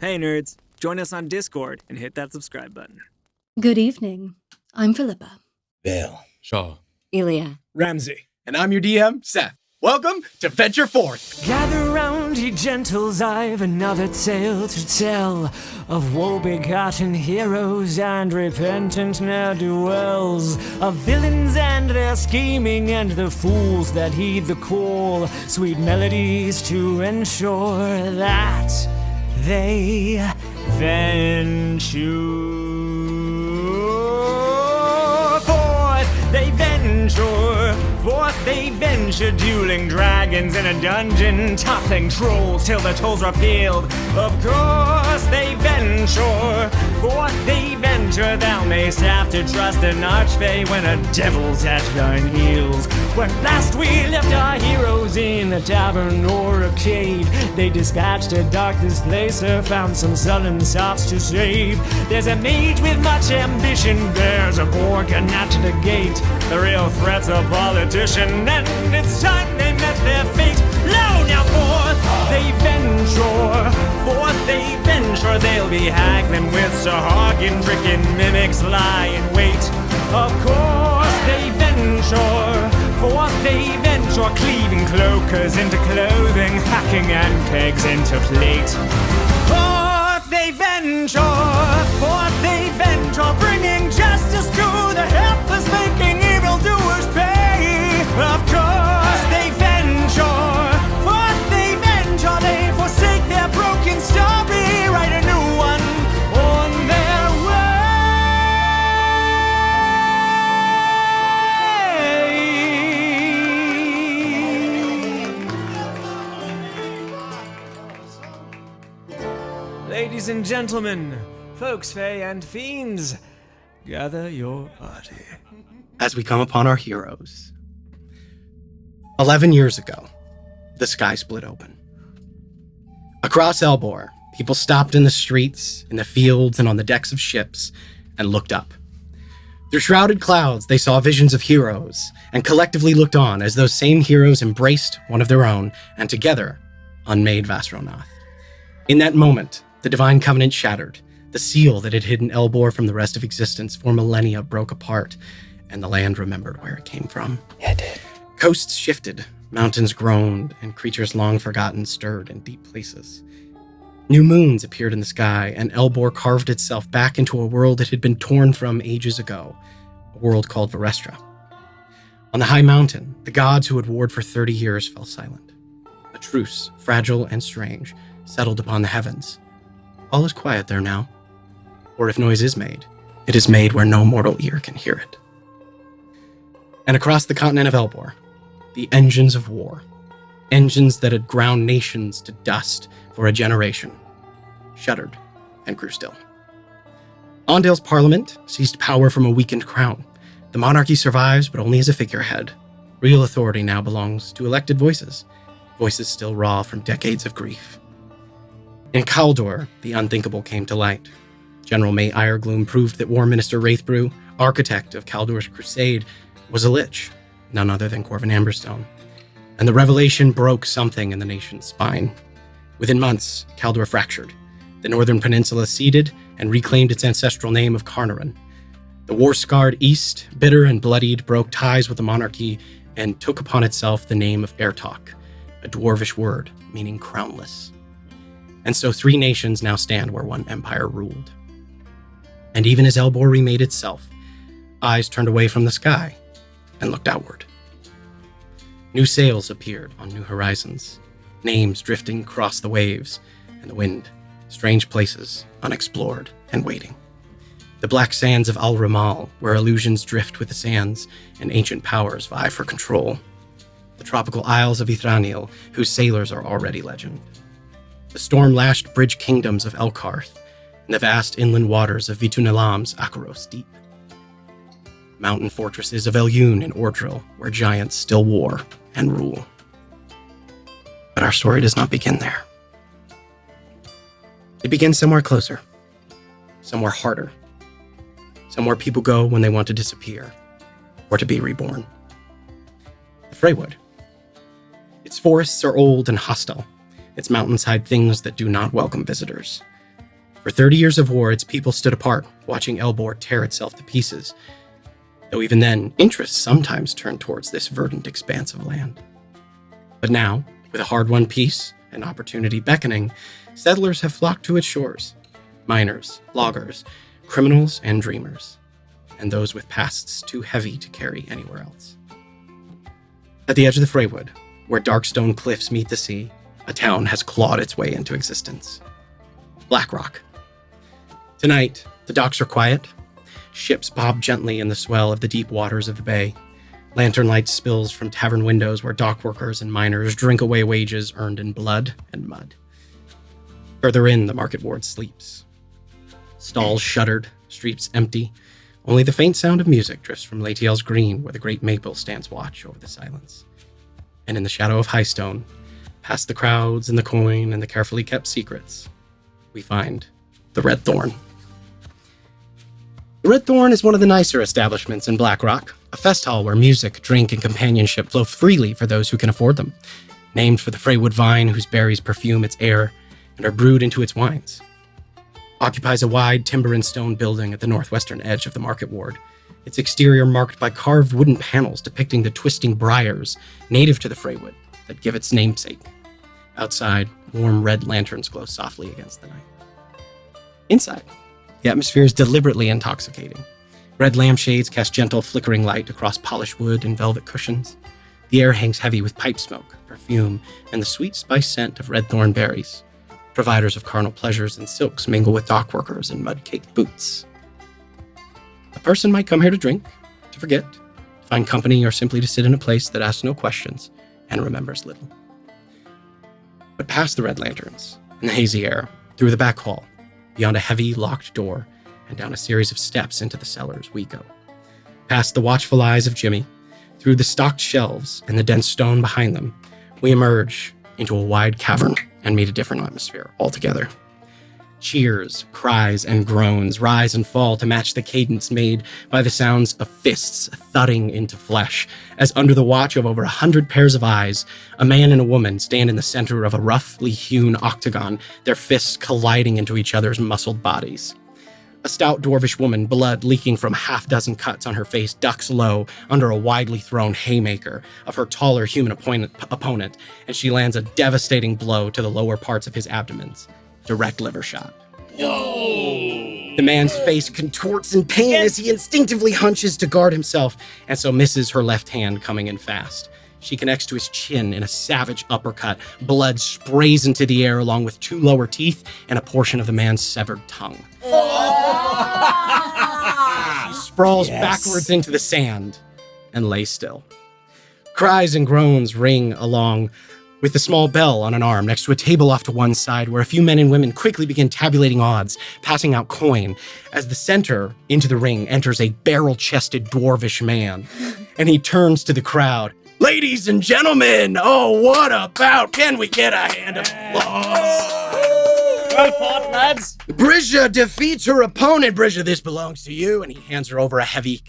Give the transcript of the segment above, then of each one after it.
Hey nerds, join us on Discord and hit that subscribe button. Good evening. I'm Philippa. Bill. Shaw. Ilya. Ramsey. And I'm your DM, Seth. Welcome to Venture Forth. Gather round, ye gentles, I've another tale to tell of woe-begotten heroes and repentant ne'er-do-wells, of villains and their scheming and the fools that heed the call, sweet melodies to ensure that they venture forth. They venture forth, they venture, dueling dragons in a dungeon, toppling trolls till the tolls are peeled. Of course they venture forth, they venture, thou mayst have to trust an archfey when a devil's at thine heels. When last we left our heroes in a tavern or a cave, they dispatched a dark displacer, found some sullen sots to save. There's a mage with much ambition, there's a Gorgon at the gate. The real threat's a politician, and it's time they met their fate. Lo, now forth they venture, they'll be haggling with Sahagin, tricking mimics lie in wait. Of course they venture, forth they venture, cleaving cloakers into clothing, hacking and pegs into plate. Forth they venture, bringing justice to the helpless, making evildoers pay. Of course they venture, they forsake their broken story, write a new one on their way. Ladies and gentlemen, folks, fae, and fiends, gather your party. As we come upon our heroes. 11 years ago, the sky split open. Across Elbor, people stopped in the streets, in the fields, and on the decks of ships, and looked up. Through shrouded clouds, they saw visions of heroes, and collectively looked on as those same heroes embraced one of their own, and together unmade Vasronath. In that moment, the divine covenant shattered. The seal that had hidden Elbor from the rest of existence for millennia broke apart, and the land remembered where it came from. Yeah, it did. Coasts shifted, mountains groaned, and creatures long forgotten stirred in deep places. New moons appeared in the sky, and Elbor carved itself back into a world it had been torn from ages ago, a world called Varestra. On the high mountain, the gods who had warred for 30 years fell silent. A truce, fragile and strange, settled upon the heavens. All is quiet there now. Or if noise is made, it is made where no mortal ear can hear it. And across the continent of Elbor, the engines of war, engines that had ground nations to dust for a generation, shuddered and grew still. Ondale's parliament seized power from a weakened crown. The monarchy survives, but only as a figurehead. Real authority now belongs to elected voices, voices still raw from decades of grief. In Kaldor, the unthinkable came to light. General May Iregloom proved that War Minister Wraithbrew, architect of Kaldor's crusade, was a lich, none other than Corvin Amberstone. And the revelation broke something in the nation's spine. Within months, Kaldor fractured. The northern peninsula ceded and reclaimed its ancestral name of Carnarvon. The war-scarred east, bitter and bloodied, broke ties with the monarchy and took upon itself the name of Airtalk, a dwarvish word meaning crownless. And so 3 nations now stand where one empire ruled. And even as Elbor remade itself, eyes turned away from the sky and looked outward. New sails appeared on new horizons, names drifting across the waves and the wind, strange places unexplored and waiting. The black sands of Al Ramal, where illusions drift with the sands and ancient powers vie for control. The tropical isles of Ithranil, whose sailors are already legend. The storm-lashed bridge kingdoms of Elkarth, and the vast inland waters of Vitunalam's Akaros Deep. Mountain fortresses of Elyun and Ordril, where giants still war and rule. But our story does not begin there. It begins somewhere closer, somewhere harder, somewhere people go when they want to disappear or to be reborn. The Freywood. Its forests are old and hostile. Its mountains hide things that do not welcome visitors. For 30 years of war, its people stood apart, watching Elbor tear itself to pieces. Though even then, interests sometimes turned towards this verdant expanse of land. But now, with a hard-won peace and opportunity beckoning, settlers have flocked to its shores. Miners, loggers, criminals, and dreamers. And those with pasts too heavy to carry anywhere else. At the edge of the Freywood, where dark stone cliffs meet the sea, a town has clawed its way into existence. Blackrock. Tonight, the docks are quiet. Ships bob gently in the swell of the deep waters of the bay. Lantern light spills from tavern windows where dock workers and miners drink away wages earned in blood and mud. Further in, the market ward sleeps. Stalls shuttered, streets empty. Only the faint sound of music drifts from Latiel's Green, where the great maple stands watch over the silence. And in the shadow of Highstone, past the crowds and the coin and the carefully kept secrets, we find the Red Thorn. The Red Thorn is one of the nicer establishments in Blackrock, a fest hall where music, drink, and companionship flow freely for those who can afford them, named for the Freywood vine whose berries perfume its air and are brewed into its wines. Occupies a wide timber and stone building at the northwestern edge of the market ward, its exterior marked by carved wooden panels depicting the twisting briars native to the Freywood that give its namesake. Outside, warm red lanterns glow softly against the night. Inside, the atmosphere is deliberately intoxicating. Red lampshades cast gentle flickering light across polished wood and velvet cushions. The air hangs heavy with pipe smoke, perfume, and the sweet spice scent of red thorn berries. Providers of carnal pleasures and silks mingle with dock workers in mud-caked boots. A person might come here to drink, to forget, to find company, or simply to sit in a place that asks no questions and remembers little. But past the red lanterns, in the hazy air, through the back hall, beyond a heavy, locked door, and down a series of steps into the cellars we go. Past the watchful eyes of Jimmy, through the stocked shelves and the dense stone behind them, we emerge into a wide cavern and meet a different atmosphere altogether. Cheers, cries, and groans rise and fall to match the cadence made by the sounds of fists thudding into flesh, as under the watch of over 100 pairs of eyes, a man and a woman stand in the center of a roughly hewn octagon, their fists colliding into each other's muscled bodies. A stout dwarvish woman, blood leaking from half dozen cuts on her face, ducks low under a widely thrown haymaker of her taller human opponent, and she lands a devastating blow to the lower parts of his abdomen. Direct liver shot. The man's face contorts in pain as he instinctively hunches to guard himself, and so misses her left hand coming in fast. She connects to his chin in a savage uppercut. Blood sprays into the air along with 2 lower teeth and a portion of the man's severed tongue. She sprawls backwards into the sand and lays still. Cries and groans ring along with the small bell on an arm next to a table off to one side where a few men and women quickly begin tabulating odds, passing out coin. As the center into the ring enters a barrel-chested dwarvish man, and he turns to the crowd. Ladies and gentlemen, oh, what a bout! Can we get a hand of applause? Well fought, lads. Brisha defeats her opponent. Brisha, this belongs to you. And he hands her over a heavy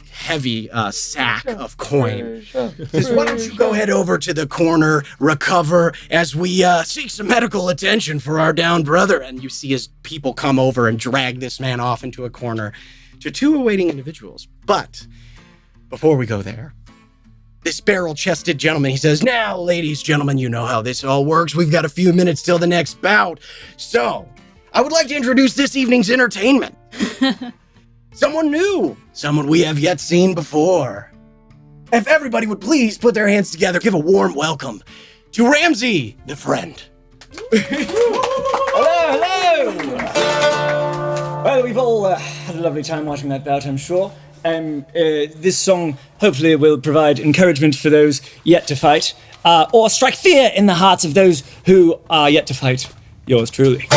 sack of coin. Says, why don't you go head over to the corner, recover, as we seek some medical attention for our downed brother. And you see his people come over and drag this man off into a corner to 2 awaiting individuals. But before we go there, this barrel-chested gentleman, he says, now, ladies, gentlemen, you know how this all works. We've got a few minutes till the next bout. So, I would like to introduce this evening's entertainment. Someone new. Someone we have yet seen before. If everybody would please put their hands together, give a warm welcome to Ramsey, the friend. Hello! Well, we've all had a lovely time watching that bout, I'm sure. This song hopefully will provide encouragement for those yet to fight, or strike fear in the hearts of those who are yet to fight. Yours truly.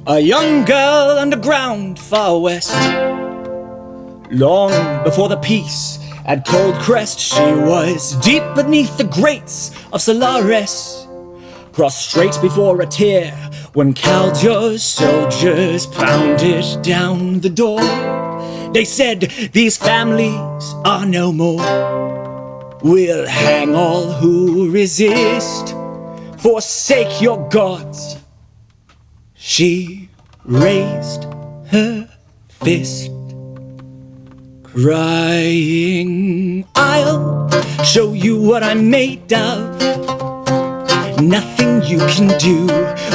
A young girl underground far west, long before the peace at Cold Crest, she was deep beneath the grates of Solaris, prostrate before a tear when Caldor's soldiers pounded down the door. They said, these families are no more. We'll hang all who resist. forsake your gods. She raised her fist, crying, I'll show you what I'm made of. Nothing you can do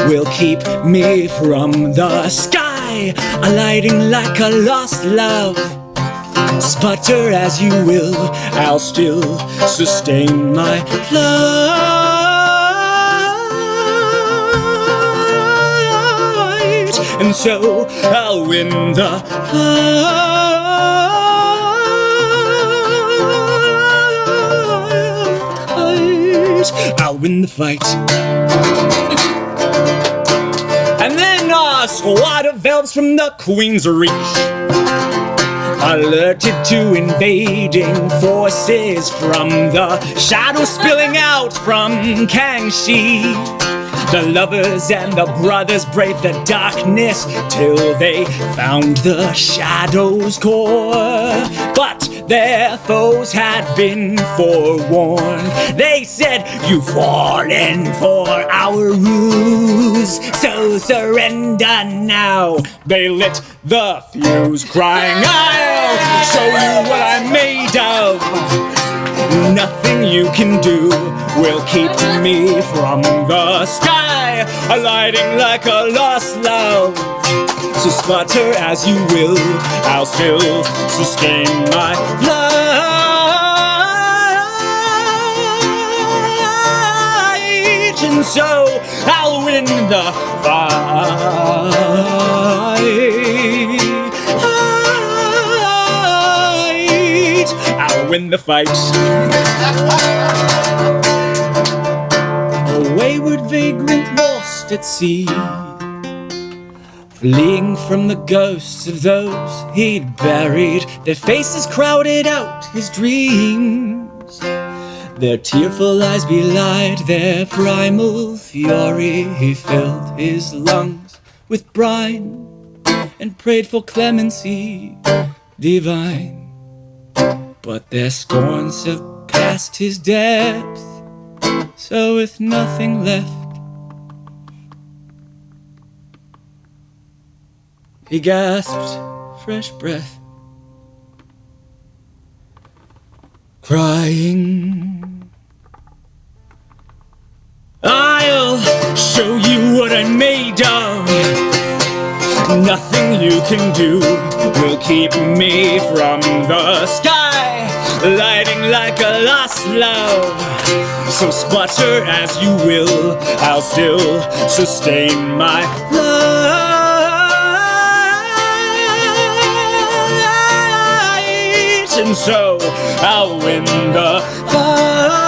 will keep me from the sky, alighting like a lost love. Sputter as you will, I'll still sustain my flight, and so I'll win the fight. I'll win the fight. And then a squad of elves from the Queen's Reach, alerted to invading forces from the shadows spilling out from Kangxi. The lovers and the brothers braved the darkness till they found the shadow's core. But their foes had been forewarned. They said, you've fallen for our ruse, so surrender now. They lit the fuse, crying, I'll show you what I'm made of. Nothing you can do will keep me from the sky, alighting like a lost love. So sputter as you will, I'll still sustain my flight, and so I'll win the fight. I'll win the fight. A wayward vagrant lost at sea, fleeing from the ghosts of those he'd buried. Their faces crowded out his dreams. Their tearful eyes belied their primal fury. He filled his lungs with brine and prayed for clemency divine. But their scorn surpassed his depth, so with nothing left, he gasped fresh breath, crying, I'll show you what I'm made of. Nothing you can do will keep me from the sky, lighting like a lost love. So sputter as you will, I'll still sustain my flight, and so I'll win the fight.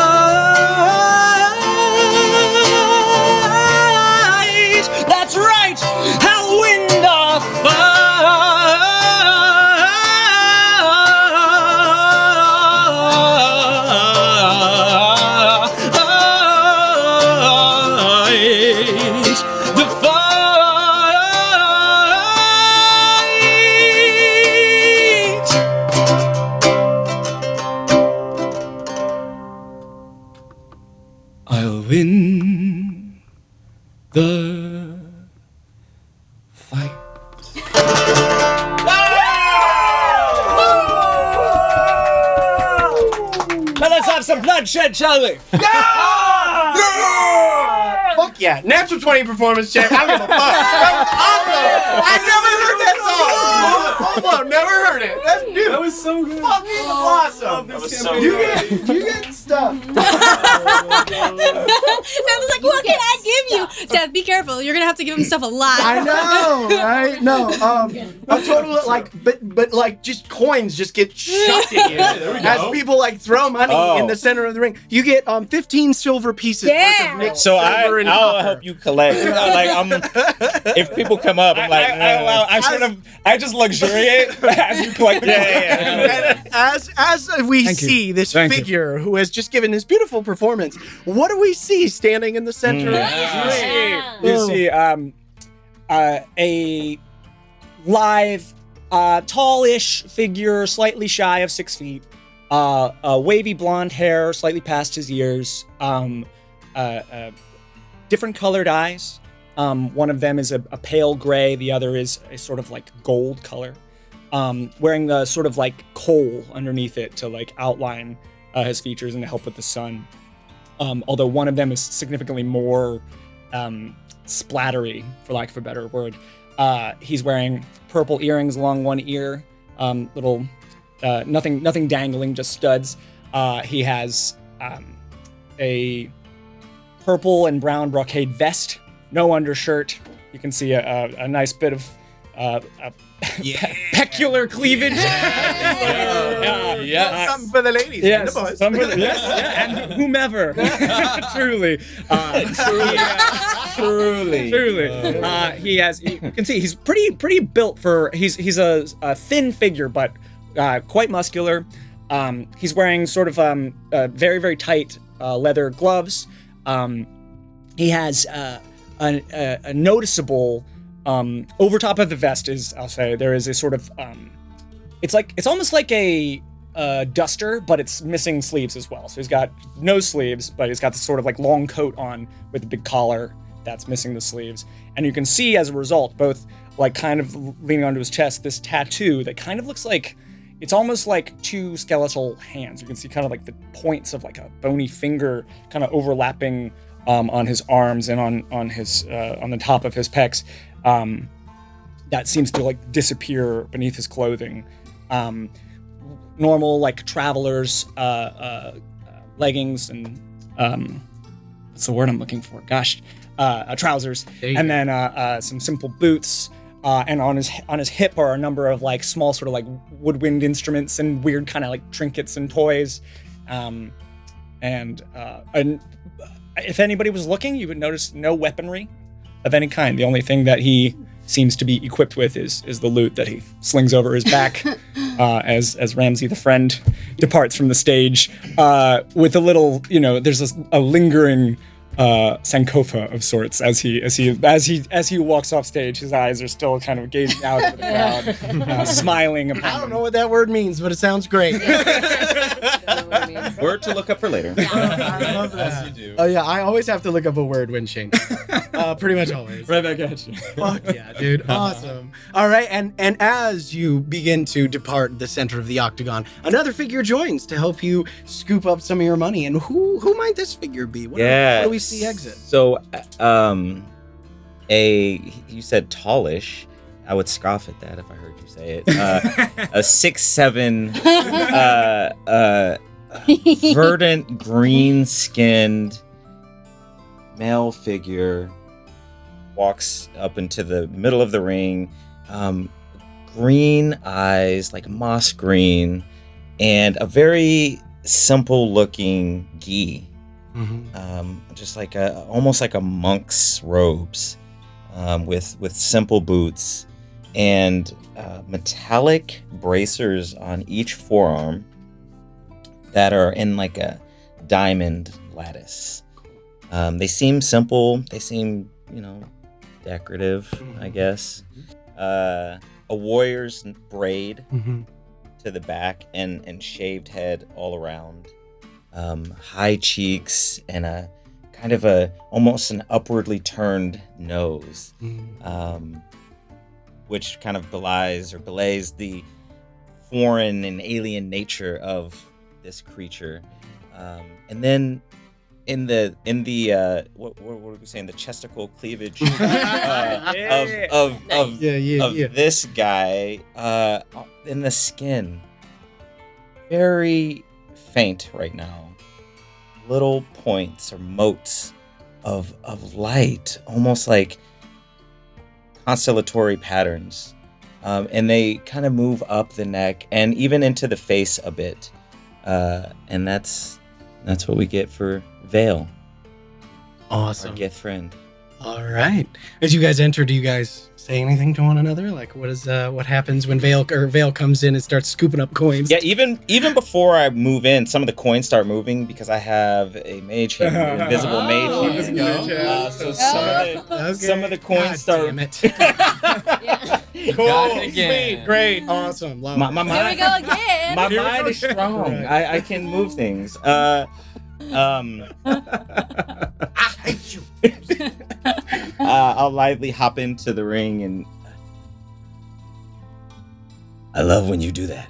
That's right, I'll win the fight. The fight. I'll win the fight. Now let's have some bloodshed, shall we? Fuck yeah. Natural 20 performance check. I don't give a fuck. That was awesome. I've never heard that song. Hold on, never heard it. That's new. That was so good. Fucking awesome. That was so You good. get stuff. Seth was like, what can I give you? Seth, be careful. You're going to have to give him stuff a lot. I know, right? No, a total but like just coins just get shoved at you as people like throw money in the center of the ring. You get 15 silver pieces worth of mixed So silver and I'll copper. help you collect. If people come up, I'm like, I just luxuriate as you collect. And as we see this figure who has just given this beautiful performance, what do we see standing in the center of this ring? You see a live, tallish figure, slightly shy of 6 feet, wavy blonde hair, slightly past his ears, different colored eyes. One of them is a pale gray. The other is a sort of like gold color. Wearing the sort of like coal underneath it to like outline his features and to help with the sun. Although one of them is significantly more splattery, for lack of a better word. He's wearing purple earrings along one ear, little nothing dangling, just studs. He has a purple and brown brocade vest, no undershirt. You can see a nice bit of peculiar cleavage. Something for the ladies. Yes, and the boys. and whomever. Truly. Truly. He has. You can see he's pretty built for. He's a thin figure, but quite muscular. He's wearing sort of very very tight leather gloves. He has a noticeable. Over top of the vest is, I'll say, there is a sort of, it's almost like a duster, but it's missing sleeves as well. So he's got no sleeves, but he's got this sort of like long coat on with a big collar that's missing the sleeves. And you can see as a result, both like kind of leaning onto his chest, this tattoo that kind of looks like, it's almost like two skeletal hands. You can see kind of like the points of like a bony finger kind of overlapping on his arms and on his on the top of his pecs. That seems to like disappear beneath his clothing. Normal like travelers leggings and what's the word I'm looking for? Gosh, trousers, and then some simple boots. And on his hip are a number of like small sort of like woodwind instruments and weird kind of like trinkets and toys. And if anybody was looking, you would notice no weaponry of any kind. The only thing that he seems to be equipped with is the loot that he slings over his back as Ramsey the friend departs from the stage with a little, there's a lingering Sankofa of sorts as he walks off stage. His eyes are still kind of gazing out at the crowd, smiling. I don't know what that word means, but it sounds great. Word to look up for later. I love that. As you do. Oh yeah, I always have to look up a word when Shane. Pretty much always. Right back at you. Fuck yeah, dude. Awesome. All right, and as you begin to depart the center of the octagon, another figure joins to help you scoop up some of your money. And who might this figure be? What do we see exit? So, you said tallish. I would scoff at that if I heard you say it. A 6'7", verdant, green-skinned male figure walks up into the middle of the ring. Green eyes, like moss green, and a very simple-looking gi. Mm-hmm. Just like almost like a monk's robes, with simple boots and metallic bracers on each forearm that are in like a diamond lattice. They seem simple. They seem, decorative, I guess. A warrior's braid to the back and shaved head all around. High cheeks and a kind of almost an upwardly turned nose, which kind of belays the foreign and alien nature of this creature. And then in the what were we saying, the chesticle cleavage of this guy, in the skin, very faint right now. Little points or motes of light, almost like constellatory patterns, and they kind of move up the neck and even into the face a bit, and that's what we get for Vale. Awesome. Our gift friend. All right. As you guys enter, do you guys say anything to one another? Like, what happens when Vale comes in and starts scooping up coins? Yeah, even before I move in, some of the coins start moving because I have a mage hand, invisible mage hand. So some of the coins start. Damn it. Cool. Sweet. Great. Awesome. Love My it. mind, Here we go again. my mind is strong. I can move things. hate you. I'll lightly hop into the ring and. I love when you do that.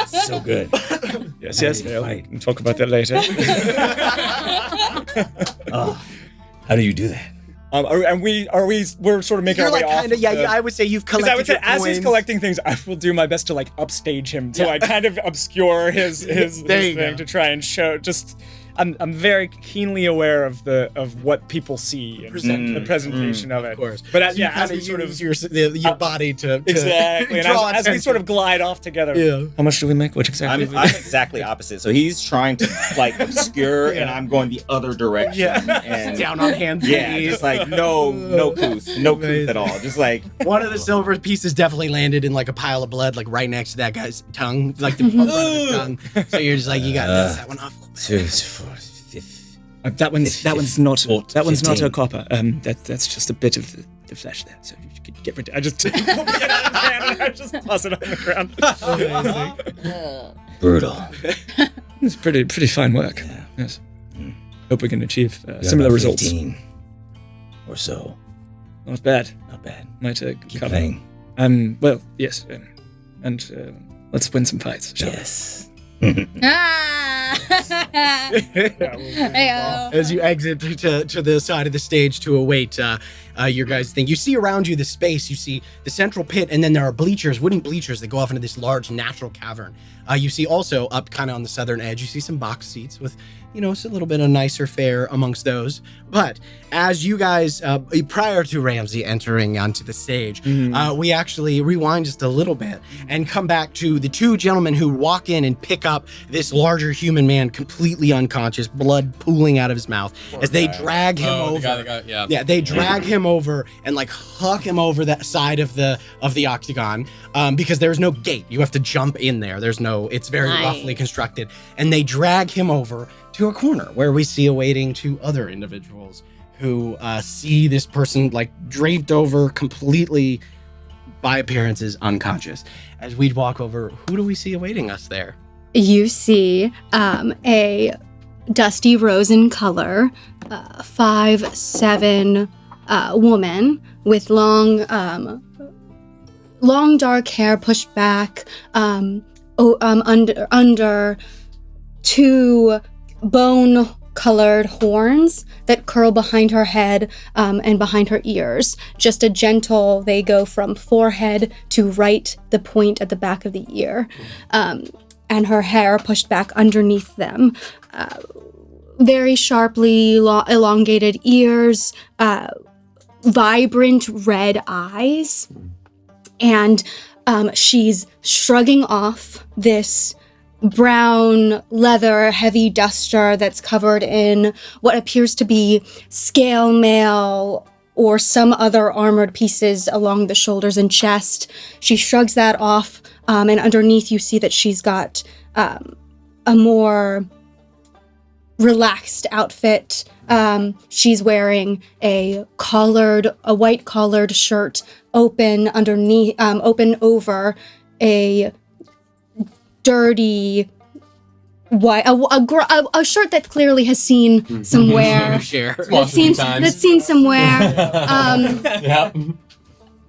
So good. Yes, Vale. We can talk about that later. How do you do that? We're sort of making You're our way like off. kind of I would say you've collected. I would say your as he's coins. collecting things, I will do my best to like upstage him to like kind of obscure his thing go. to try and show. Just I'm very keenly aware of what people see and the presentation of it. Of course, But So you as kinda we sort of use your body to exactly, and draw as we attention. sort of glide off together. Yeah. How much do we make? What exactly? I'm exactly opposite. So he's trying to like obscure, and I'm going the other direction. Yeah. And down on hands. and yeah, knees. just like no couth at all. Just like One of the silver pieces definitely landed in like a pile of blood, like right next to that guy's tongue, like the front of his tongue. So you're just like, you gotta dust that one off a little bit. 2, 4, 5. that one's not a 15. copper. That's just a bit of the flesh there. So you could get rid of. I just pull it out of his hand and I just toss it on the ground. Brutal. It's pretty fine work. Yeah. Yes. Hope we can achieve similar results. 15 or so. Not bad. Not bad. Might Keep cover. playing. Well, yes. And let's win some fights, shall we? Yes. Heyo. As you exit to the side of the stage to await your guys' thing, you see around you the space. You see the central pit, and then there are bleachers, wooden bleachers that go off into this large natural cavern. You see also up kind of on the southern edge, you see some box seats with, it's a little bit of nicer fare amongst those. But as you guys, prior to Ramsey entering onto the stage, we actually rewind just a little bit and come back to the two gentlemen who walk in and pick up this larger human man, completely unconscious, blood pooling out of his mouth, as they drag him over. They drag him over and like huck him over that side of the octagon, because there's no gate. You have to jump in there. It's very roughly constructed, and they drag him over to a corner where we see awaiting two other individuals who see this person like draped over, completely by appearances unconscious. As we'd walk over, who do we see awaiting us there? You see a dusty rose in color, 5'7" woman with long dark hair pushed back under two bone-colored horns that curl behind her head and behind her ears. Just a gentle, they go from forehead to right the point at the back of the ear. And her hair pushed back underneath them. Very sharply elongated ears, vibrant red eyes. And she's shrugging off this brown leather heavy duster that's covered in what appears to be scale mail or some other armored pieces along the shoulders and chest. She shrugs that off, and underneath you see that she's got a more relaxed outfit. She's wearing a white collared shirt, open over a dirty white, a shirt that clearly has seen some wear. That's seen some wear.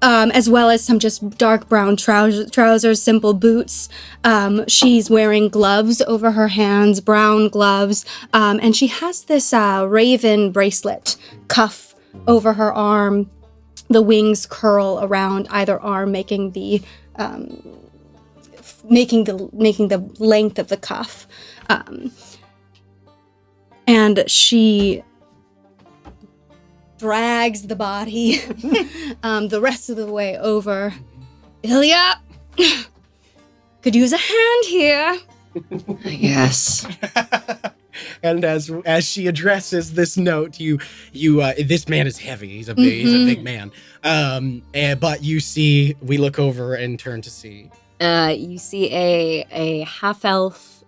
As well as some just dark brown trousers, simple boots. She's wearing gloves over her hands, brown gloves, and she has this raven bracelet cuff over her arm. The wings curl around either arm, making the length of the cuff. And she drags the body the rest of the way over. Ilya, could use a hand here. Yes. And as she addresses this note, this man is heavy. He's a big man. But we look over and turn to see. You see a half-elf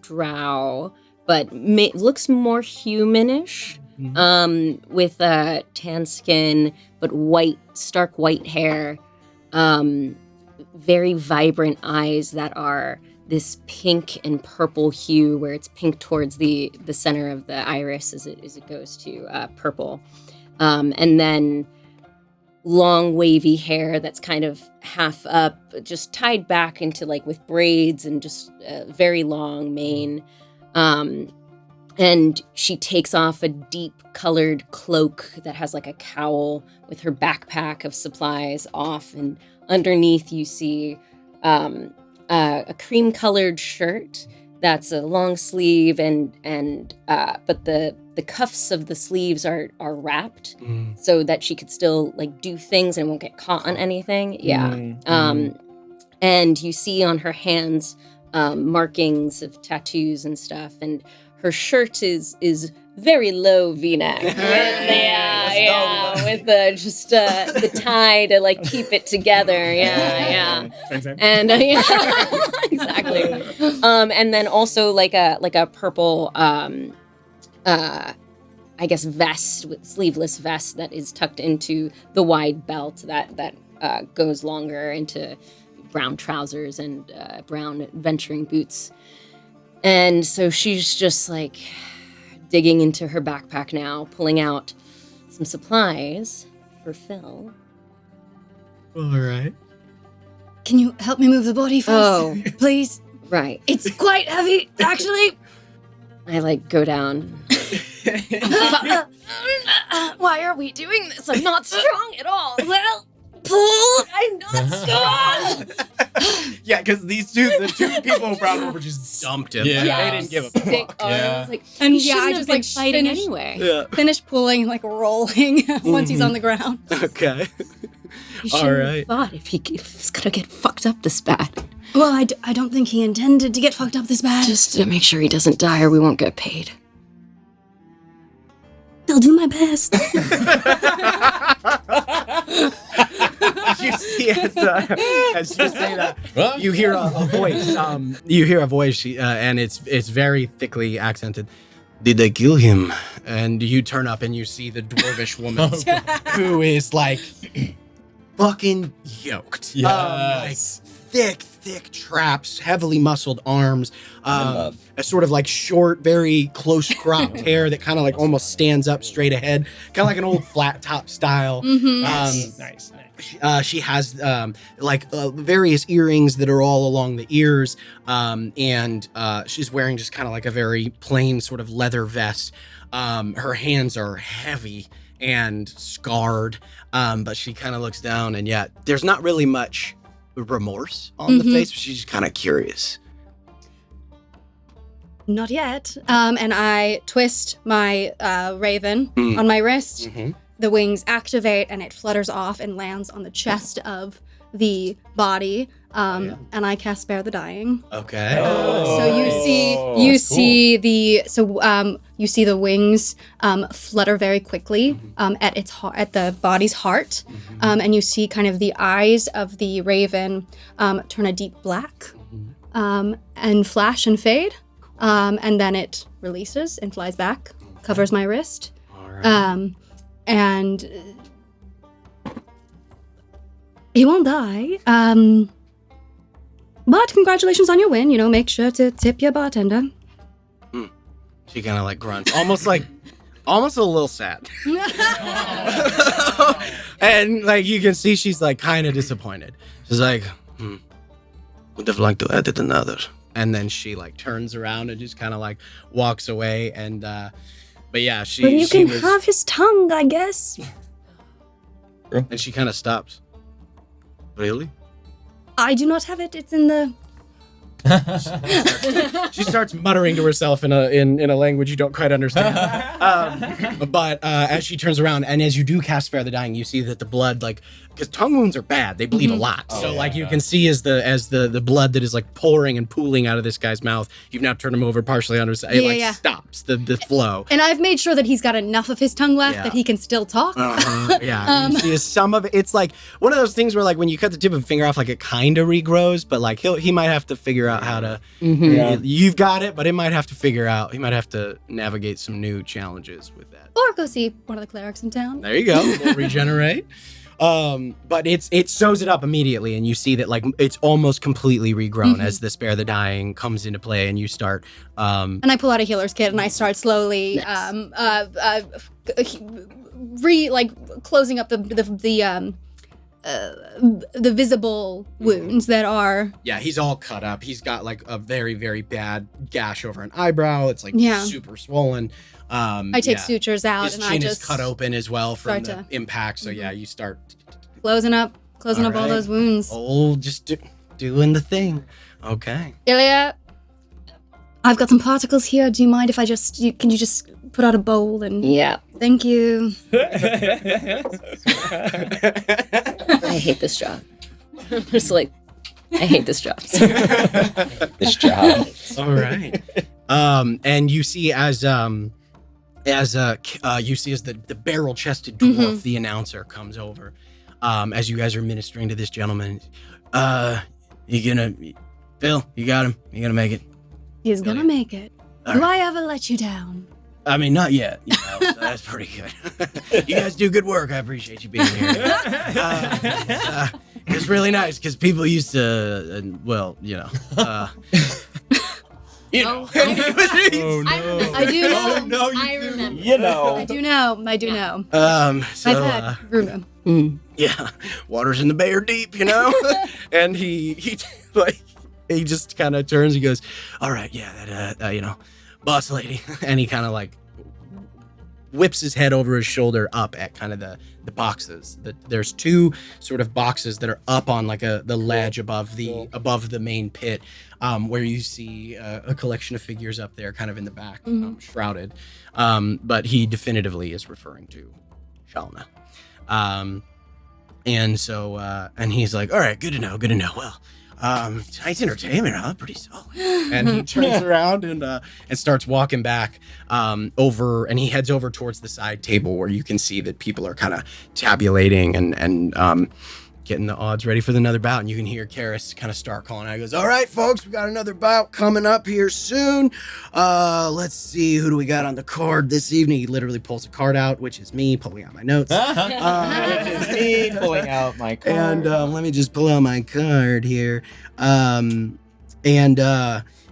drow, but looks more humanish, with tan skin, but stark white hair, very vibrant eyes that are this pink and purple hue, where it's pink towards the center of the iris as it goes to purple, and then long wavy hair that's kind of half up, just tied back into like with braids, and just a very long mane. And she takes off a deep colored cloak that has like a cowl with her backpack of supplies off. And underneath you see a cream colored shirt that's a long sleeve, but the cuffs of the sleeves are wrapped so that she could still like do things and won't get caught on anything. Yeah. And you see on her hands markings of tattoos and stuff, and her shirt is very low V-neck. With the tie to like keep it together. Yeah. And exactly. And then also like a purple I guess vest, with sleeveless vest that is tucked into the wide belt that goes longer into brown trousers and brown venturing boots. And so she's just like digging into her backpack now, pulling out some supplies for Phil. All right. Can you help me move the body first, please? Right. It's quite heavy, actually. I like go down. Why are we doing this? I'm not strong at all. Well, pull. I'm not strong. Yeah, because the two people who brought him over just dumped him. Yeah. They didn't give a fuck. Like, And I just like fighting finished, anyway. Finish pulling, like rolling once he's on the ground. Okay. He All shouldn't right. have thought if he's gonna get fucked up this bad. Well, I don't think he intended to get fucked up this bad. Just to make sure he doesn't die or we won't get paid. I'll do my best. You see, as you say that, you hear a voice. You hear a voice, and it's very thickly accented. Did they kill him? And you turn up and you see the dwarvish woman who is like fucking yoked. Yes. Like thick traps, heavily muscled arms, a sort of like short, very close cropped hair that kind of like almost stands up straight ahead, kind of like an old flat top style. Nice. She has various earrings that are all along the ears, and she's wearing just kind of like a very plain sort of leather vest. Her hands are heavy and scarred, but she kind of looks down, and yeah, there's not really much remorse on the face, but she's just kind of curious. Not yet. And I twist my raven on my wrist. The wings activate and it flutters off and lands on the chest of the body. And I cast Spare the Dying. Okay. So you see the wings flutter very quickly at the body's heart, and you see kind of the eyes of the raven turn a deep black, and flash and fade, and then it releases and flies back, covers my wrist, and he won't die. But congratulations on your win. Make sure to tip your bartender. She kind of like grunts, almost a little sad. And like you can see, she's like kind of disappointed. She's like, would have liked to edit another. And then she like turns around and just kind of like walks away. And but yeah, But you can have his tongue, I guess. And she kind of stops. Really? I do not have it. It's in the... She starts muttering to herself in a language you don't quite understand. But as she turns around and as you do cast Spare the Dying, you see that the blood, like, because tongue wounds are bad, they bleed a lot. You can see as the blood that is like pouring and pooling out of this guy's mouth, you've now turned him over partially on his side. It stops the flow. And I've made sure that he's got enough of his tongue left that he can still talk. You see some of it. It's like one of those things where like when you cut the tip of a finger off, like it kind of regrows, but like he might have to figure out how to. You've got it, but he might have to navigate some new challenges with that. Or go see one of the clerics in town. There you go. We'll regenerate. But it sews it up immediately, and you see that like it's almost completely regrown as the Spare the Dying comes into play, and you start. And I pull out a healer's kit and I start slowly closing up the visible wounds that are. Yeah, he's all cut up. He's got like a very, very bad gash over an eyebrow. It's like super swollen. I take sutures out his and chin I just is cut open as well from the to- impact. So yeah, you start closing up all right. those wounds. Oh, just doing the thing. Okay. Ilya, I've got some particles here. Do you mind if I can you just put out a bowl and Yeah. Thank you. I hate this job. I'm just like, I hate this job. This job. All right. And you see as the barrel-chested dwarf, the announcer, comes over, as you guys are ministering to this gentleman. Phil, you got him. You gonna make it? He's gonna make it. All Do right. I ever let you down? I mean, not yet. So that's pretty good. You guys do good work. I appreciate you being here. It's really nice because people used to, you know. Oh, no. I do know. Oh, no, I remember. You know. I do know. So, I've had rumor. yeah, waters in the bay are deep, you know? And he just kind of turns, he goes, all right, yeah, that, boss lady. And he kind of like whips his head over his shoulder up at kind of the boxes. There's two sort of boxes that are up on like the ledge above the main pit, where you see a collection of figures up there kind of in the back, shrouded. But he definitively is referring to Shalna. And so, and he's like, all right, good to know. Well, tonight's entertainment, huh? Pretty solid. And he turns around and starts walking back over, and he heads over towards the side table where you can see that people are kind of tabulating and getting the odds ready for another bout. And you can hear Karis kind of start calling out. He goes, all right, folks, we got another bout coming up here soon. Let's see, who do we got on the card this evening? He literally pulls a card out, which is me pulling out my notes. Which is me pulling out my card. And let me just pull out my card here.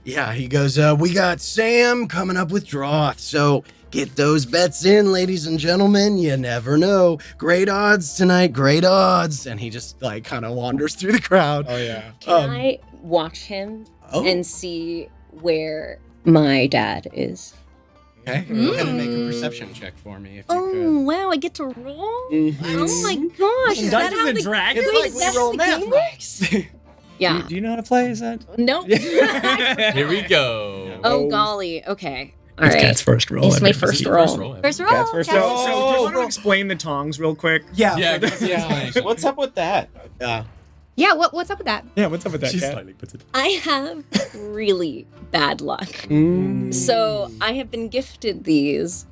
Yeah, he goes, we got Sam coming up with Droth. So get those bets in, ladies and gentlemen. You never know. Great odds tonight, great odds. And he just like kind of wanders through the crowd. Oh, yeah. Can I watch him and see where my dad is? Okay, go ahead and make a perception check for me if you Oh, wow, I get to roll? could. Oh my gosh, is that how the Dragon? It's Wait, like is we that roll the math, game right? works? Yeah. Do you know how to play? Is that? Nope. Here we go. Oh, golly. Okay. All It's right. Cat's first roll. It's my ever. first First roll. roll. First roll. Cat's first Cat's roll. So, do you want to explain the tongs real quick? Yeah. Yeah. What's up with that? Yeah, what's up with that? Yeah, what's up with that, She Cat? slightly puts it. I have really bad luck. Mm. So I have been gifted these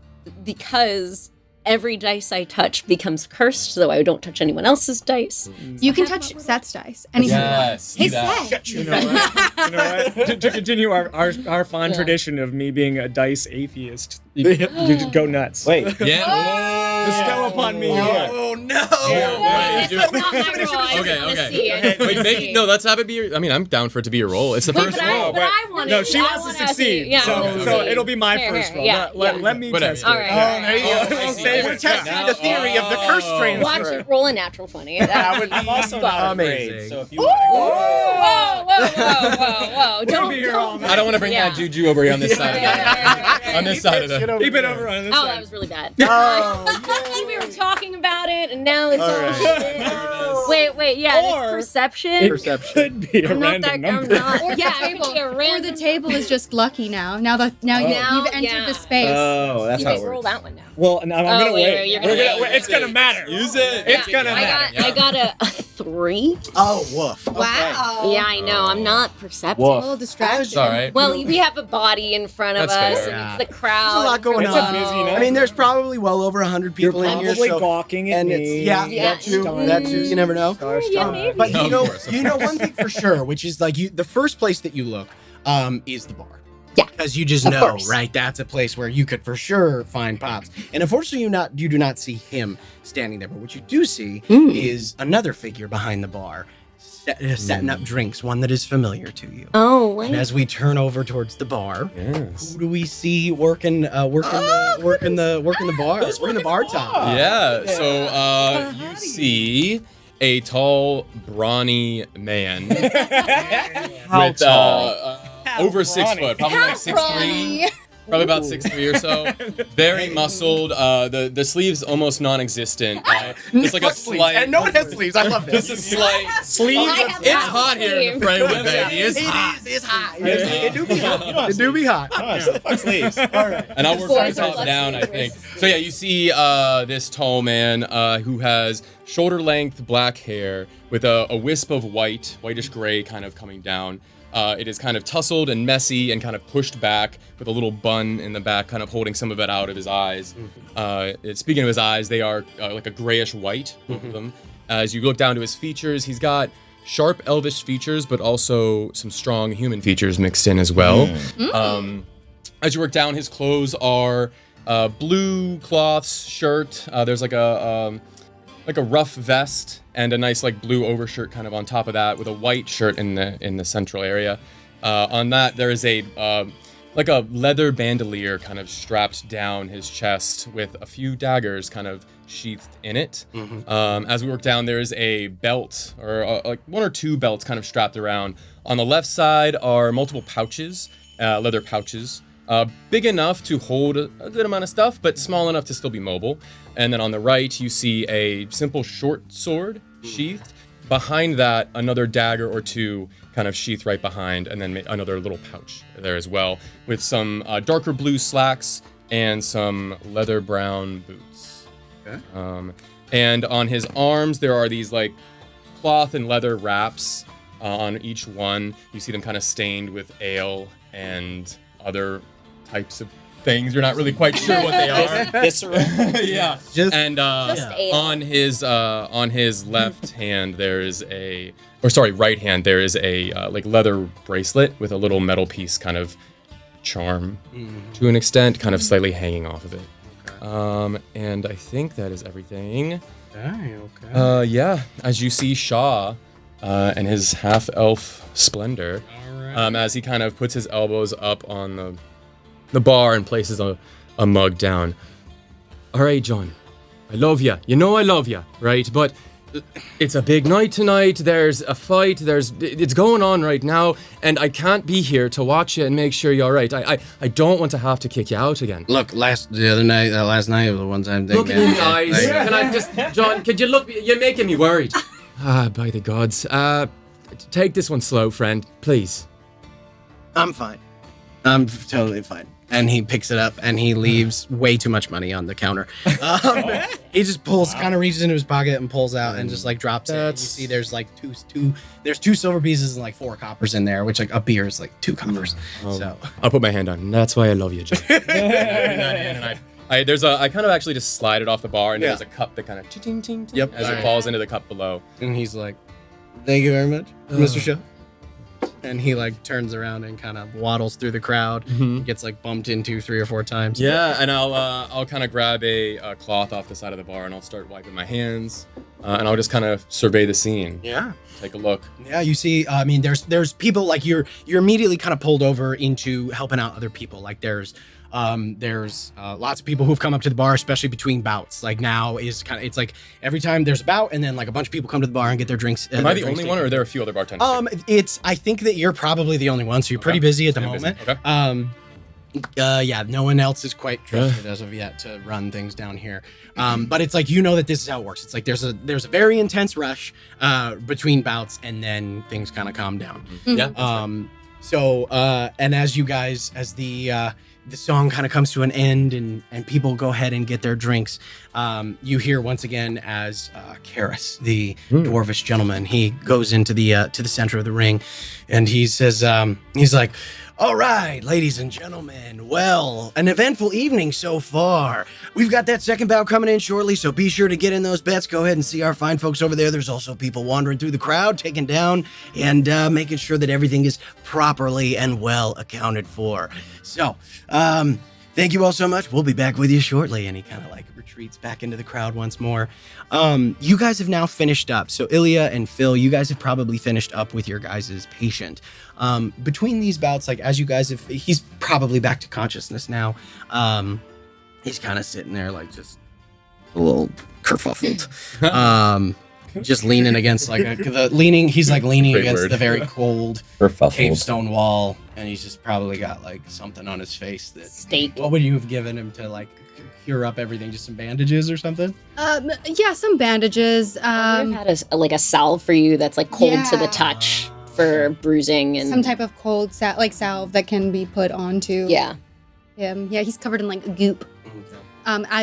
because every dice I touch becomes cursed, so I don't touch anyone else's dice. You can touch Seth's dice anytime. Yes. Hey, do that. Seth. You know what? To continue our fond tradition of me being a dice atheist, you just go nuts. Wait. Yeah. Bestow upon me. Oh no! Yeah, This is not my roll. I just wanna see. I just Wait, wanna maybe see. no. Let's have it be. I mean, I'm down for it to be a roll. It's the Wait, first but roll. I want No, it. she I wants to wanna succeed. see. Yeah, I wanna So see. it'll be my Here, first here. roll. Yeah, Let me Whatever. test it. All right. Oh, there you go. I see. Say we're testing the theory of the curse transfer. Watch it roll a natural 20. I'm also not Amazing. afraid. So if you Whoa, whoa. Don't be here all night. I don't want to bring Yeah. that juju over here on this side. On this side of the. Keep it over on this Oh, side. that was really bad. Oh, We were talking about it, and now it's all right. shit. Wait, yeah, Or- it's perception. Perception. Could be a I'm not random that. number. I'm not. Yeah, it could be a Or random. the table is just lucky now. Now you've entered yeah. the space. Oh, that's You how can it roll works. that one now. Well, and I'm gonna wait, wait. you're We're gonna gonna- wait. It's gonna matter. Use it. It's gonna I matter. got a 3. Oh, woof. Wow. Yeah, I know. I'm not perceptive. Woof. A little distraction. It's all right. Well, we have a body in front of That's us, fair. and it's the There's crowd. a lot going It's a on. busy night. I mean, there's probably well over 100 You're people in here. probably So, gawking at and me. it's yeah, Yeah. that too. Darn. That too. You never know. Yeah, maybe. But No, you know, of course. one thing for sure, which is like the first place that you look, is the bar. Yeah. Because you just Of know, course. right? That's a place where you could for sure find Pops. And unfortunately, you do not see him standing there. But what you do see is another figure behind the bar, setting up drinks. One that is familiar to you. Oh, wait. And as we turn over towards the bar, Yes. who do we see working the bar? Working the bar top. Yeah. So you see a tall, brawny man How with tall? over 6 foot, probably like 6'3", probably about 6'3" or so. Very muscled. The sleeves almost non-existent. It's like a slight. And no one has sleeves. I love this. Just a slight Sleeves. It's hot here in the Freywood, baby. It's hot. It's hot. It do be hot. It do be hot. Fuck sleeves. All right. And I'll work Boys myself are down, I lucky. think. So yeah, you see this tall man who has shoulder-length black hair with a wisp of whitish gray kind of coming down. It is kind of tousled and messy and kind of pushed back with a little bun in the back, kind of holding some of it out of his eyes. Speaking of his eyes, they are like a grayish white, both of them. As you look down to his features, he's got sharp elvish features, but also some strong human features mixed in as well. As you work down, his clothes are blue cloths, shirt. There's like a rough vest and a nice like blue overshirt kind of on top of that with a white shirt in the central area. On that there is a like a leather bandolier kind of strapped down his chest with a few daggers kind of sheathed in it. As we work down, there is a belt or like one or two belts kind of strapped around. On the left side are multiple pouches, leather pouches. Big enough to hold a good amount of stuff, but small enough to still be mobile. And then on the right, you see a simple short sword sheathed. Behind that, another dagger or two kind of sheathed right behind, and then another little pouch there as well, with some darker blue slacks and some leather brown boots. Okay. And on his arms, there are these like cloth and leather wraps on each one. You see them kind of stained with ale and other types of things. You're not really quite sure what they are. Visceral. Yeah. Just ale. On his left hand there is right hand there is a like leather bracelet with a little metal piece kind of charm to an extent, kind of slightly hanging off of it. And I think that is everything. Okay. Yeah, as you see Shaw and his half-elf splendor, as he kind of puts his elbows up on the bar and places a mug down. All right, John, I love you. You know I love you, right? But it's a big night tonight. There's a fight. It's going on right now, and I can't be here to watch you and make sure you're all right. I don't want to have to kick you out again. Look, last night was the one time thing. Look in the eyes. Can I just, John? Could you look? You're making me worried. By the gods. Take this one slow, friend, please. I'm fine. I'm totally fine. And he picks it up and he leaves way too much money on the counter. He just kind of reaches into his pocket and pulls out and just like drops it. And you see there's like there's two silver pieces and like 4 coppers in there, which like a beer is like 2 coppers. So I'll put my hand on. That's why I love you, John. I kind of actually just slide it off the bar, and there's a cup that kind of ting ting ting as it falls into the cup below. And he's like, "Thank you very much, Mr. Shaw." And he like turns around and kind of waddles through the crowd, gets like bumped into 3 or 4 times. Yeah, and I'll kind of grab a cloth off the side of the bar, and I'll start wiping my hands, and I'll just kind of survey the scene. Yeah. Take a look. Yeah, you see, I mean, there's people like you're immediately kind of pulled over into helping out other people. Like there's lots of people who've come up to the bar, especially between bouts. Like now is kind of, it's like every time there's a bout, and then like a bunch of people come to the bar and get their drinks. Am I the only one, or are there a few other bartenders? I think that you're probably the only one, so you're pretty busy at the moment. Okay. Yeah, no one else is quite trusted as of yet to run things down here. But it's like, you know that this is how it works. It's like there's a very intense rush between bouts, and then things kind of calm down. Yeah. So and as you guys, as the the song kind of comes to an end, and people go ahead and get their drinks. You hear once again as Karis, the dwarvish gentleman, he goes into the to the center of the ring, and he says, he's like, "All right, ladies and gentlemen, well, an eventful evening so far. We've got that second bout coming in shortly, so be sure to get in those bets. Go ahead and see our fine folks over there. There's also people wandering through the crowd, taking down, and making sure that everything is properly and well accounted for. So, thank you all so much. We'll be back with you shortly." And he kind of like retreats back into the crowd once more. You guys have now finished up. So Ilya and Phil, you guys have probably finished up with your guys' patient. Between these bouts, like as you guys have, he's probably back to consciousness now. He's kind of sitting there like just a little kerfuffled. Just leaning against like he's like leaning against the very cold cave stone wall, and he's just probably got like something on his face that Steak. What would you have given him to like cure up everything? Just some bandages or something? Yeah, some bandages. I would have had a salve for you that's like cold to the touch for bruising and some type of cold salve that can be put onto him. Yeah, he's covered in like goop.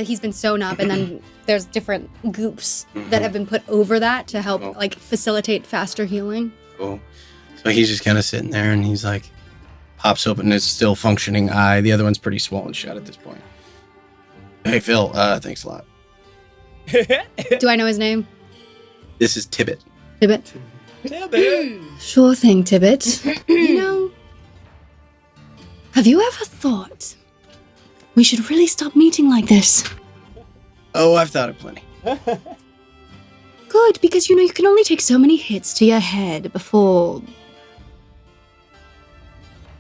He's been sewn up, and then there's different goops that have been put over that to help like facilitate faster healing. Cool. So he's just kind of sitting there, and he's like pops open his still functioning eye. The other one's pretty swollen shut at this point. "Hey Phil, thanks a lot." Do I know his name? This is Tibbet. Tibbet. Sure thing, Tibbet. You know, have you ever thought we should really stop meeting like this? Oh, I've thought of plenty. Good, because you know you can only take so many hits to your head before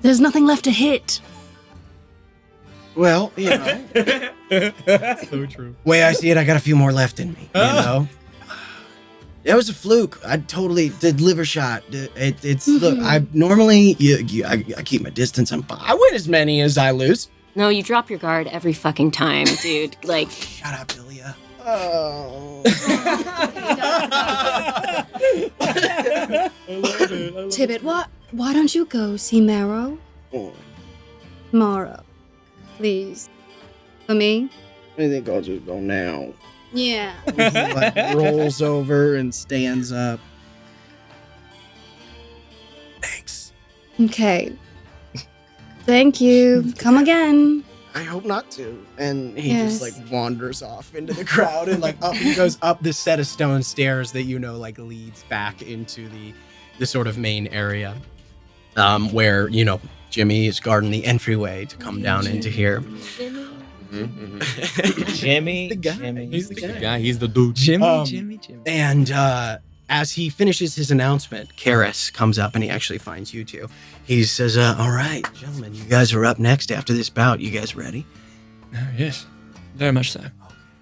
there's nothing left to hit. Well, you know. So true. Way I see it, I got a few more left in me. You know. That was a fluke. I totally did liver shot. It's look. I normally I keep my distance. I win as many as I lose. No, you drop your guard every fucking time, dude. Like, shut up, Ilya. Oh. Tibbet, why don't you go see Marrow? Tomorrow, please. For me? I think I'll just go now. Yeah. He like rolls over and stands up. Thanks. Okay. Thank you. Come again. I hope not to. And he just like wanders off into the crowd and like up he goes up this set of stone stairs that like leads back into the sort of main area. Where, Jimmy is guarding the entryway to come down into here. Jimmy. The guy. Jimmy. He's the guy. He's the dude. Jimmy. And as he finishes his announcement, Karis comes up and he actually finds you two. He says, "All right, gentlemen, you guys are up next after this bout. You guys ready?" Yes, very much so.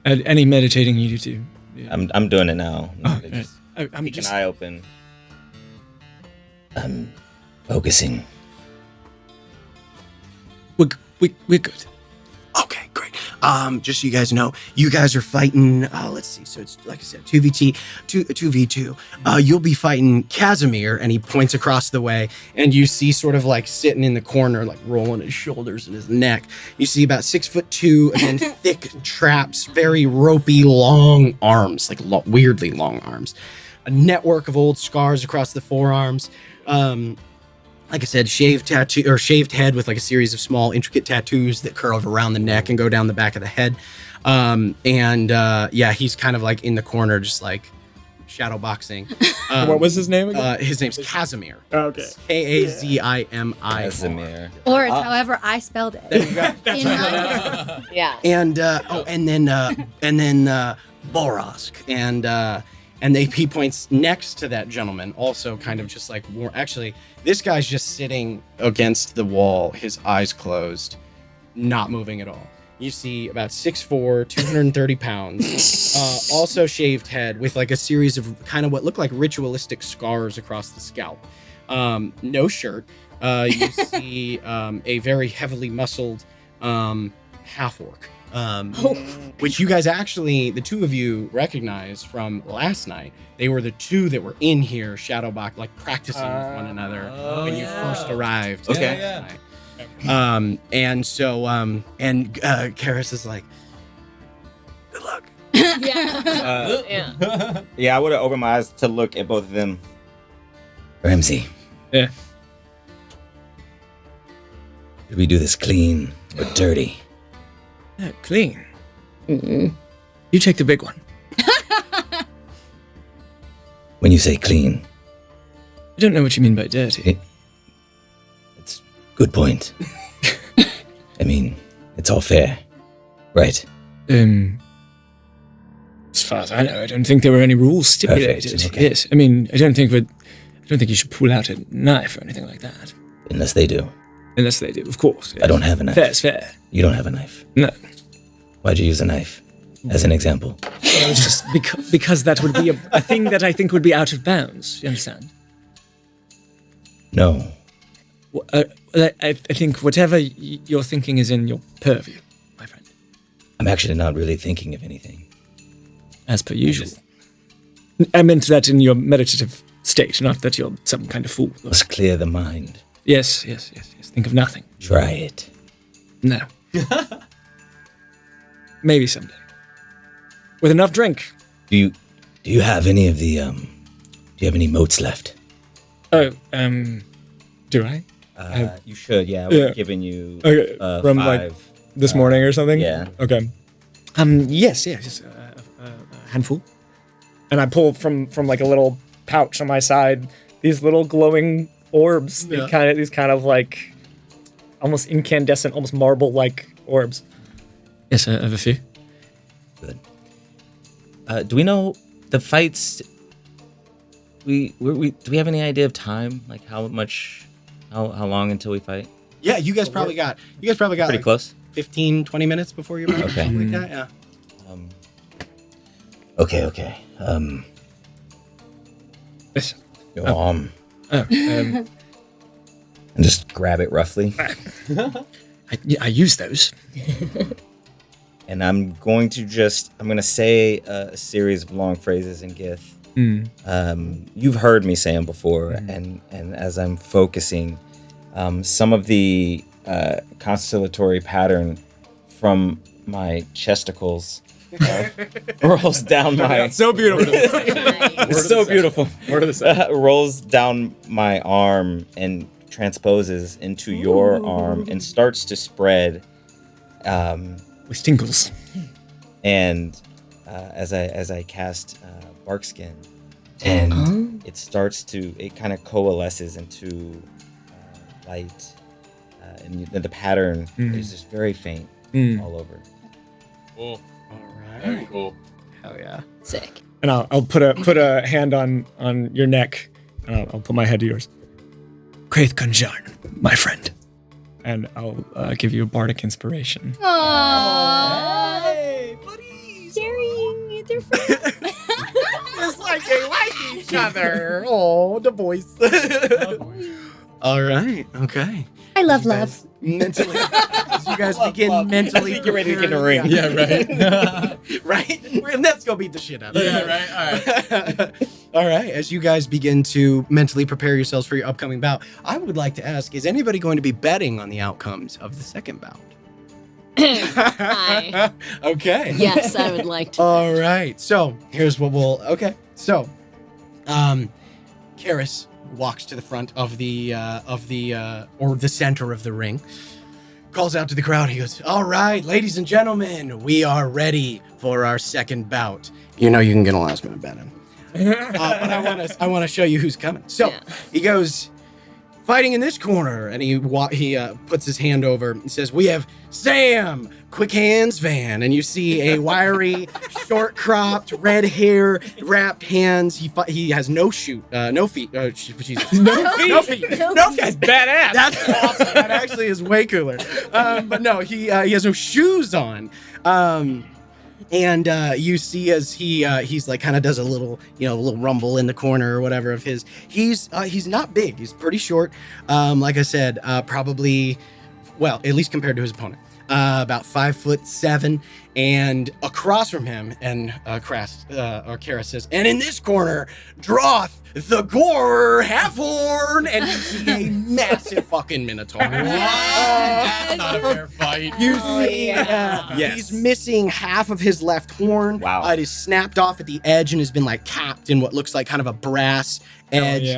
Any meditating you do too? Yeah. I'm doing it now. I'm Keep just an eye open. I'm focusing. We're good. Okay, great. Just so you guys know, you guys are fighting, let's see, so it's, like I said, 2v2. You'll be fighting Casimir, and he points across the way, and you see sort of like sitting in the corner, like rolling his shoulders and his neck. You see about 6'2", again, thick traps, very ropey, long arms, like weirdly long arms. A network of old scars across the forearms. Like I said, shaved head with like a series of small, intricate tattoos that curve around the neck and go down the back of the head. He's kind of like in the corner, just like shadow boxing. What was his name again? His name's Casimir. Oh, okay. Kazimi. Casimir. Or it's however I spelled it. There you go. yeah. And then Borosk and he points next to that gentleman, also kind of just like actually, this guy's just sitting against the wall, his eyes closed, not moving at all. You see about 6'4", 230 pounds, also shaved head with like a series of kind of what look like ritualistic scars across the scalp. No shirt. You see a very heavily muscled half-orc. Which you guys actually, the two of you recognize from last night. They were the two that were in here, Shadowbox, like practicing with one another when you first arrived last night. And so, Karis is like, good luck. Yeah. Yeah, I would have opened my eyes to look at both of them. Ramsey. Yeah. Did we do this clean or dirty? Clean. Mm-mm. You take the big one. When you say clean, I don't know what you mean by dirty. it's good point. I mean, it's all fair, right? As far as I know, I don't think there were any rules stipulated. Perfect, okay. Yes, I mean, I don't think you should pull out a knife or anything like that. Unless they do. Unless they do, of course. Yes. I don't have a knife. Fair's fair. You don't have a knife. No. Why'd you use a knife as an example? It was just because that would be a thing that I think would be out of bounds. You understand? No. I think whatever you're thinking is in your purview, my friend. I'm actually not really thinking of anything. As per usual. I meant that in your meditative state, not that you're some kind of fool. Let's clear the mind. Yes. Think of nothing. Try it. No. Maybe someday. With enough drink. Do you have any of the do you have any motes left? Oh, do I? You should, yeah. Yeah. We've given you Okay, from 5. like this morning or something? Yeah. Okay. Yes, just a handful. And I pull from like a little pouch on my side these little glowing orbs. Yeah. These kind of like almost incandescent, almost marble-like orbs. Yes, I have a few. Good. Do we know the fights? Do we have any idea of time? Like how long until we fight? Yeah, you guys probably got Pretty like close. 15, 20 minutes before your match. Okay. Something like that, yeah. Okay. Yes. Your arm. Oh, And just grab it roughly. I use those. And I'm going to say a series of long phrases in Gith. You've heard me say them before, and as I'm focusing, some of the constellatory pattern from my chesticles rolls down my. That's so beautiful. It's so beautiful. Word of the set. Rolls down my arm and transposes into your arm and starts to spread. With tingles. And as I cast Barkskin, and it kind of coalesces into light, and the pattern is just very faint all over. Cool. All right. Very cool. Hell yeah. Sick. And I'll put a hand on your neck, and I'll put my head to yours. Kraith Kunjarn, my friend. And I'll give you a bardic inspiration. Aww. Hey, buddies! Sharing their friends. It's like they like each other. Oh, the boys. All right. Okay. I love love. Mentally, as you guys begin mentally, Get ready to get in the ring. Yeah, right. Right. Let's go beat the shit out of it. Yeah, right. All right. All right. As you guys begin to mentally prepare yourselves for your upcoming bout, I would like to ask: is anybody going to be betting on the outcomes of the second bout? Hi. Okay. Yes, I would like to. All right. So here's what we'll. Okay. So, Karis walks to the front of the center of the ring, calls out to the crowd. He goes, "All right, ladies and gentlemen, we are ready for our second bout." You know you can get a last minute bet in. But I want to show you who's coming. So he goes, fighting in this corner, and he puts his hand over and says, "We have Sam Quick Hands Van," and you see a wiry, short-cropped, red hair, wrapped hands. He has no feet. No feet. No feet. That's badass. That's awesome. That actually is way cooler. But no, he has no shoes on. And you see as he's like kind of does a little rumble in the corner or whatever of his. He's not big. He's pretty short. Like I said, probably, well, at least compared to his opponent. about 5'7", and across from him, and Kara says, and in this corner, Droth, the Gore Half-Horn, and you see a massive fucking Minotaur. That's not a fair fight. You see, he's missing half of his left horn. Wow. It is snapped off at the edge and has been like capped in what looks like kind of a brass edge.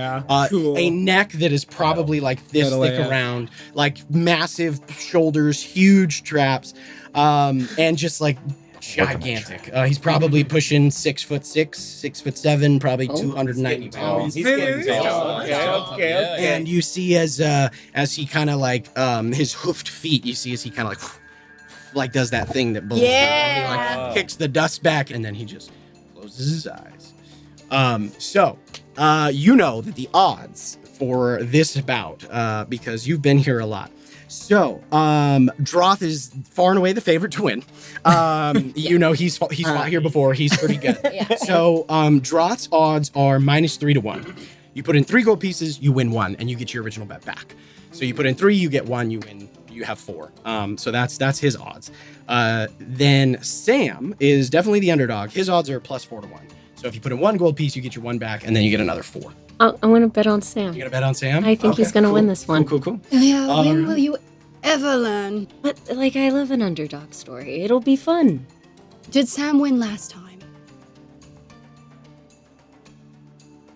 Cool. A neck that is probably like this thick around, like massive shoulders, huge traps, and just like gigantic. He's probably pushing 6'6", 6'7", probably 290 pounds. He's getting tall. Okay. And you see as he kind of like his hoofed feet, you see as he kind of like does that thing that blows. He like kicks the dust back, and then he just closes his eyes. So you know that the odds for this bout, because you've been here a lot. So, Droth is far and away the favorite to win. You know, he's fought here before. He's pretty good. So, Droth's odds are -3 to 1. You put in 3 gold pieces, you win 1, and you get your original bet back. So you put in 3, you get 1, you win. You have 4. So that's his odds. Then Sam is definitely the underdog. His odds are +4 to 1. So if you put in 1 gold piece, you get your 1 back, and then you get another 4. I'm going to bet on Sam. You gonna bet on Sam? I think he's going to win this one. Cool. Yeah, when will you ever learn? But, like, I love an underdog story. It'll be fun. Did Sam win last time?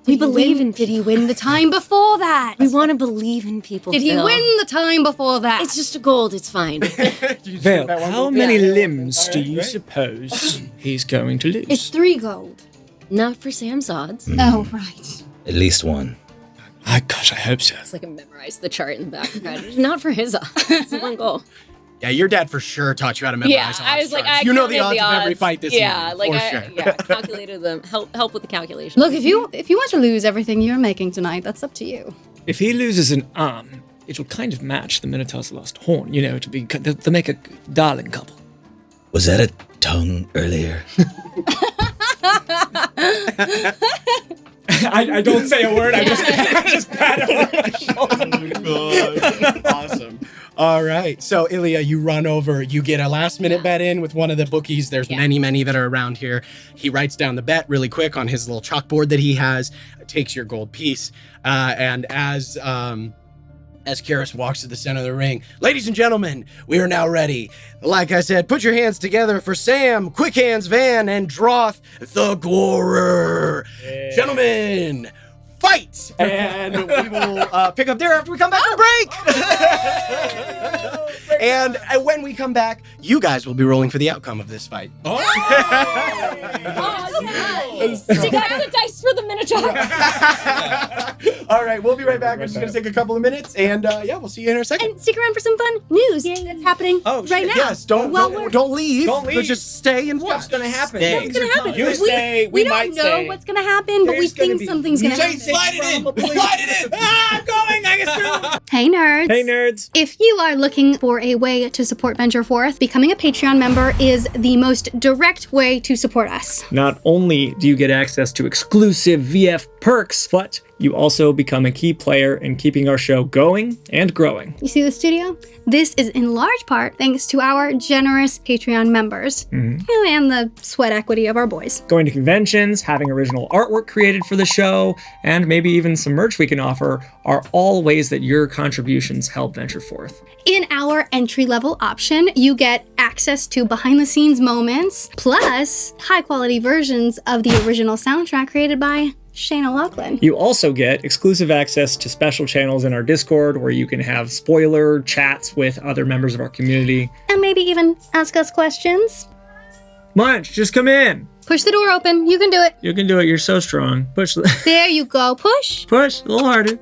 We believe in Did he win the time before that? We want to believe in people, Did he Phil. win the time before that? It's just a gold. It's fine. Vel, how many limbs do you suppose he's going to lose? It's 3 gold. Not for Sam's odds. Oh, right. At least 1. Gosh, I hope so. It's like I memorized the chart in the background. Not for his odds. It's 1 goal. Yeah, your dad for sure taught you how to memorize odds. I was like, charts. You know the odds of every fight this evening, for sure. Calculated them. Help with the calculation. Look, if you want to lose everything you're making tonight, that's up to you. If he loses an arm, it'll kind of match the Minotaur's lost horn. You know, they'll make a darling couple. Was that a tongue earlier? I don't say a word. I just pat him on my shoulder. Awesome. All right. So, Ilya, you run over. You get a last-minute bet in with one of the bookies. There's many that are around here. He writes down the bet really quick on his little chalkboard that he has, takes your gold piece, and as Karis walks to the center of the ring, ladies and gentlemen, we are now ready. Like I said, put your hands together for Sam, Quick Hands Van, and Droth the Gorer. Gentlemen, fight! And we will pick up there after we come back from break. And when we come back, you guys will be rolling for the outcome of this fight. She got the dice for the Minotaur. All right, we'll be right back. We're just going to take a couple of minutes, and we'll see you in a second. And stick around for some fun news that's happening right now. Yes, don't leave. Don't leave. But just stay and watch. What's going to happen? What's going to happen? You stay. We don't know what's going to happen, but we think something's going to happen. Slide it in. I'm going. I guess. Hey, nerds. Hey, nerds. If you are looking for a way to support Venture Forth, becoming a Patreon member is the most direct way to support us. Not only do you get access to exclusive VF perks, but you also become a key player in keeping our show going and growing. You see the studio? This is in large part thanks to our generous Patreon members and the sweat equity of our boys. Going to conventions, having original artwork created for the show, and maybe even some merch we can offer are all ways that your contributions help Venture Forth. In our entry-level option, you get access to behind-the-scenes moments, plus high-quality versions of the original soundtrack created by Shane O'Loughlin. You also get exclusive access to special channels in our Discord where you can have spoiler chats with other members of our community. And maybe even ask us questions. Munch, just come in. Push the door open. You can do it. You can do it. You're so strong. Push the There you go. Push. push a little harder.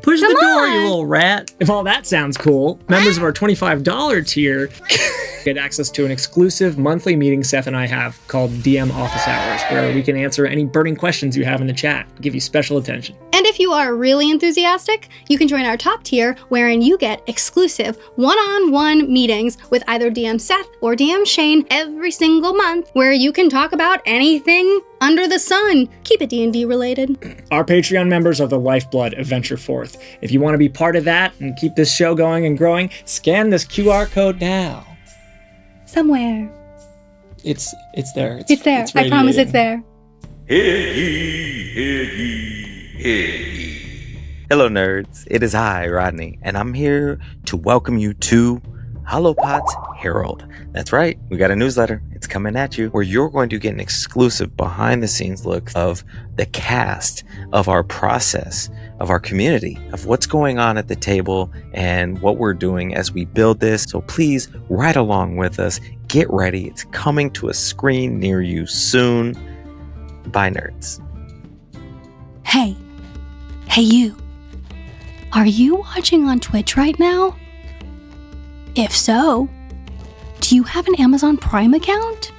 Push the door, you little rat. If all that sounds cool, members of our $25 tier get access to an exclusive monthly meeting Seth and I have called DM Office Hours, where we can answer any burning questions you have in the chat, give you special attention. And if you are really enthusiastic, you can join our top tier, wherein you get exclusive one-on-one meetings with either DM Seth or DM Shane every single month, where you can talk about anything under the sun. Keep it D&D related. Our Patreon members are the lifeblood of Venture Forth. If you want to be part of that and keep this show going and growing, scan this QR code now. somewhere. It's there. It's there. I promise it's there. Hear ye, hear ye, hear ye. Hello, nerds. It is I, Rodney, and I'm here to welcome you to Hollowpot's Herald. That's right, we got a newsletter. It's coming at you, where you're going to get an exclusive behind-the-scenes look of the cast, of our process, of our community, of what's going on at the table, and what we're doing as we build this. So please, ride along with us. Get ready. It's coming to a screen near you soon. Bye, nerds. Hey you. Are you watching on Twitch right now? If so, do you have an Amazon Prime account?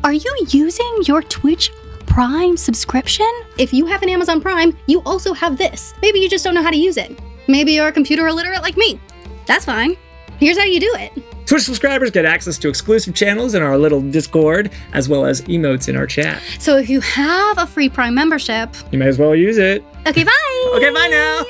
Are you using your Twitch Prime subscription? If you have an Amazon Prime, you also have this. Maybe you just don't know how to use it. Maybe you're computer illiterate like me. That's fine. Here's how you do it. Twitch subscribers get access to exclusive channels in our little Discord, as well as emotes in our chat. So if you have a free Prime membership, You may as well use it. okay, bye! Okay, bye now.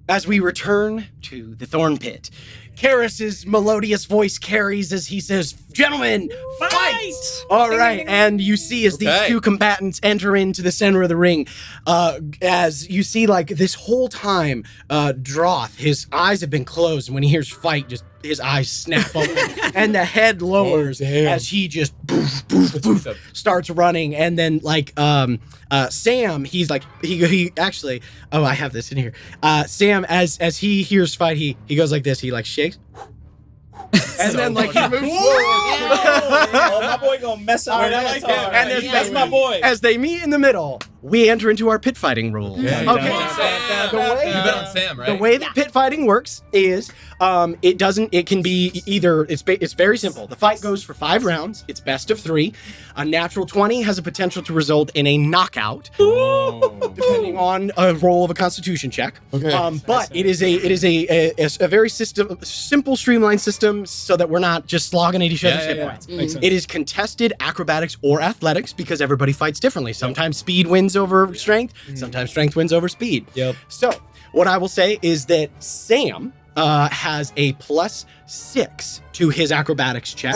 as we return to the Thorn Pit, Karis's melodious voice carries as he says, "Gentlemen, fight!" All right, and you see as these two combatants enter into the center of the ring, as you see, like, this whole time, Droth, his eyes have been closed, and when he hears fight, just his eyes snap open, and the head lowers as he just starts running, and then, like, Sam, he's like, he actually, I have this in here. Sam, as he hears fight, he goes like this, he like shakes, and then like he moves forward. Oh, my boy gonna mess up. And that's my boy. As they meet in the middle, we enter into our pit fighting rules. Okay. Okay. You bet on Sam, right? The way that pit fighting works is, it can be either, it's very simple. The fight goes for 5 rounds. It's best of 3. A natural 20 has a potential to result in a knockout, depending on a roll of a Constitution check. Okay. But it is a very simple, streamlined system, so that we're not just slogging at each other's hit points. It is contested acrobatics or athletics because everybody fights differently. Sometimes speed wins over strength. Sometimes strength wins over speed. So what I will say is that Sam has a +6 to his acrobatics check.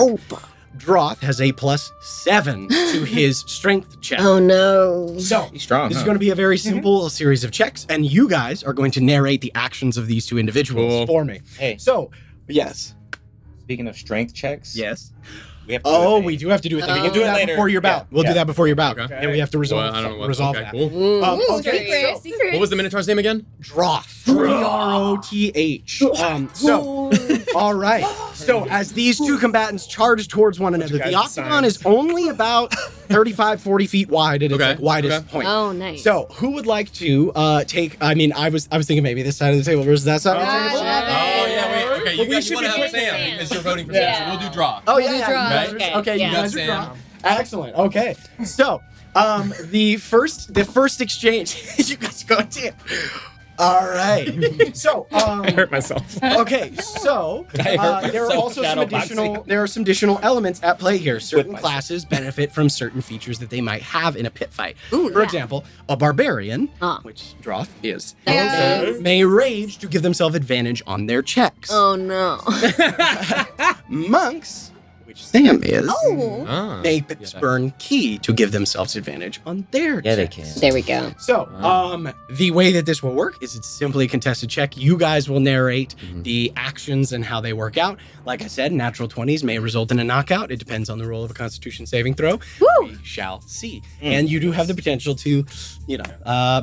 Droth has a +7 to his strength check. Oh no. So He's strong. this is going to be a very simple series of checks, and you guys are going to narrate the actions of these 2 individuals for me. Hey. So, yes. Speaking of strength checks. Yes. We have to do it, We do have to do it. We can do do it that later. before your bout. We'll do that before your bout. Okay. And we have to resolve, Well, I don't know what. resolve Okay, that. cool. Okay, so, Secret. What was the Minotaur's name again? Droth. Droth. So, all right. So, as these 2 combatants charge towards one another, the octagon is only about 35, 40 feet wide at its like, widest point. Oh, nice. So, who would like to take? I mean, I was thinking maybe this side of the table versus that side of the table. Oh yeah, wait. Okay, you guys want to have Sam because you're voting for Sam, so we'll do draw. Oh We'll yeah, do yeah. draw. You guys Okay, are, okay, yeah. you guys We are got draw. Excellent. Okay, so the first exchange, you guys go to. All right. So I hurt myself. okay, so there are also some additional elements at play here. Certain classes benefit from certain features that they might have in a pit fight. For example, a barbarian, which Droth is, may rage to give themselves advantage on their checks. Oh no. Monks, which Sam is, Ah. may spurn key to give themselves advantage on their Yeah, they checks. can. There we go. So, the way that this will work is it's simply a contested check. You guys will narrate the actions and how they work out. Like I said, natural 20s may result in a knockout. It depends on the roll of a Constitution saving throw. We shall see. And you do have the potential to,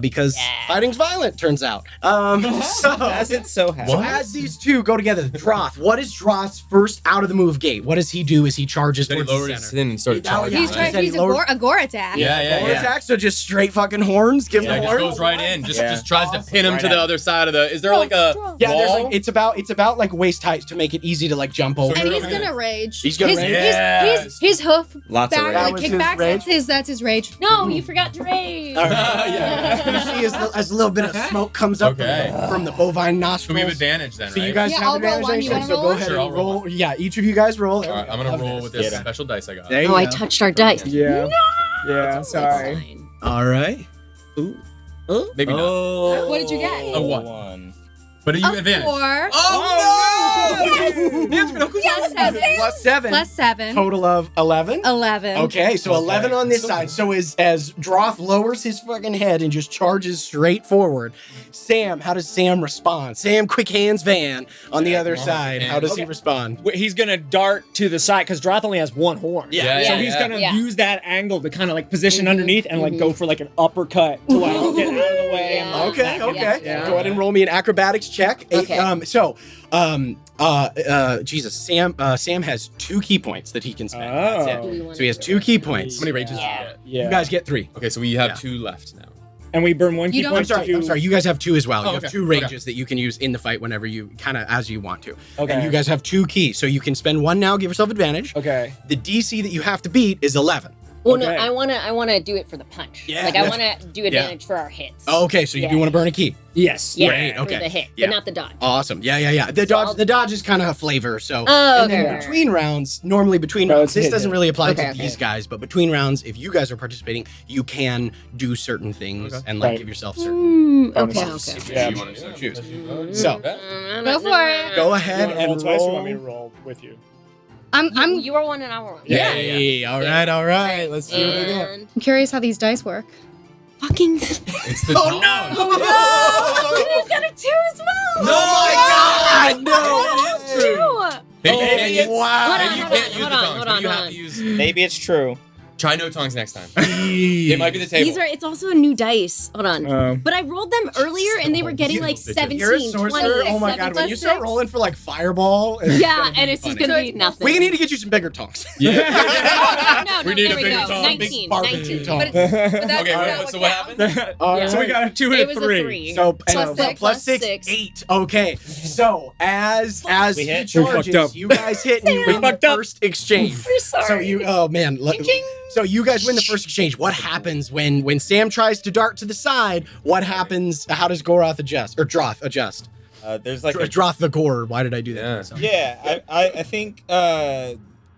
because fighting's violent, turns out. As it so happens. So as these 2 go together, Droth, what is Droth's first out of the move gate? What does he do as he charges Then he towards the lowered his center? sin and started charging. He's right? trying. He's a gore attack. Horn attack, so just straight fucking horns. Give him Yeah, the just horns. goes right in. Just Yeah. just tries to pin him Right to the at other side of the. Is there like a Yeah, there's wall? like it's about like waist height to make it easy to like jump over. And he's gonna rage. He's gonna rage? His hoof Lots of back, rage. That like was his kickbacks. rage? That's his rage. No, you forgot to rage. All right. You see as a little bit of smoke comes up from the bovine nostrils. So we have advantage then, So right? you guys Yeah, have I'll roll advantage. one. You so wanna go roll ahead Sure, and I'll roll. roll. Yeah, each of you guys roll. All right, I'm gonna roll with this special dice I got. There you Oh, I go. touched our dice. Yeah. Yeah, It's sorry. fine. All right. Maybe not. Oh. What did you get? A one. One. But you A advantage. 4. Oh no! +7. +7. Total of 11. 11. Okay, so 11 on this side. So as Droth lowers his fucking head and just charges straight forward, Sam, how does Sam respond? Sam Quick Hands Van on the other side. How does he respond? He's gonna dart to the side because Droth only has 1 horn. Yeah, So yeah, he's gonna yeah. use that angle to kind of like position underneath and like go for like an uppercut to like get out of the way. And, like, Okay, back okay. in. Yeah. Go ahead and roll me an acrobatics check. Okay. Jesus, Sam has 2 key points that he can spend. That's Oh. Do we it. want So he has to 2 key points. How many rages do you get? Yeah. You guys get 3. Okay, so we have Yeah. 2 left now. And we burn 1 You key don't- point. I'm sorry. You guys have 2 as well. Oh, You have okay. 2 rages that you can use in the fight whenever you kind of as you want to. Okay. And you guys have 2 keys, so you can spend 1 now. Give yourself advantage. Okay. The DC that you have to beat is 11. Well, no, I wanna do it for the punch. Yeah, Like I wanna do advantage for our hits. Oh, okay, so you do want to burn a key. Yes. Yeah, Great, for okay. the hit, Yeah. but not the dodge. Awesome. Yeah. The dodge is kind of a flavor. So Oh, and then okay. between rounds, normally between No, rounds, it's this hit, doesn't hit. really apply Okay, to okay. these guys, but between rounds, if you guys are participating, you can do certain things and like Right. give yourself certain. Okay. If Yeah. you want to so choose. So Go for it. go ahead You wanna roll and twice, or roll. want me to roll with you? I'm You are one and I were one. Yay! All right. Let's see what they got. And curious how these dice work. fucking. It's the Oh dog. no! He's got a 2 as well. Oh my God! No! It is true. Maybe you can't use- Wow! maybe you can't use the hold on, tongs, hold but you on, have hold to use. Maybe it's true. Try no tongs next time. It might be the table. These are. It's also a new dice. Hold on. Um, But I rolled them earlier and they were getting like 17, You're a sorcerer. 20. Oh my 7 God! When plus you start 6. rolling for like fireball, Yeah, and it's just funny. gonna be nothing. We need to get you some bigger tongs. No, We need there a we bigger go. tongue, 19. barbecue 19. tongs. But that's Okay, not so what happens? Yeah. So we got a 2 and It a was a 3. 3. So Plus six. plus 6, 6. 8. Okay. So as We he hit. We fucked charges, up. you guys hit and you win the fucked up. first exchange. We're sorry. So you, oh man. So you guys win the first exchange. What happens when Sam tries to dart to the side? What happens? How does Goroth adjust or Droth adjust? There's like a, Droth the Gore. Why did I do that? Yeah. to myself? yeah. I think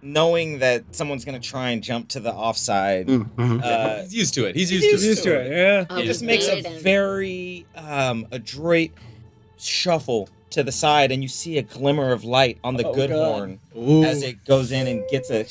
knowing that someone's gonna try and jump to the offside, Mhm. He's used to it. He's He's used used to to it. it. Yeah. Oh, it just makes a Maiden. very adroit shuffle to the side, and you see a glimmer of light on the Oh, good God. horn Ooh. as it goes in and gets a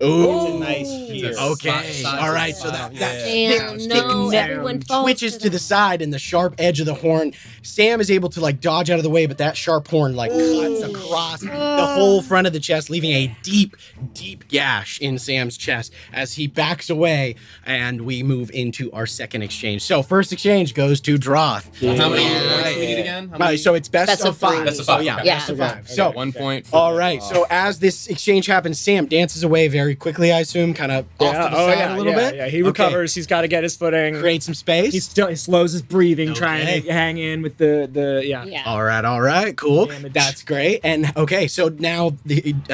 Ooh. nice shear. Okay. Side to All right. So side. that Damn, thick no, neck everyone falls twitches to that. the side, and the sharp edge of the horn. Sam is able to like dodge out of the way, but that sharp horn like cuts across the whole front of the chest, leaving a deep, deep gash in Sam's chest as he backs away. And we move into our second exchange. So first exchange goes to Droth. How many Yeah. points do we need again? How Right, many? so it's best, Best of of 3. 5. Best of So 5, yeah, okay. best of Yeah. 5. Okay, So 1 point. For all right. So as this exchange happens, Sam dances away very quickly, I assume, kind of off to the side a little bit. Yeah, he Okay. recovers. He's got to get his footing. Create some space. He slows his breathing, trying Okay. to hang in with the yeah. Yeah. All right, cool. Damage. That's great. And okay, so now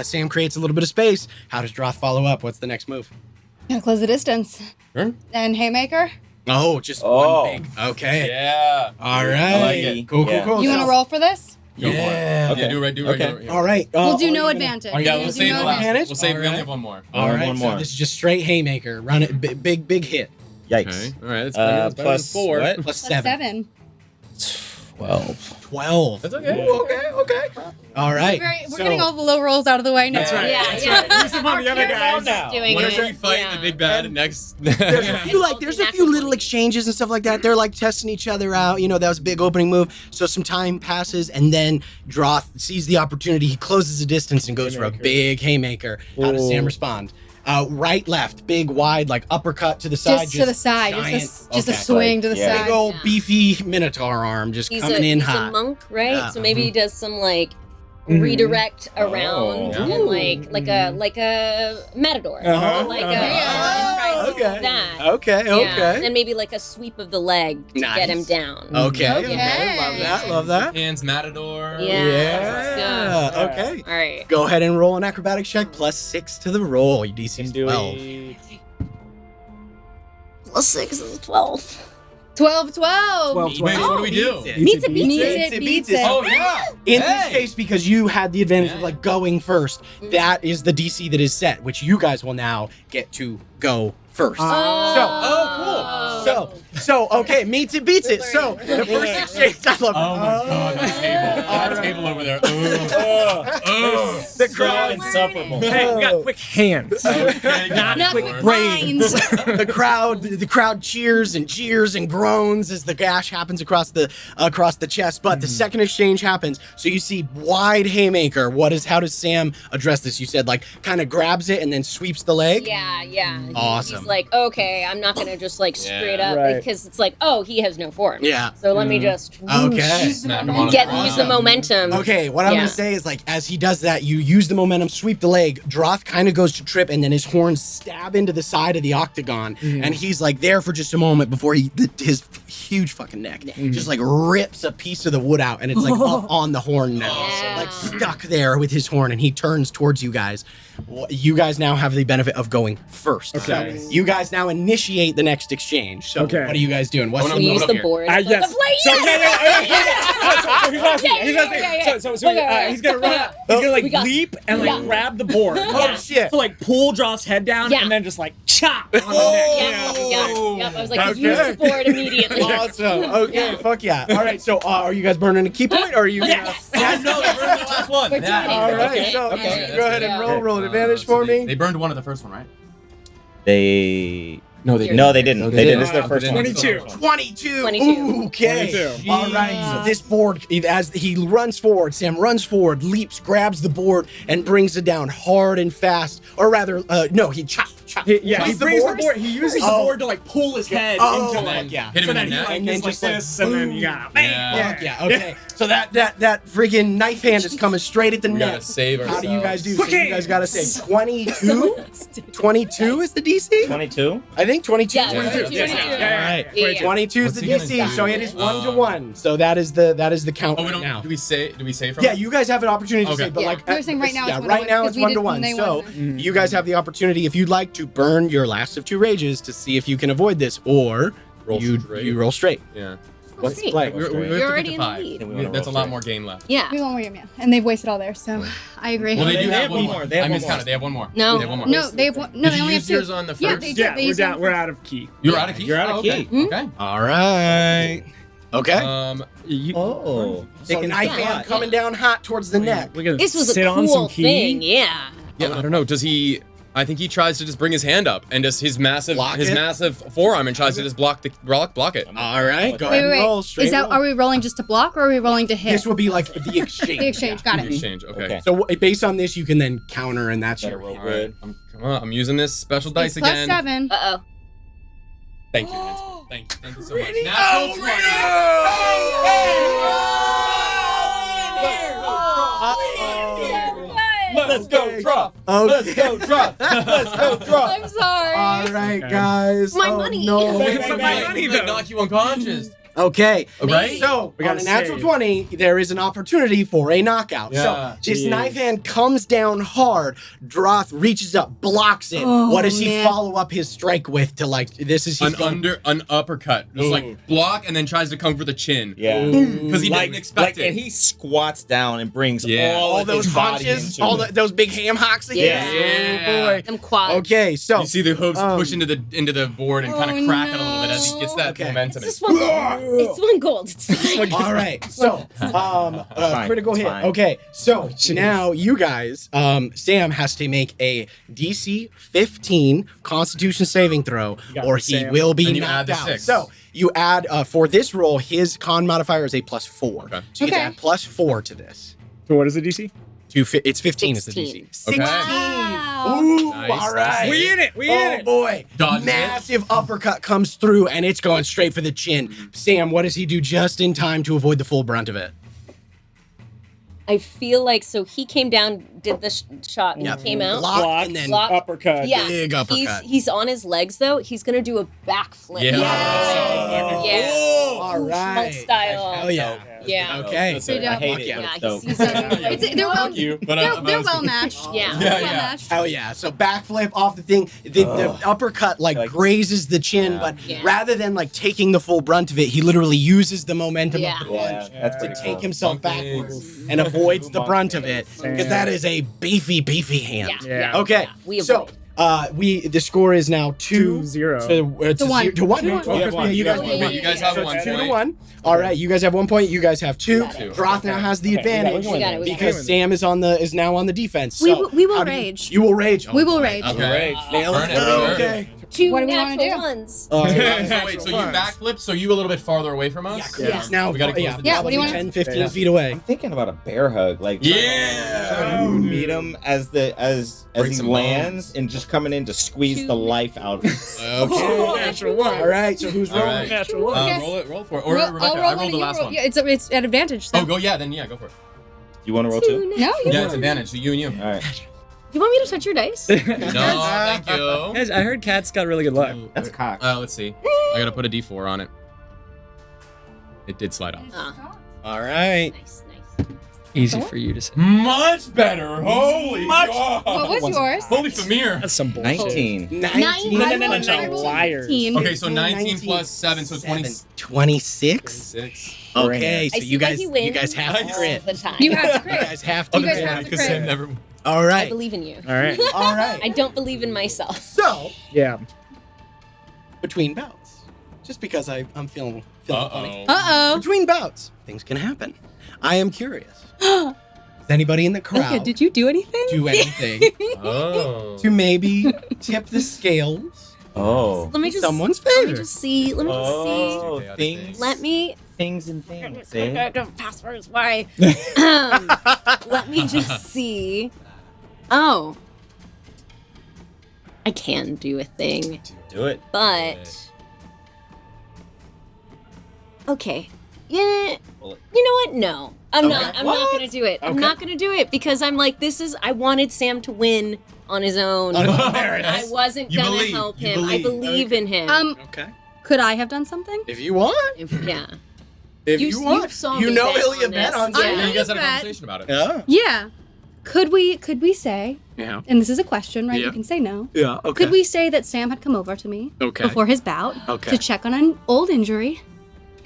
Sam creates a little bit of space. How does Droth follow up? What's the next move? Gonna close the distance. Sure. And Haymaker, Oh, just Oh. one big. Okay. Yeah. All right. I like it. Cool. Yeah. you want to roll for this? Go for it. Yeah. Yeah, do it right. Do it right. Okay. do it right. All right. We'll do are no you advantage. Are you Yeah, gonna we'll do save no the last. advantage? We'll save. All We only right. have one more. All right. One So more. this is just straight haymaker. Run it. Big hit. Yikes. Okay. All right. That's better. That's better Plus than 4. what? Plus Plus 7. 7. 12. 12. That's okay. Ooh, okay. All right. We're So- getting all the low rolls out of the way now. That's right. Yeah, That's yeah. right. Use them on the other guys. Doing What it. if we fight Yeah. the big bad next? There's a few there's a few little exchanges and stuff like that. They're like testing each other out. You know, that was a big opening move. So some time passes, and then Droth sees the opportunity. He closes the distance and goes for a Haymaker. big haymaker. How does Sam respond? Right, left, big, wide, like uppercut to the side. Just to the side. giant- Just a okay. swing to the Yeah. Big side. old Yeah. beefy minotaur arm just He's coming in he's hot. a monk, right? Yeah. So maybe he does some like Mhm. redirect around Oh. and like a matador, Uh-huh. like Uh-huh. and tries to Okay. do that. Okay. Yeah. And maybe like a sweep of the leg to Nice. get him down. Okay. Okay. Love that. Hands matador. Yeah. Yeah. Okay. All right. Go ahead and roll an acrobatics check plus 6 to the roll. Your DC is Can do 12. it. Plus 6 is 12. 12. Well, Wait, what do we do? Beats it, Beats it. Oh yeah. In Hey! this case, because you had the advantage of Yeah. like going first, that is the DC that is set, which you guys will now get to go first. So okay, meets it, beats it. So the first exchange, I love it. Oh my god, that table. That table over there. The crowd, Insufferable. Hey, we got quick hands. Not quick quick brains. brains. the crowd cheers and jeers and groans as the gash happens across the chest. But the second exchange happens, so you see wide haymaker. How does Sam address this? You said like kind of grabs it and then sweeps the leg. Yeah. Awesome. He's like, okay, I'm not gonna just like straight up Right. because it's like, oh, he has no form. Yeah. So let me just Okay. Smack him on the use the momentum. Okay, what I'm Yeah. gonna say is like as he does that, you use the momentum, sweep the leg. Droth kind of goes to trip, and then his horns stab into the side of the octagon, and he's like there for just a moment before his huge fucking neck just like rips a piece of the wood out, and it's like up on the horn now, Yeah. like get stuck there with his horn, and he turns towards you guys. You guys now have the benefit of going first. Okay. So you guys now initiate the next exchange. So Okay. what are you guys doing? What's I'm We use the here. board. Yes. So he's gonna run. He's gonna like leap and like grab the board. Oh shit! To like pull Droth's head down Yeah. and then just like chop on the neck. Yep. I was like, use the board immediately. Awesome. Okay. Fuck yeah. All right. So are you guys burning a key point, or are you? Yes. Yeah, no, they burned the last one. We're doing it. All right. Okay. So Okay. go ahead and Yeah. roll an advantage for me. They burned one of the first one, right? They No, they no, they didn't. They didn't. This is their first one. 22. 22. 22. Okay. 22. All right. So this board, as he runs forward, Sam runs forward, leaps, grabs the board, and brings it down hard and fast. Or rather, no, he chop. He Chops brings the board. He uses the board to like pull his head into like, yeah. Hit him So in then the he neck. like And then is like just like, this, and then you got Yeah. Fuck yeah. Okay. So that friggin' knife hand is coming straight at the We neck. gotta save How do you guys do? ourselves. So you guys gotta say 22. 22 is the DC. 22. I think 22. Yeah, 22. 22. Yeah. All right. Yeah. 22 is What's the he gonna DC. do? So it is 1-1. So that is the count Oh, we right don't. now. Do we say from? Yeah, you guys have an opportunity to Okay. say, but Yeah. like They're saying right now it's yeah, 1-1, right now because it's we 1-1. did- So they you guys have the opportunity, if you'd like, to burn your last of 2 rages to see if you can avoid this, or Roll you straight. roll straight. Yeah. What's the Great. play? We have to You're get already to in the 5. lead. That's a lot more game left. Yeah. We want more game, yeah. And they've wasted all theirs, so I agree. Well, they They do have have one one more. more. They have I one miscounted. more. They have one more. No. They have one more. No, they have one. No, Did they you only use have 2. yours on the Yeah, first? they did. Yeah, They we're used it on down. the We're first. out of key. You're out of key. You're out of key. Okay. Okay. All right. Okay. Oh. So knife hand coming down hot towards the neck. We're gonna This was sit a on some cool key. thing. Yeah. Yeah, I don't know. Does he? I think he tries to just bring his hand up and just his massive Block it? massive forearm and tries to just block it. All right. Go Wait, ahead wait, and roll. wait. Straight Is that roll. are we rolling just to block or are we rolling to hit? This will be like the exchange. The exchange. Got it. Exchange. Okay. Okay. So based on this, you can then counter, and that's Better your roll All right. good. Come on. I'm using this special dice It's again. +7. Uh-oh. Thank you. Nancy. Thank you so much. Oh, Natural 20. Let's go drop. Okay. Let's go drop. Let's go drop. I'm sorry. All right, guys. My Oh, money. No. Wait, It's my like- money, it's like though. knock you unconscious. Okay. Right? So, We on gotta a natural save. 20, there is an opportunity for a knockout. Yeah. So, this Jeez. knife hand comes down hard. Droth reaches up, blocks it. Oh, What does he man. follow up his strike with to like, this is he's An uppercut. Just Ooh. like block and then tries to come for the chin. Yeah. Because he Like, didn't expect it. and he squats down and brings Yeah. all all of those his body punches, into all it. those big ham hocks again. Yeah. Oh boy. Them quads. Okay, so You see the hooves Um, push into the board and kind of crack it a little bit as he gets that Okay. momentum. It's just one gold. It's one gold. It's fine. all right, so fine, critical it's hit. fine. Okay, so now you guys, Sam has to make a DC 15 Constitution saving throw, got or it, he Sam. will be And you add knocked the out. 6. So you add for this roll, his con modifier is a +4. Okay. So you get to Okay. add +4 to this. So what is the DC? It's 15 is the 16. DC. 16. Wow. Ooh, Nice. all right. We in it. We in Oh it. boy! Dodges it. Massive uppercut comes through, and it's going straight for the chin. Sam, what does he do just in time to avoid the full brunt of it? I feel like so he came down, did the shot, and Yep. he came out. Block, and then Block. Uppercut. Yeah, Big uppercut. He's on his legs though. He's gonna do a backflip. Yeah. Yeah. all right. Monk style. Hell yeah. Yeah. Okay. That's So it. yeah. I hate it. Yeah, but he's, it's dope. he's They're well, Fuck you. But they're well matched. Yeah. They're well yeah. matched. Hell yeah. So backflip off the thing. The uppercut like grazes the chin, Yeah. but Yeah. rather than like taking the full brunt of it, he literally uses the momentum Yeah. of the Yeah, punch that's to pretty take cool. himself Monkey. backwards and avoids the brunt of it. Because that is a beefy hand. Yeah. Yeah. Okay. Yeah, we So avoid. the score is now 2-0. to 1. To one. To 1. To one. Okay, one. you guys Yeah, have yeah, one. You guys have So 1 it's 2 to point. 1. All right, you guys have 1 point. You guys have 2. Got it. Droth now has the advantage We got it. We got because it. Sam is now on the defense. We So will- we will how do you- rage. You will rage. We Oh, will boy. rage. Okay. Nail it. Burn it, burn it. Okay. 2 What do we wanna natural do? ones. Uh, So wait, so you backflip, so you a little bit farther away from us? yeah, it's now We gotta close yeah, the Yeah, what do you probably wanna- 10, 15 feet away. I'm thinking about a bear hug, like Yeah. trying to meet him as Bring he some lands and just coming in to squeeze the life out of him. Okay. Natural one. All right. So who's All rolling? right. Natural one. Okay. Roll for it. Or Roll- Rebecca, I'll I roll rolled one the and last you roll. one. Yeah, it's at advantage. So. Oh, go go for it. You want to roll too? No, you Yeah, it's advantage. So you and you. All right. You want me to touch your dice? No, thank you. Guys, I heard Cat's got really good luck. That's a cock. Let's see. I gotta put a D4 on it. It did slide off. Ah, All right. nice. Easy for you to say. Much better. Holy God. What was yours? Holy Famir. That's some bullshit. 19. 19. No, liars. Okay, so 19 plus 7, so 20. 26? 26. Okay, I so see you why guys he wins you guys have to all crit. the time. You have to You crit. guys have to You guys crit. have to Because crit. Sam never. All I right. believe in you. All right. All right. I don't believe in myself. So, Yeah. between bouts, just because I'm feeling funny. Uh-oh. Between bouts, things can happen. I am curious. Does anybody in the crowd Okay, did you do anything? do anything Oh. to maybe tip the scales Oh. Let me just someone's Let me favor? just see. Let me just Oh, Chaotic things. things. Let me. Things and things. Eh? Passwords. Why? Let me just see. Oh. I can do a thing, Do it. but okay. Yeah. Pull it. You know what? No, I'm Okay. not. I'm not gonna do it. I'm Okay. not gonna do it because I'm like, this is. I wanted Sam to win on his own. On his own merits. I wasn't You gonna believe. help You him. I believe. believe in him. Okay. Could I have done something? If you want. Yeah. If You- you you want. saw You me know bet Ilya on bet this. on Yeah. Yeah, something. you guys had a bet. conversation about it. Yeah. Yeah. Could we say, Yeah. and this is a question, right? Yeah. You can say no. Yeah. Okay. Could we say that Sam had come over to me Okay. before his bout Okay. to check on an old injury,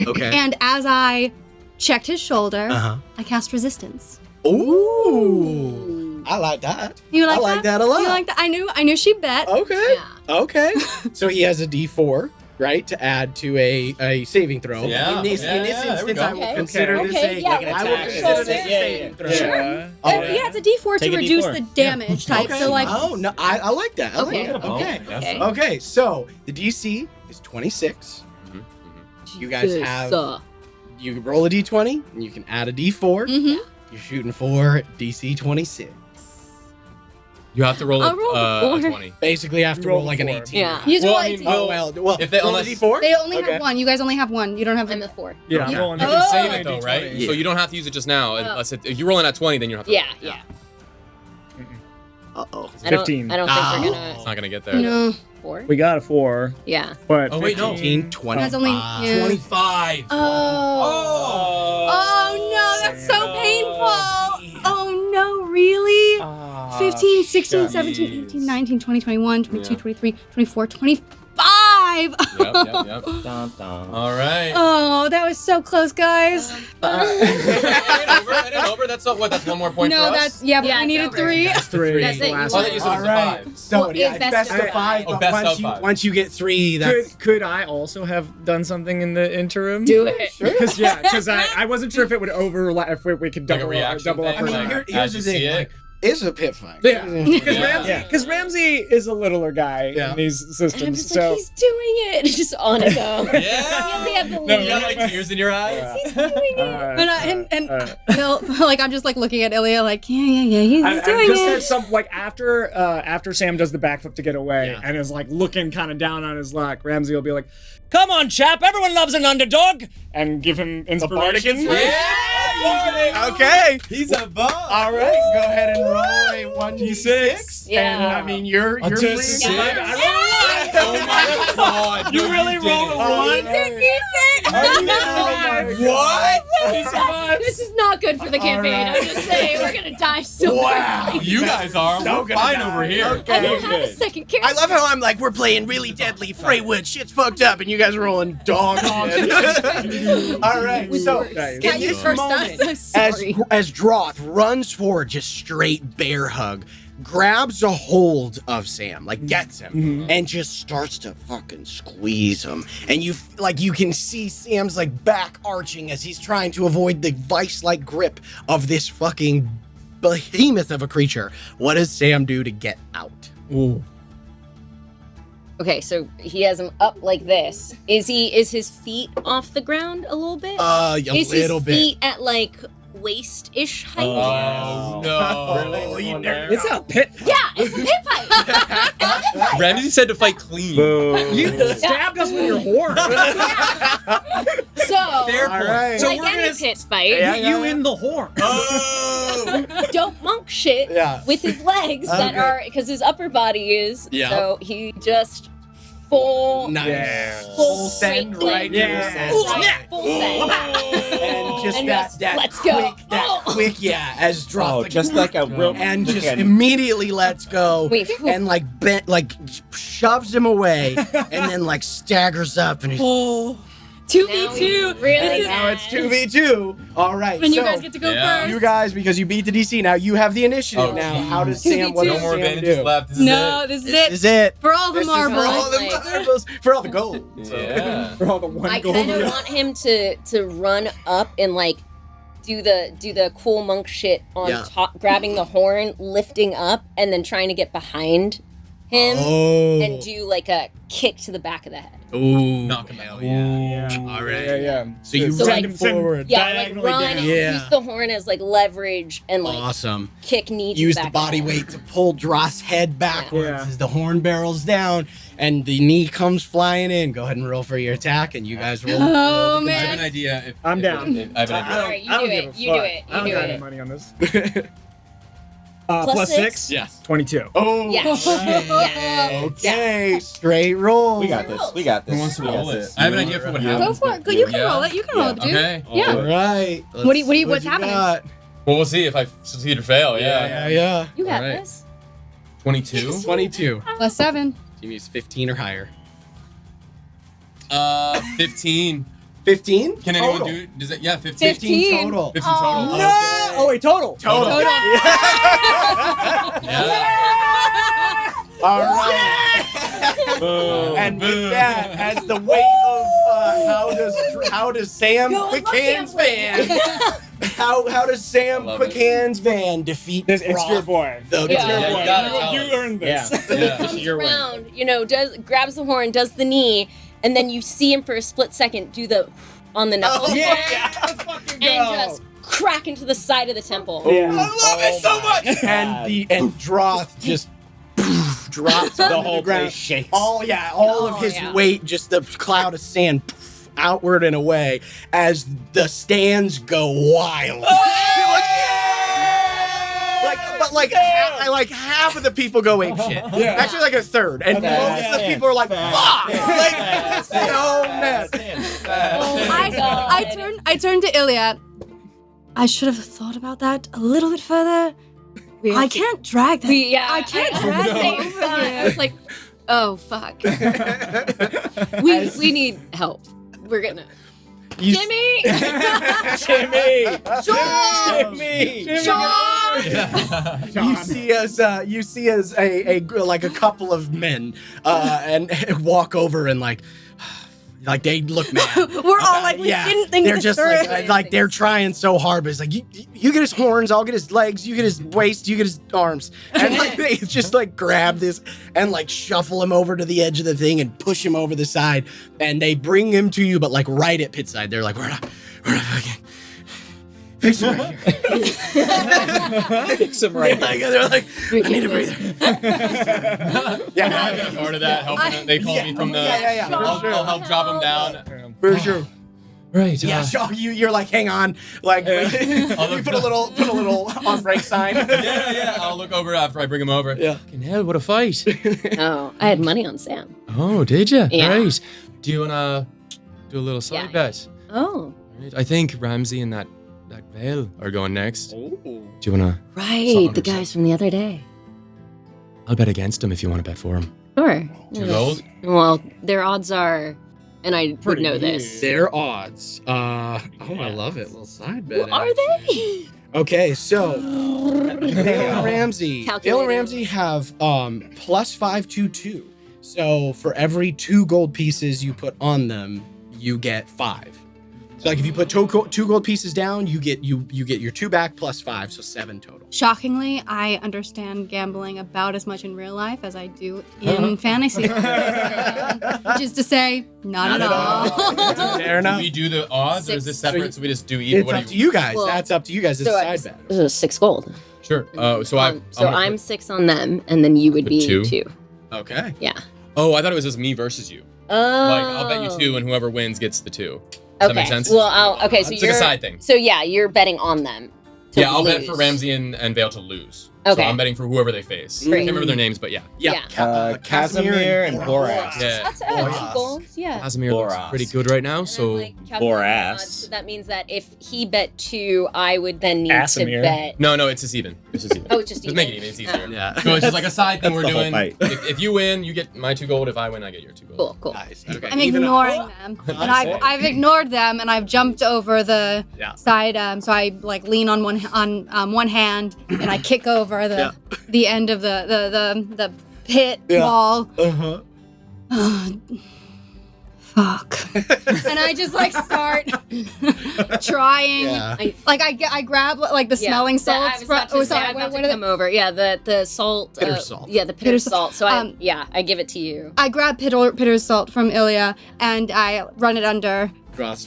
Okay. and as I checked his shoulder, Uh-huh. I cast resistance. Ooh. I like that. You like I like that a lot. You like that? I knew she bet. Okay. Yeah. Okay. So he has a D4, right, to add to a saving throw. Yeah. In this, Yeah, in this yeah, there we instance, go. I will Okay. consider this Okay, a. yeah, I will attack. consider this a Yeah, saving throw. Yeah. Yeah, it's a D4 Take to a reduce D4. the damage type. Okay. So like, Oh no, I like that. I Okay. like that. Okay. Okay. Okay. So the DC is 26. You guys Yes, have. You roll a D20, and you can add a D4. mm-hmm. You're shooting for DC 26. You have to roll I'll roll a the 20. Basically, you have to Roll roll like an before. 18. Yeah. You Well, roll I mean, 18. Oh well. if they- roll a unless- D4. They only Okay. have one. You guys only have one. You don't have. I'm a 4. Yeah, I'm Yeah. rolling. You Oh. can save it Oh. though, right? Yeah. So you don't have to use it just now. Unless if you're rolling at 20, then you don't have to. Yeah, yeah. Uh-oh. I don't, 15. I don't think Oh. we're gonna. It's not gonna get there. No. 4. We got a 4, Yeah. but Oh, wait, no. 15, 20. That's only. Yeah. 25. Oh. Oh no, that's so painful. Oh no, really? 15, 16, 17, 18, 19, 20, 21, 22, Yeah. 23, 24, 25. Yep. Dun, dun. All right. Oh, that was so close, guys. It ain't over. That's not what. That's one more point for No, us. that's yeah, but Yeah, we it's needed over. 3. That's the 3. That's it. last Oh, I one. thought you said it All was right. a 5. So Well, yeah, it's it's best best of of 5. Oh, But best once of you 5. once you get 3, that's Could I also have done something in the interim? Do it. Because I wasn't sure if it would overlap, if we could Like a double, reaction double up. thing? I mean, Like, here's as the you thing. see it? Like, it's a pit fight. Yeah, because Yeah. Ramsey is a littler guy Yeah. in these And I'm systems. just So like, he's doing it just on his own. Yeah. He only had the No, lead. you got like tears in your eyes. He's doing it. And Bill, like I'm just like looking at Ilya, like yeah, he's I've doing just it. had some like after Sam does the backflip to get away and is like looking kind of down on his luck. Ramsey will be like, "Come on, chap! Everyone loves an underdog," and give him inspiration. Yeah. Okay. He's a bum. All right. Go ahead and roll a 1d6. Yeah. And I mean, you're free. D6? Yeah. Oh my God. You really rolled a 1? What? This is not good for the campaign. I'm just saying, we're gonna die so Wow. quickly. You guys are. No We're gonna fine die. over here. Okay. I don't have a second character. I love how I'm like, we're playing really deadly Freywood. Shit's fucked up, and you guys are rolling dog shit. All right. So Nice. Got in you this first, moment, I'm sorry. as Droth runs forward, just straight bear hug, grabs a hold of Sam, like gets him, and just starts to fucking squeeze him. And you can see Sam's like back arching as he's trying to avoid the vice-like grip of this fucking behemoth of a creature. What does Sam do to get out? Okay, so he has him up like this. Is his feet off the ground a little bit? A is little his bit. feet at like waist-ish height? Oh no. It's a pit. Yeah, it's a pit fight. It's a pit fight. Ramsey said to fight clean. You stabbed us with your horn. So, Fair All point. right. So like we're any gonna pit fight, Hit you in the horn. Oh. don't monk shit Yeah. with his legs that Okay. are, because his upper body is. Yeah. So he just full. Nice. Full send straight right clip. here. Full send. And just And that, just, that let's quick, go. that quick, yeah, as drop. Oh, just like a real. and just chicken. immediately lets go Wait, and like bent, like shoves him away and then like staggers up and he's 2v2. Really now it's 2v2. All right, And you so guys get to go Yeah. first. you guys, because you beat the DC, now you have the initiative. Oh, now, geez. how does Sam? What 2v2. does No more Sam advantages do? left. This is No, it. this is This it. is it. For all the This is marbles. for all the Like- marbles, for all the gold. So. Yeah. For all the one I gold. kind of want him to run up and like do the cool monk shit on Yeah. top, grabbing the horn, lifting up, and then trying to get behind him and do like a kick to the back of the head. Ooh, Knock him hell out. yeah. Yeah. All right. Yeah. So you So, run like, forward. Yeah, like Diagonally run, down. Yeah. use the horn as like leverage and like Awesome. kick knee to Use the the back body of the head. weight to pull Dross' head backwards Yeah. as the horn barrels down and the knee comes flying in. Go ahead and roll for your attack, and you guys roll. Oh, roll the I have man. an idea. If, I'm if- down. if- I have an idea. Alright, you I don't do give it, a you do fuck. it, I don't you got do any it. money on this. Plus Plus six? 6? Yes. 22. Oh, Yeah. Yeah. okay. Straight roll. We got this. We got this. Who wants to We got roll it? this. I have an idea for what happens. Go for it. Go, you can Yeah. roll it. You can roll it, dude. Okay. Yeah. All right. What do you- what's happening? got? Well, we'll see if I succeed or fail. Yeah. Yeah. You got Alright. this. 22. 22. Plus 7. She needs 15 or higher. 15. 15? Can anyone Total. do it? Does it? Yeah, 15. 15. total. 15 total. No! Oh, wait, total. Total. Yeah. All right. And with that, as the weight of how does Sam Quickhand's van how does Sam love it. Quickhand's van defeat It's your Roth? boy. The Yeah. Yeah, you got it, tell You us. earned this. Yeah. Comes Your win. around, grabs the horn, does the knee, and then you see him for a split second do the on the knuckle Oh, Yeah, let's fucking go. and just crack into the side of the temple. Yeah. I love it so much. And Droth just drops The onto whole ground. place shakes. All of his yeah. weight, just the cloud of sand outward and away as the stands go wild. Like half of the people go ape shit. Yeah. Actually, like a third, and most of the people are like, "Fuck!" Like, so mad. Oh my god. I turned to Ilya. I should have thought about that a little bit further. I can't drag that. I can't drag that over I here. was like, oh fuck. we need help. We're gonna You- Jimmy! Jimmy! Sean! Jimmy! Sean! You see us a like a couple of men and walk over and like they look mad. We're all like, we didn't think they're this just through. like they're trying so hard, but it's like you get his horns, I'll get his legs, you get his waist, you get his arms, and like they just like grab this and like shuffle him over to the edge of the thing and push him over the side, and they bring him to you, but like right at pit side, they're like, we're not fucking. Fix him right here. Fix him right They're like, I need a breather. Yeah, I've been a part of that. Helping them. They call me from the. Yeah, for I'll, sure. I'll help drop them down. For sure. Right. Yeah, Shaw, you're like, hang on, like you put a little on break sign. Yeah. I'll look over after I bring him over. Yeah. Fucking hell, what a fight. Oh, I had money on Sam. Oh, did you? Yeah. Right. Do you wanna do a little side Yeah. bet? Oh. Right. I think Ramsey and that Vale are going next. Ooh. Do you wanna? Right, the guys from the other day. I'll bet against him if you want to bet for him. Sure. 2 gold. Well, their odds are, and I would know this. Their odds. I love it. Little side bet. Well, are they? Okay, so Dale and Ramsey. Calculating. Dale and Ramsey have plus 522. So for every 2 gold pieces you put on them, you get 5. So like if you put 2 gold pieces down, you get your 2 back plus 5, so 7 total. Shockingly, I understand gambling about as much in real life as I do in fantasy. Which is to say, not at all. Fair Do enough. we do the odds, or is this So separate? So we just do even. It's What up do to you guys. Well, That's up to you guys. It's so a side bet. This is 6 gold. Sure. So I'm gonna put- 6 on them, and then you would Put be 2? 2. Okay. Yeah. Oh, I thought it was just me versus you. Oh. Like I'll bet you 2, and whoever wins gets the 2. Does that make sense? Well, okay, so It's you're like a side thing. So yeah, you're betting on them. Yeah, I'll bet for lose. Ramsey and Vale to lose. So Okay. I'm betting for whoever they face. I Great. can't remember their names, but yeah. Casimir and Boras. Yeah. That's golds. Yeah. Casimir looks Boras. pretty good right now, And so I'm like, calculating Boras. odds, so that means that if he bet 2, I would then need Casimir. to bet. no, it's just even. It's just even. Oh, it's just Just even. make it even. It's easier. Yeah. So it's just like a side thing That's we're the whole doing. fight. If you win, you get my 2 gold. If I win, I get your 2 gold. Cool. Nice. Okay. I'm Even ignoring them, and I've ignored them, and I've jumped over the side. So I like lean on one hand, and I kick over the end of the pit wall. Fuck. And I just like start trying. Yeah. I grab like the smelling salts. I'm about to come over. Yeah, the salt. Bitter salt. Yeah, the bitter salt. So I give it to you. I grab bitter salt from Ilya, and I run it under Dross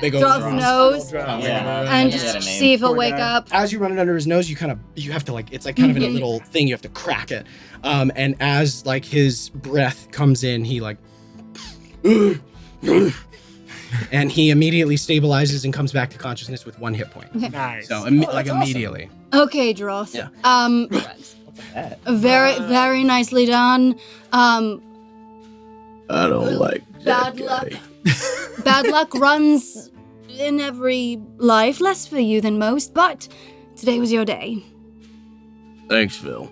big old nose, and just see if he'll wake up. As you run it under his nose, you have to like, it's like kind of in a little thing, you have to crack it. And as like his breath comes in, he like, and he immediately stabilizes and comes back to consciousness with 1 hit point. Nice. So immediately. Okay, Dross. Yeah. Very, very nicely done. I don't like Bad luck. Bad luck runs in every life, less for you than most, but today was your day. Thanks, Phil.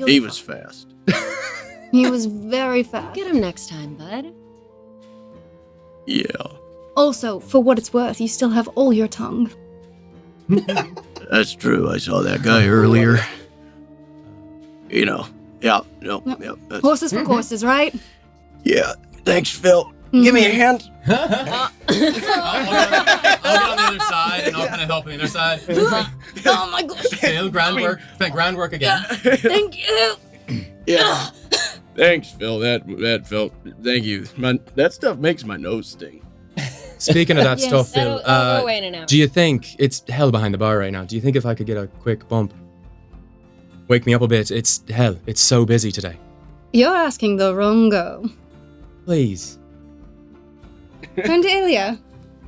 He was fast. He was very fast. Get him next time, bud. Yeah. Also, for what it's worth, you still have all your tongue. That's true. I saw that guy earlier. Horses for courses, right? Yeah. Thanks, Phil. Give me a hand. I'll get on the other side, and I'll kind of help on the other side. Oh my gosh. Phil, groundwork again. Thank you. Yeah. Thanks, Phil. That felt. Thank you. That stuff makes my nose sting. Speaking of that Yes, stuff, Phil, that'll go away in an hour. do you think it's hell behind the bar right now? Do you think if I could get a quick bump, wake me up a bit? It's hell. It's so busy today. You're asking the wrong girl. Please. Turn to Ilya.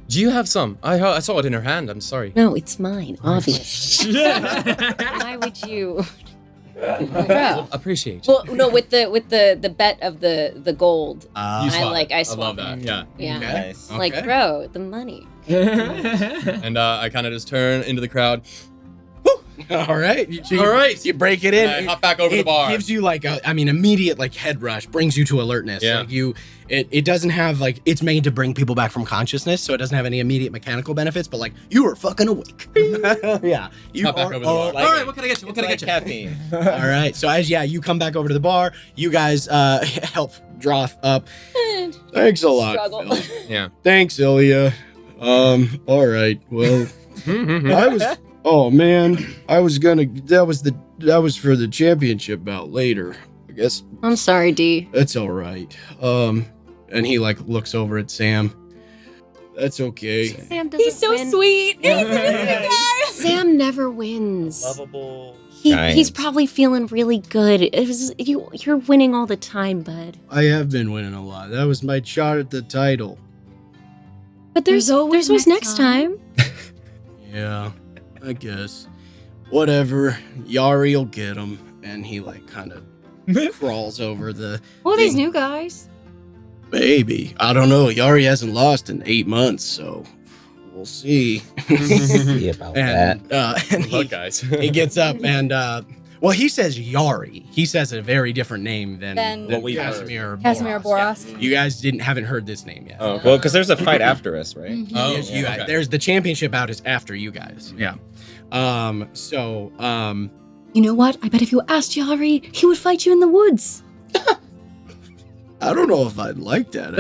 Do you have some? I saw it in her hand. I'm sorry. No, it's mine, obviously. Why would you? Bro. Appreciate you. Well, no, with the bet of the gold. You I swap. swap. love that. Yeah. Yeah. Nice. Like, bro, the money. And I kind of just turn into the crowd. All right. All right. You break it in. I hop back over the bar. It gives you like immediate like head rush, brings you to alertness. Yeah. Like it doesn't have like, it's made to bring people back from consciousness, so it doesn't have any immediate mechanical benefits, but like you are fucking awake. Yeah. You Hop back over the bar. like- All right, what can I get you? What It's can I like get you? caffeine. All right. So you come back over to the bar, you guys help Droth up. Thanks a lot, Struggle. Phil. Yeah. Thanks, Ilya. All right. Well, I was. Oh man, I was gonna. That was for the championship bout later. I guess I'm sorry, D. that's all right. And he like looks over at Sam. That's okay. Sam doesn't He's so win. sweet. He's such a sweet guy. Sam never wins. Lovable. He's giant. probably feeling really good. You're winning all the time, bud. I have been winning a lot. That was my shot at the title. But there's always next time. Yeah, I guess. Whatever. Yari'll get him. And he like kind of crawls over the. All these thing. new guys. Maybe. I don't know. Yari hasn't lost in 8 months, so we'll see. See about that. And Look, guys. he gets up and well, he says Yari. He says a very different name than What we've heard. Casimir or Casimir Boras. Boras. You guys haven't heard this name yet. Oh, okay. Well, because there's a fight after us, right? Oh, Yes, you guys. okay. There's the championship bout is after you guys. Yeah. You know what? I bet if you asked Yari, he would fight you in the woods. I don't know if I'd like that.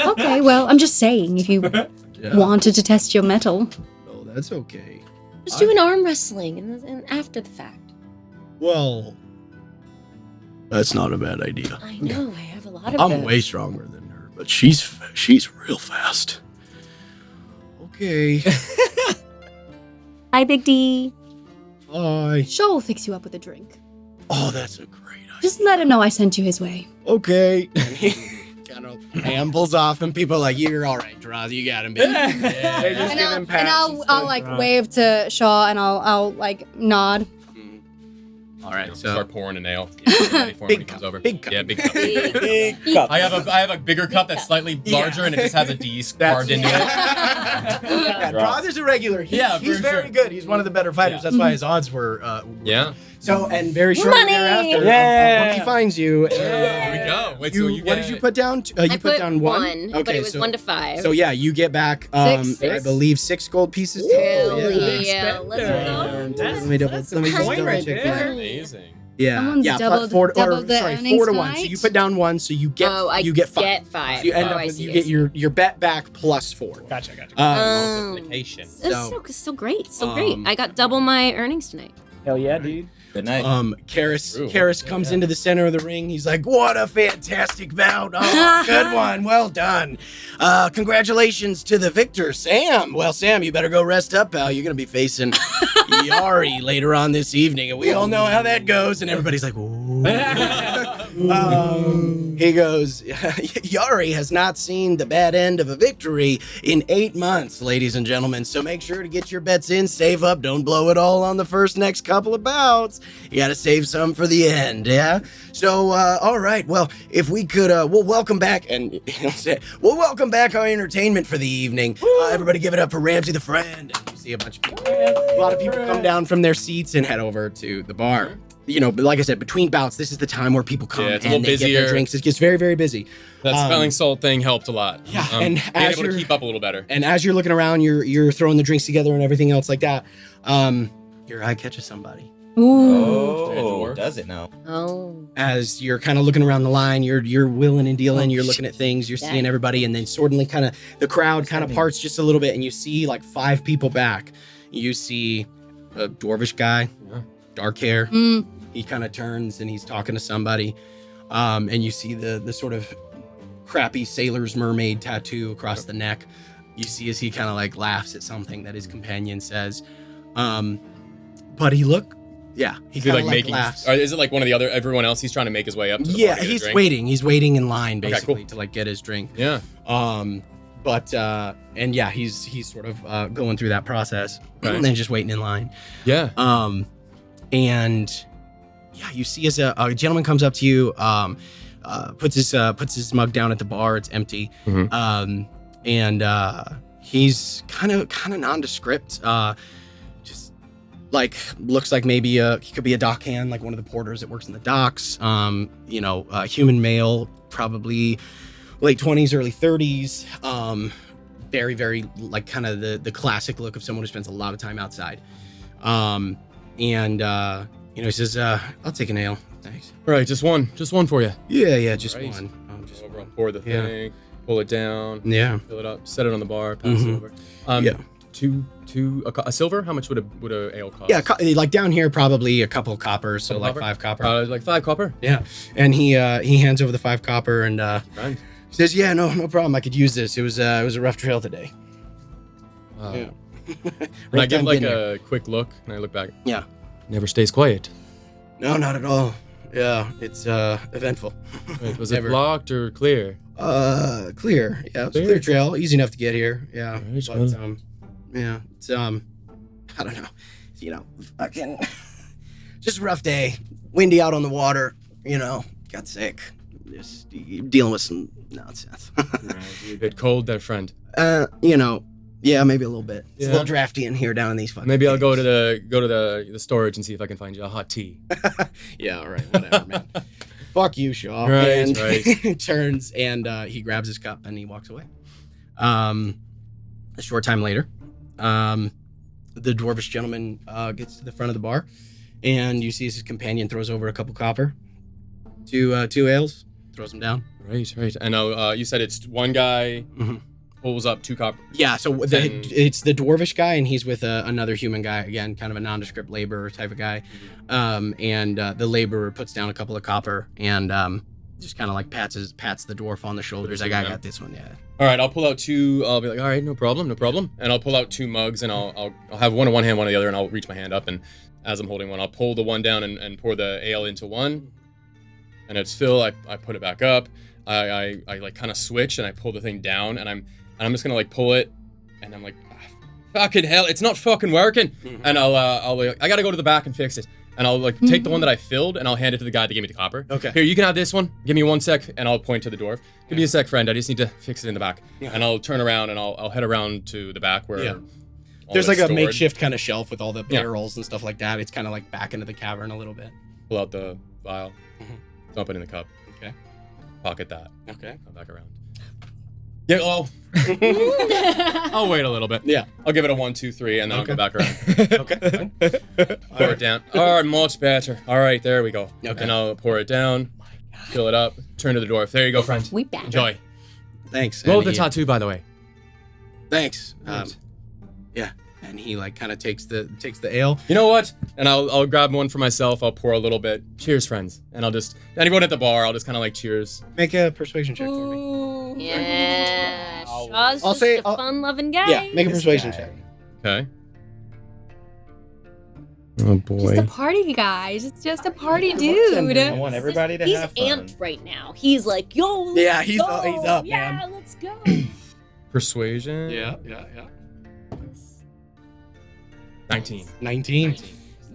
Okay, well, I'm just saying, if you Yeah. wanted to test your mettle. Oh, that's okay. Just do an arm wrestling and after the fact. Well, that's not a bad idea. I know, I have a lot of I'm those. way stronger than her, but she's real fast. Okay. Hi, Big D. Hi. Joel will fix you up with a drink. Oh, that's a great idea. Just let him know I sent you his way. Okay. He kind of ambles off, and people are like, "You're all right, Droz. You got him, baby." They just give him pats. I'll like wave to Shaw, and I'll like nod. All right, so start pouring an ale. Ready for him when he comes over. Big cup. Yeah, big cup. Big cup. I have a bigger cup that's slightly larger, and it just has a D carved into it. Yeah, Droz is a regular. He's very good. He's one of the better fighters. That's why his odds were. Yeah. So, and very shortly thereafter, Monkey finds you. Here we go. Wait, so what did you put down? You put down one. But it was 1 to 5. So yeah, you get back. Six. I believe 6 gold pieces. Hell yeah. Let's go. Let me just double check that. Amazing. Yeah, Someone's yeah. doubled- Four, doubled the 4 earnings to 1. So tonight? you put down 1, so you get I you get 5. get 5. So you end Oh, up I with see, you I get see. your bet back plus 4. Gotcha. Multiplication. That's so great. So great. I got double my earnings tonight. Hell yeah, dude. Good night. Karis comes into the center of the ring. He's like, "What a fantastic bout! Oh, good one, well done. Congratulations to the victor, Sam. Well, Sam, you better go rest up, pal. You're gonna be facing Yari later on this evening, and we all know how that goes." And everybody's like, "Ooh." He goes, "Yari has not seen the bad end of a victory in 8 months, ladies and gentlemen. So make sure to get your bets in, save up, don't blow it all on the next couple of bouts. You gotta save some for the end, yeah? So, all right, well, if we could, we'll welcome back, and he'll say, we'll welcome back our entertainment for the evening. Everybody give it up for Ramsey the Friend." And you see a bunch of people, a lot of people come down from their seats and head over to the bar. You know, but like I said, between bouts, this is the time where people come it's a and little they get their busier. drinks. It gets very, very busy. That smelling salt thing helped a lot. Yeah, being and as able to you're- keep up a little better. And as you're looking around, you're throwing the drinks together and everything else like that. Your eye catches somebody. Oh, does it now? Oh. As you're kind of looking around the line, you're willing and dealing, you're looking at things, you're seeing everybody, and then suddenly kind of the crowd kind of parts just a little bit, and you see like 5 people back. You see a dwarvish guy, dark hair. He kind of turns and he's talking to somebody, and you see the sort of crappy sailor's mermaid tattoo across the neck. You see as he kind of like laughs at something that his companion says. But he Is he kind like of making? laughs. Or is it like one of the other everyone else? He's trying to make his way up. To the bar to get a He's drink? waiting. He's waiting in line basically cool. to like get his drink. Yeah. He's sort of going through that process Right. and then just waiting in line. Yeah. You see as a gentleman comes up to you, puts his mug down at the bar. It's empty. He's kind of nondescript. Just like looks like maybe he could be a dockhand, like one of the porters that works in the docks. Human male, probably late 20s, early 30s. Very, very like kind of the classic look of someone who spends a lot of time outside. He says, "I'll take an ale, thanks." All right, just one for you. Yeah, just Right. one. Just Over, I'll pour the Yeah. thing, pull it down, Yeah. fill it up, set it on the bar, pass it over. A silver? How much would a ale cost? Yeah, like down here, probably a couple coppers, so like Copper? 5 copper. Like 5 copper. Yeah, and he hands over the 5 copper and Right. says, "Yeah, no problem. I could use this. It was a rough trail today." Wow. Yeah. And I give time like getting there. a quick look, and I look back. Yeah. Never stays quiet. No, not at all. Yeah, it's eventful. Wait, was it Never. blocked or clear? Clear. Yeah, it's a Clear. clear trail, easy enough to get here. Yeah, Right, but well. yeah, it's I don't know. Fucking just a rough day. Windy out on the water. Got sick. Just dealing with some nonsense. You a bit cold there, friend. Yeah, maybe a little bit. It's a Yeah. little drafty in here down in these fucking. Maybe I'll go to caves. the storage and see if I can find you a hot tea. Yeah, all right, whatever, man. Fuck you, Shaw. Right, and right. turns and he grabs his cup and he walks away. A short time later, the dwarvish gentleman gets to the front of the bar, and you see his companion throws over a couple copper, two ales, throws them down. Right. And you said it's one guy pulls up 2 copper. Yeah, so it's the dwarvish guy, and he's with another human guy, again, kind of a nondescript laborer type of guy. The laborer puts down a couple of copper and just kind of like pats the dwarf on the shoulders. Like, I got this one, yeah. All right, I'll pull out 2. I'll be like, all right, no problem. And I'll pull out 2 mugs, and I'll have one in one hand, one in the other, and I'll reach my hand up, and as I'm holding one, I'll pull the one down and pour the ale into one, and it's fill. I put it back up. I like kind of switch and I pull the thing down and I'm just gonna like pull it and I'm like, fucking hell, it's not fucking working. And I'll like, I gotta go to the back and fix it. And I'll like take the one that I filled and I'll hand it to the guy that gave me the copper. Okay. Here, you can have this one. Give me 1 sec, and I'll point to the dwarf. Give me a sec, friend. I just need to fix it in the back. Yeah. And I'll turn around and I'll head around to the back where. all There's that's like a stored. makeshift kind of shelf with all the barrels and stuff like that. It's kind of like back into the cavern a little bit. Pull out the vial. Dump it in the cup. Okay. Pocket that. Okay. Come back around. Yeah. Oh. I'll wait a little bit. Yeah. I'll give it a 1, 2, 3, and then I'll go back around. Okay. Pour it down. All right, much better. All right, there we go. Okay. And I'll pour it down, fill it up, turn to the dwarf. There you go, friend. We back. Enjoy. Thanks. Roll And the he- tattoo, by the way. Thanks. Yeah. And he like kind of takes the ale. You know what? And I'll grab one for myself. I'll pour a little bit. Cheers, friends. And I'll just anyone at the bar, I'll just kind of like cheers. Make a persuasion check for me. Ooh, yeah. Shaw's I'll just say- a fun-loving guy. Yeah, make a persuasion check. Okay. Oh boy. Just a party, guys. It's just a party, I dude. want everybody to He's have fun. amped right now. He's like, yo, let's Yeah, he's go. up, yeah, man. let's go. Persuasion. Yeah. 19. 19.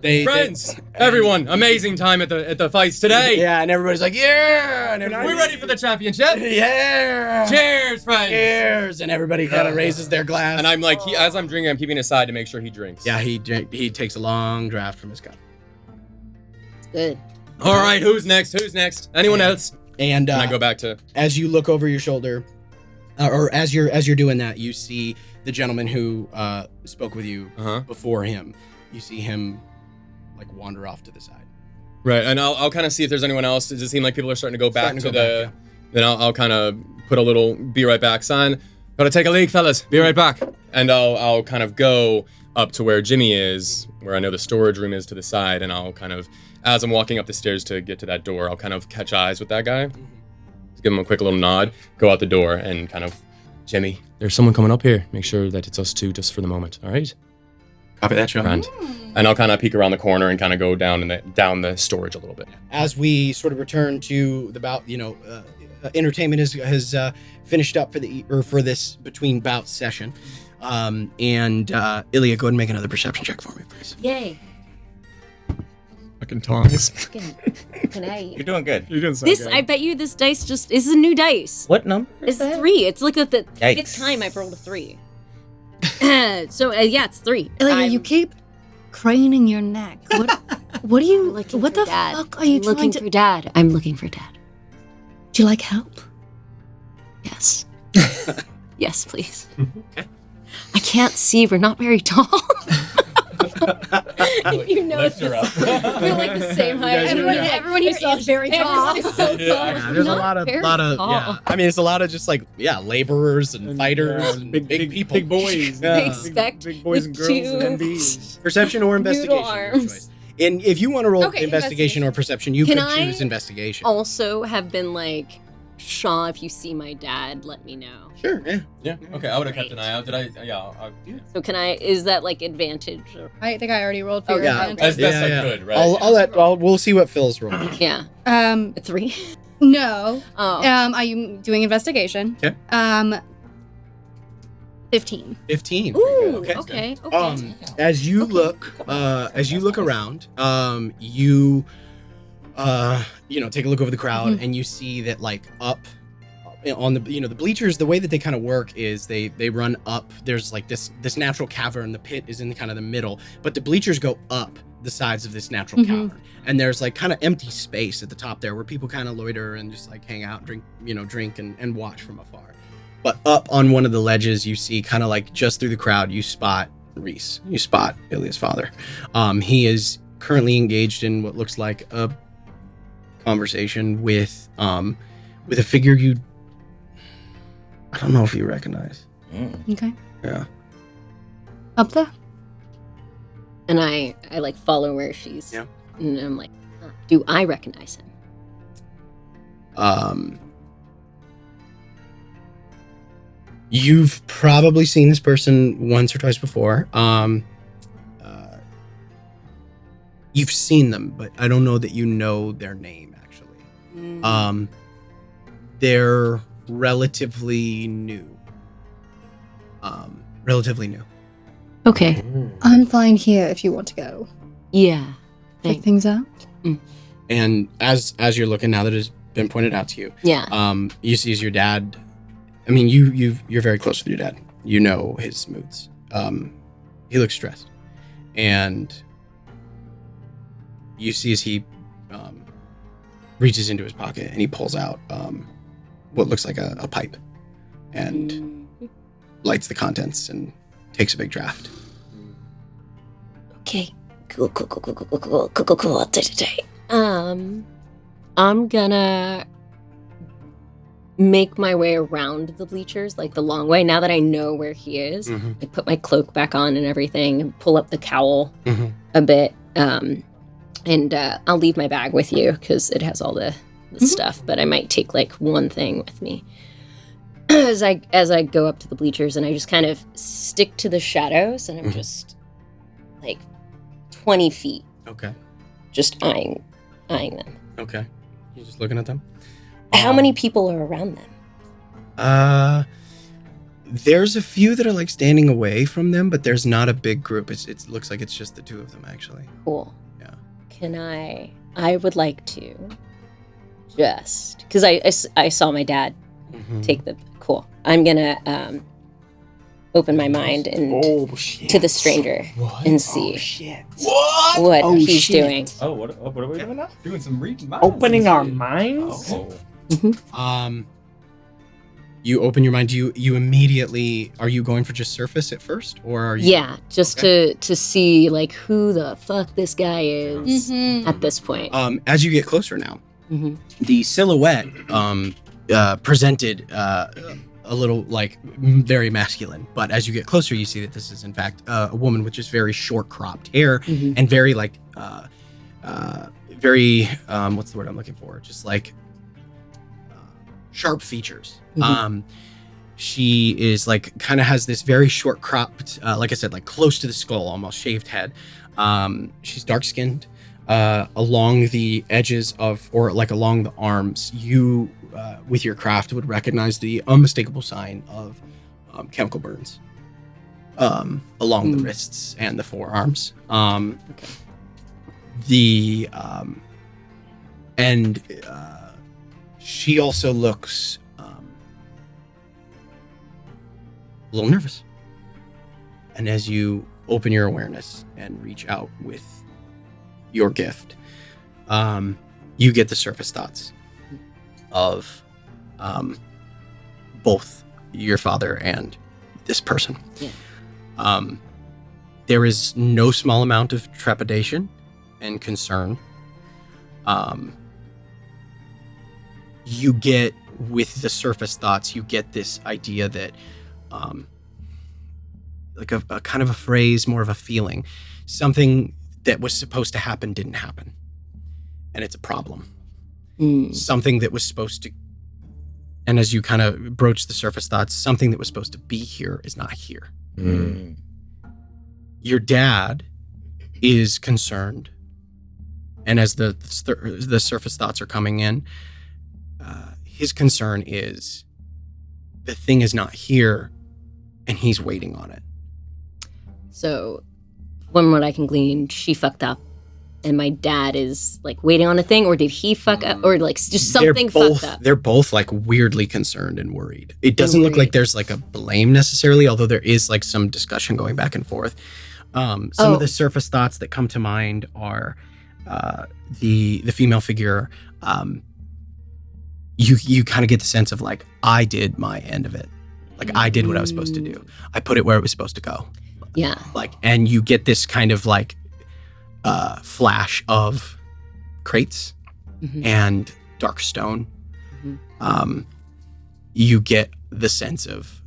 They Friends, everyone, amazing time at the fights today. Yeah, and everybody's like, yeah. And We're ready for the championship. Yeah. Cheers, friends. Cheers. And everybody kind of raises their glass. And I'm like, as I'm drinking, I'm keeping it aside to make sure he drinks. Yeah, he takes a long draft from his cup. It's good. All right, who's next? Anyone else? And And I go back to. as you look over your shoulder, or as you're doing that, you see the gentleman who spoke with you before him. You see him like wander off to the side. Right, and I'll kind of see if there's anyone else. Does it seem like people are starting to go back Starting to to go the? back, Then I'll kind of put a little "be right back" sign. Gotta take a leak, fellas. Be right back. And I'll kind of go up to where Jimmy is, where I know the storage room is to the side, and I'll kind of, as I'm walking up the stairs to get to that door, I'll kind of catch eyes with that guy. Just give him a quick little nod, go out the door, and kind of, Jimmy, there's someone coming up here. Make sure that it's us two just for the moment. All right. Copy that, Joe. Grand. And I'll kind of peek around the corner and kind of go down the storage a little bit. As we sort of return to the bout, entertainment has finished up for this between bout session. And Ilya, go ahead and make another perception check for me, please. Yay. Fucking tongs. Can I? You're doing good. You're doing so This, good. I bet you this dice just is a new dice. What number? It's 3. It's like the Yikes. 5th time I've rolled a 3. So, yeah, it's 3. Ilya, you keep craning your neck. What are you? Looking What for the Dad. fuck are you I'm looking trying to? for Dad. I'm looking for Dad. Do you like help? Yes. Yes, please. I can't see. We're not very tall. You know, Lift her up. we're like the same height. Everyone here is very tall. Everyone is so tall. Yeah, there's a Not lot of very yeah. tall. I mean, it's a lot of just like laborers and fighters and big people, big boys, Yeah. Expect big boys and with girls and two MBs. Perception or investigation. noodle your arms. choice. And if you want to roll Okay, investigation or perception, you Can could I choose investigation. Also have been like, Shaw, if you see my dad, let me know. Sure, yeah. Yeah. Okay. I would have kept an eye out. Did I? Yeah. So can I? Is that like advantage? Or, I think I already rolled for Okay. your Yeah. advantage. As best I could, right? We'll see what Phil's rolling. yeah, Um, a 3. no. Oh, I'm doing investigation. Okay. 15. 15. ooh, Okay. okay. As you look around, you take a look over the crowd and you see that like up on the the bleachers, the way that they kind of work is they run up. There's like this natural cavern. The pit is in kind of the middle, but the bleachers go up the sides of this natural cavern, and there's like kind of empty space at the top there where people kind of loiter and just like hang out, drink and watch from afar. But up on one of the ledges, you see kind of like just through the crowd, you spot Reese. You spot Ilya's father. He is currently engaged in what looks like a conversation with a figure I don't know if you recognize. Okay. Yeah. Up there? And I like follow where she's. Yeah. And I'm like, do I recognize him? You've probably seen this person once or twice before. You've seen them, but I don't know that you know their name actually. They're relatively new. Okay. I'm fine here if you want to go. Yeah. Check things out. And as you're looking, now that it's been pointed out to you, you see as your dad. I mean, you're very close with your dad. You know his moods. He looks stressed, and you see as he reaches into his pocket and he pulls out what looks like a pipe, and lights the contents and takes a big draft. Okay. Cool. I'm gonna make my way around the bleachers, like the long way, now that I know where he is. I put my cloak back on and everything, and pull up the cowl a bit. And I'll leave my bag with you, because it has all the stuff, but I might take like one thing with me. As I go up to the bleachers, and I just kind of stick to the shadows, and I'm just like 20 feet. Okay. Just eyeing them. Okay. You're just looking at them? How many people are around them? There's a few that are like standing away from them, but there's not a big group. It looks like it's just the two of them, actually. Cool. Yeah. Can I would like to just, because I saw my dad take the, cool. I'm gonna open my mind and to the stranger and see what he's doing. Oh, what are we doing now? Doing some reading minds. Opening our minds? You open your mind. You immediately, are you going for just surface at first, or are you? Yeah, just to see like who the fuck this guy is at this point. As you get closer now, the silhouette presented a little like very masculine, but as you get closer, you see that this is in fact a woman with just very short cropped hair and very like very what's the word I'm looking for? Just like sharp features. She is like kind of has this very short cropped, like I said, like close to the skull, almost shaved head. She's dark skinned. Along the edges of, or like along the arms, you with your craft would recognize the unmistakable sign of chemical burns along the wrists and the forearms. She also looks a little nervous. And as you open your awareness and reach out with your gift, you get the surface thoughts of both your father and this person. There is no small amount of trepidation and concern. You get, with the surface thoughts, you get this idea that like a kind of a phrase, more of a feeling, something that was supposed to happen didn't happen, and it's a problem. Something that was supposed to, and as you kind of broach the surface thoughts, something that was supposed to be here is not here. Your dad is concerned, and as the surface thoughts are coming in, his concern is the thing is not here, and he's waiting on it. So, from what I can glean, she fucked up, and my dad is like waiting on a thing, or did he fuck up, or like just something fucked up? They're both like weirdly concerned and worried. It doesn't look like there's like a blame necessarily, although there is like some discussion going back and forth. Some of the surface thoughts that come to mind are the female figure. You kind of get the sense of like, I did my end of it. Like I did what I was supposed to do. I put it where it was supposed to go. Yeah. Like, and you get this kind of like flash of crates and dark stone. You get the sense of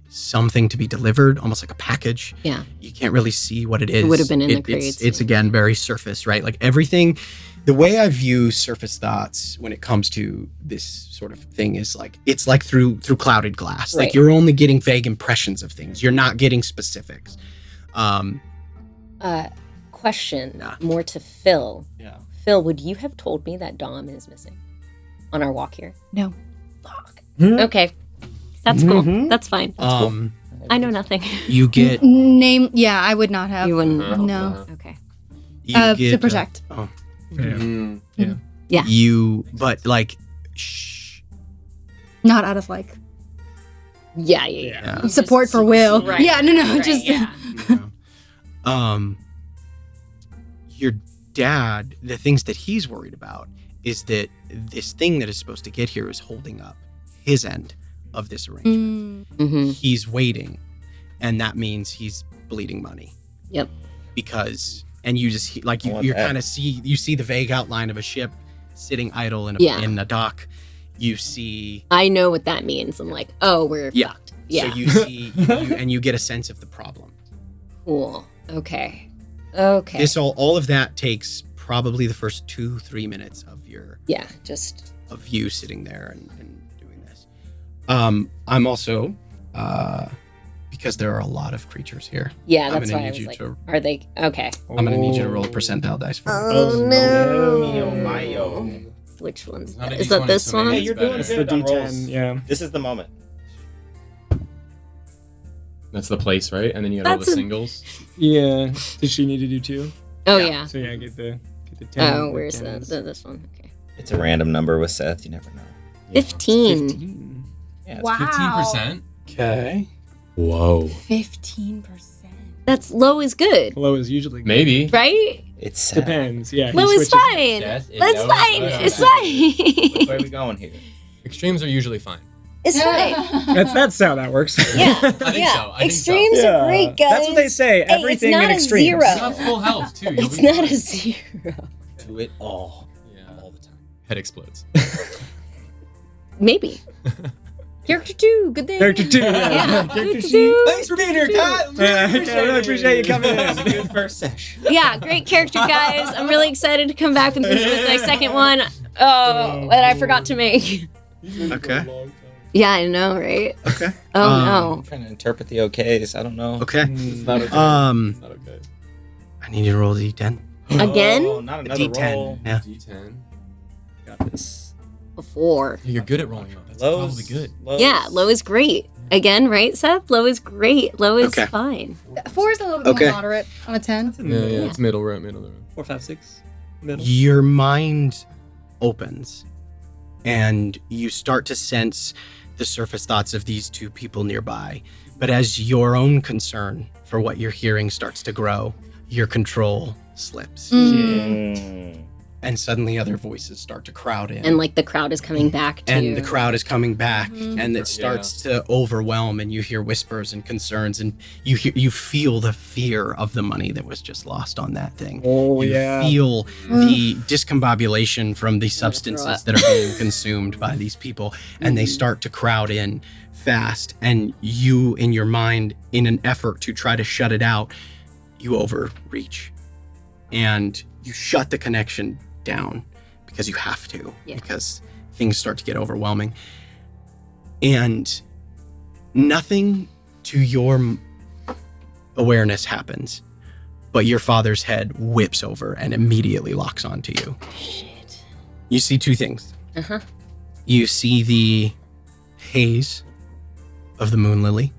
something to be delivered, almost like a package. Yeah. You can't really see what it is. It would have been in the crates. It's again very surface, right? Like everything. The way I view surface thoughts when it comes to this sort of thing is like, it's like through clouded glass. Right. Like you're only getting vague impressions of things. You're not getting specifics. Question more to Phil. Yeah. Phil, would you have told me that Dom is missing on our walk here? No. Okay. That's cool. That's fine. I know nothing. You get Name. Yeah, I would not have. You wouldn't. No. Okay. you get To protect. Yeah. You but like shh. Not out of like Yeah. support for Will. Right. Yeah, no, Right, just yeah. Your dad, the things that he's worried about is that this thing that is supposed to get here is holding up his end of this arrangement. Mm-hmm. He's waiting, and that means he's bleeding money. Yep. Because you just like you kind of see the vague outline of a ship sitting idle in a dock. You see. I know what that means. I'm like, oh, we're fucked. Yeah. So you see, and you get a sense of the problem. Cool. Okay. This all of that takes probably the first 2-3 minutes of your of you sitting there and doing this. I'm also because there are a lot of creatures here. Yeah, that's why I was like, are they okay? I'm gonna need you to roll a percentile dice for me. Oh no! Which one's that? Is that this one? Hey, you're doing It's good the on D10, rolls. Yeah. This is the moment. That's the place, right? And then you got all the singles. Yeah. Did she need to do 2? Oh yeah. So yeah, get the 10. Oh, where's this one? Okay. It's a random number with Seth. You never know. 15. Yeah, Wow. 15%. Okay. Whoa. 15%. That's low is good, Low is usually good. Maybe. right? It's Seth. Depends. Yeah. Low he is switches. fine. Yes, That's fine. It's fine. Where are we going here? Extremes are usually fine. It's fine. That's how that works. Yeah. I think yeah. so. I think so. Extremes are great, guys. That's what they say. Hey, Everything it's not in a extremes. zero. It's not full health, too. You'll It's be not fine. a 0. Do it all. Yeah. All the time. Head explodes. Maybe. Character 2, good day. Character 2. Yeah. Character Thanks for being here, Kat. Yeah, I really appreciate you coming in. Good first session. Yeah, great character, guys. I'm really excited to come back with my second one. Oh, that I forgot to make. Okay. Yeah, I know, right? Okay. Oh I'm trying to interpret the okays. I don't know. Okay. It's not okay. It's not okay. I need you to roll the D10. no. Again? Oh, not another D10. roll. Yeah. D10. Got this. Before. You're good at rolling low. That's Lows, probably good. lows. Yeah, low is great. Again, right, Seth? Low is great. Low is Okay. fine. 4 is a little bit Okay. more moderate on a 10. Yeah, it's middle row, middle row. 4, 5, 6. Middle. Your mind opens and you start to sense the surface thoughts of these two people nearby. But as your own concern for what you're hearing starts to grow, your control slips. And suddenly other voices start to crowd in. And like the crowd is coming back to And the crowd is coming back, and it starts to overwhelm, and you hear whispers and concerns, and you feel the fear of the money that was just lost on that thing. Oh, you yeah. feel the discombobulation from the substances that are being consumed by these people, and they start to crowd in fast, and you, in your mind, in an effort to try to shut it out, you overreach, and you shut the connection down because you have to, because things start to get overwhelming. And nothing to your awareness happens, but your father's head whips over and immediately locks onto you. Shit. You see two things. Uh-huh. You see the haze of the moon lily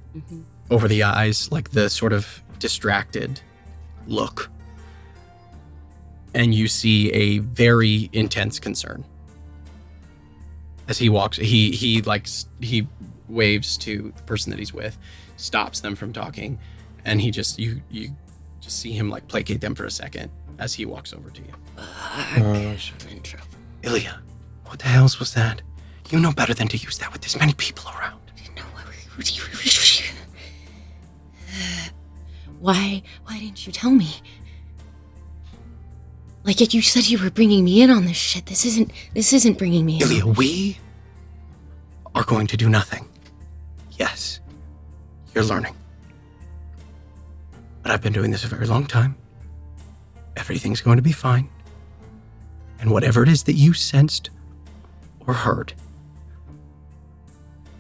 over the eyes, like the sort of distracted look. And you see a very intense concern. As he walks, he waves to the person that he's with, stops them from talking, and you just see him like placate them for a second as he walks over to you. I'm in trouble. Ilya, what the hell was that? You know better than to use that with this many people around. Why didn't you tell me? Like, you said you were bringing me in on this shit. This isn't bringing me in. Ilya, we are going to do nothing. Yes, you're learning. But I've been doing this a very long time. Everything's going to be fine. And whatever it is that you sensed or heard,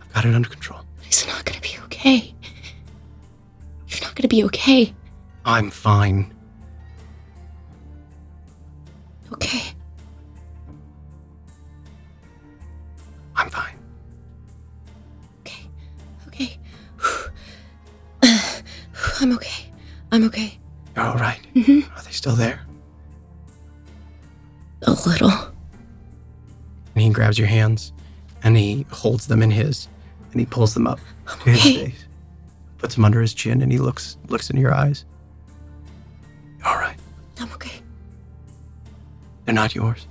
I've got it under control. It's not gonna be okay. You're not gonna be okay. I'm fine. Okay. I'm fine. I'm okay. You're all right. Mm-hmm. Are they still there? A little. And he grabs your hands, and he holds them in his, and he pulls them up to his face, puts them under his chin, and he looks into your eyes. You're all right. I'm okay. They're not yours.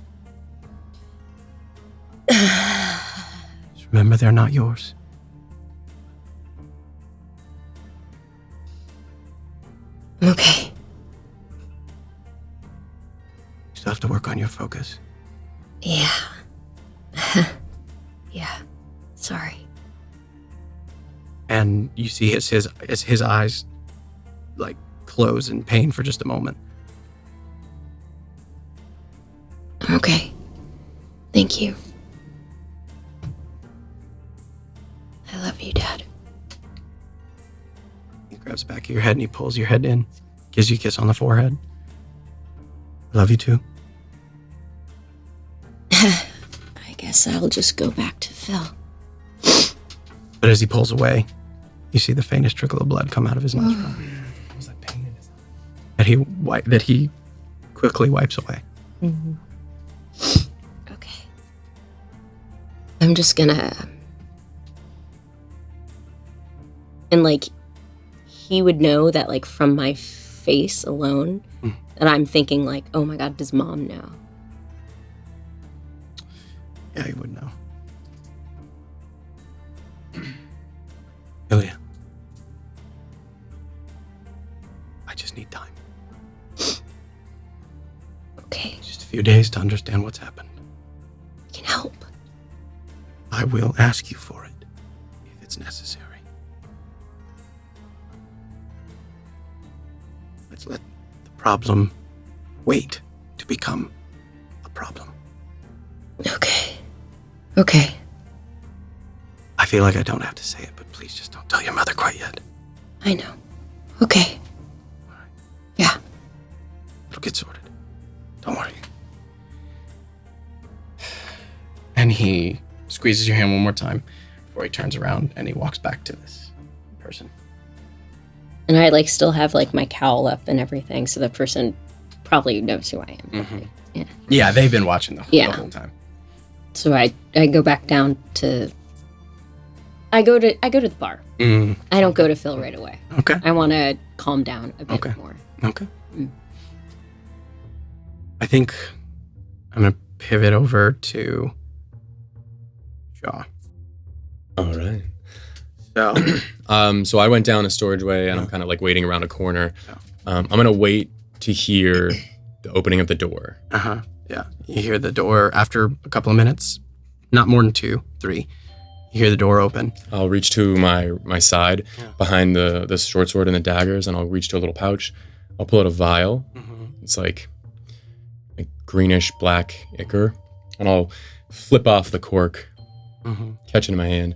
Just remember, they're not yours. I'm okay. You still have to work on your focus. Yeah. Yeah. Sorry. And you see his eyes like close in pain for just a moment. I'm okay. Thank you. I love you, Dad. He grabs the back of your head and he pulls your head in, gives you a kiss on the forehead. I love you too. I guess I'll just go back to Phil. But as he pulls away, you see the faintest trickle of blood come out of his nostril. What was that pain in his That he quickly wipes away. Mm-hmm. Okay. I'm just gonna... And, like, he would know that, like, from my face alone, that I'm thinking, like, oh my God, does Mom know? Yeah, he would know. Ilya. I just need time. Okay. Just a few days to understand what's happened. We can help. I will ask you for it, if it's necessary. Let's let the problem wait to become a problem. Okay. Okay. I feel like I don't have to say it, but please just don't tell your mother quite yet. I know. Okay. Yeah. It'll get sorted. Don't worry. And he squeezes your hand one more time before he turns around and he walks back to this person. And I, like, still have, like, my cowl up and everything, so the person probably knows who I am. Mm-hmm. Yeah. Yeah, they've been watching the whole time. So I go back down to... I go to the bar. Mm. I don't go to Phil right away. Okay. I want to calm down a bit more. Okay. I think I'm going to pivot over to Shaw. All right. So, So I went down a storageway and I'm kind of like waiting around a corner. I'm going to wait to hear the opening of the door. Uh-huh. Yeah. You hear the door after a couple of minutes, not more than 2, 3. You hear the door open. I'll reach to my side behind the short sword and the daggers, and I'll reach to a little pouch. I'll pull out a vial. Mm-hmm. It's like a greenish black ichor, and I'll flip off the cork, catch it in my hand,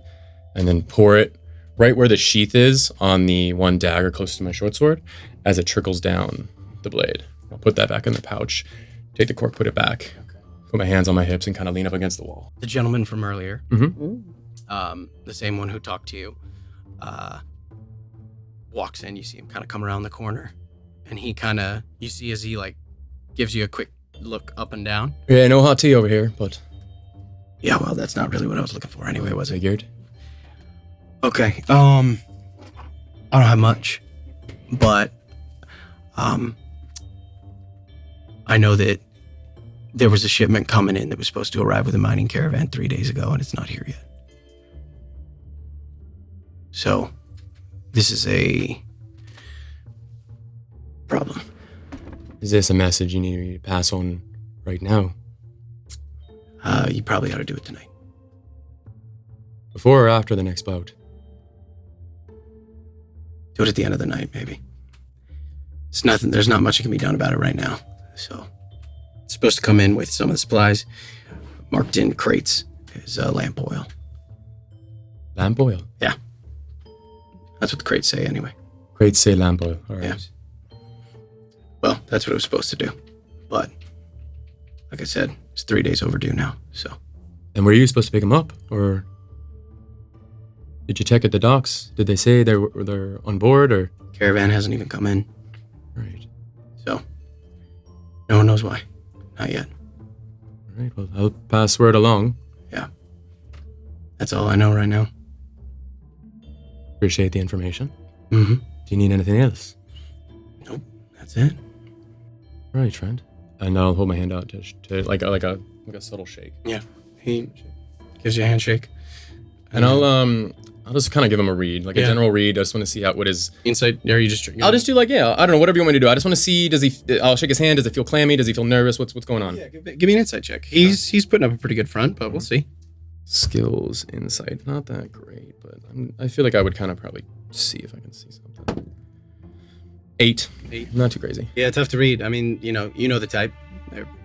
and then pour it right where the sheath is on the one dagger close to my short sword as it trickles down the blade. I'll put that back in the pouch, take the cork, put it back, put my hands on my hips, and kind of lean up against the wall. The gentleman from earlier, the same one who talked to you, walks in. You see him kind of come around the corner, and he kind of, you see as he like gives you a quick look up and down. Yeah, no hot tea over here, but... Yeah, well, that's not really what I was looking for anyway, was it? Figured. Okay, I don't have much, but, I know that there was a shipment coming in that was supposed to arrive with a mining caravan 3 days ago, and it's not here yet. So, this is a problem. Is this a message you need me to pass on right now? You probably ought to do it tonight. Before or after the next bout? Do it at the end of the night, maybe. It's nothing. There's not much that can be done about it right now. So, it's supposed to come in with some of the supplies marked in crates. Is lamp oil. Lamp oil? Yeah. That's what the crates say, anyway. Crates say lamp oil. All right. Yeah. Well, that's what it was supposed to do. But, like I said, it's 3 days overdue now, so. And were you supposed to pick them up, or did you check at the docks? Did they say they're on board, or? Caravan hasn't even come in. Right. So, no one knows why. Not yet. All right. Well, I'll pass word along. Yeah. That's all I know right now. Appreciate the information. Mm-hmm. Do you need anything else? Nope. That's it. All right, friend. And I'll hold my hand out to like a subtle shake. Yeah. He gives you a handshake. And I'll just kind of give him a read, like a general read. I just want to see what his insight. Or you just? I'll just do I don't know, whatever you want me to do. I just want to see. I'll shake his hand. Does it feel clammy? Does he feel nervous? What's going on? Yeah, give me an insight check. He's putting up a pretty good front, but we'll see. Skills, insight, not that great, but I feel like I would kind of probably see if I can see something. 8. Not too crazy. Yeah, tough to read. I mean, you know the type.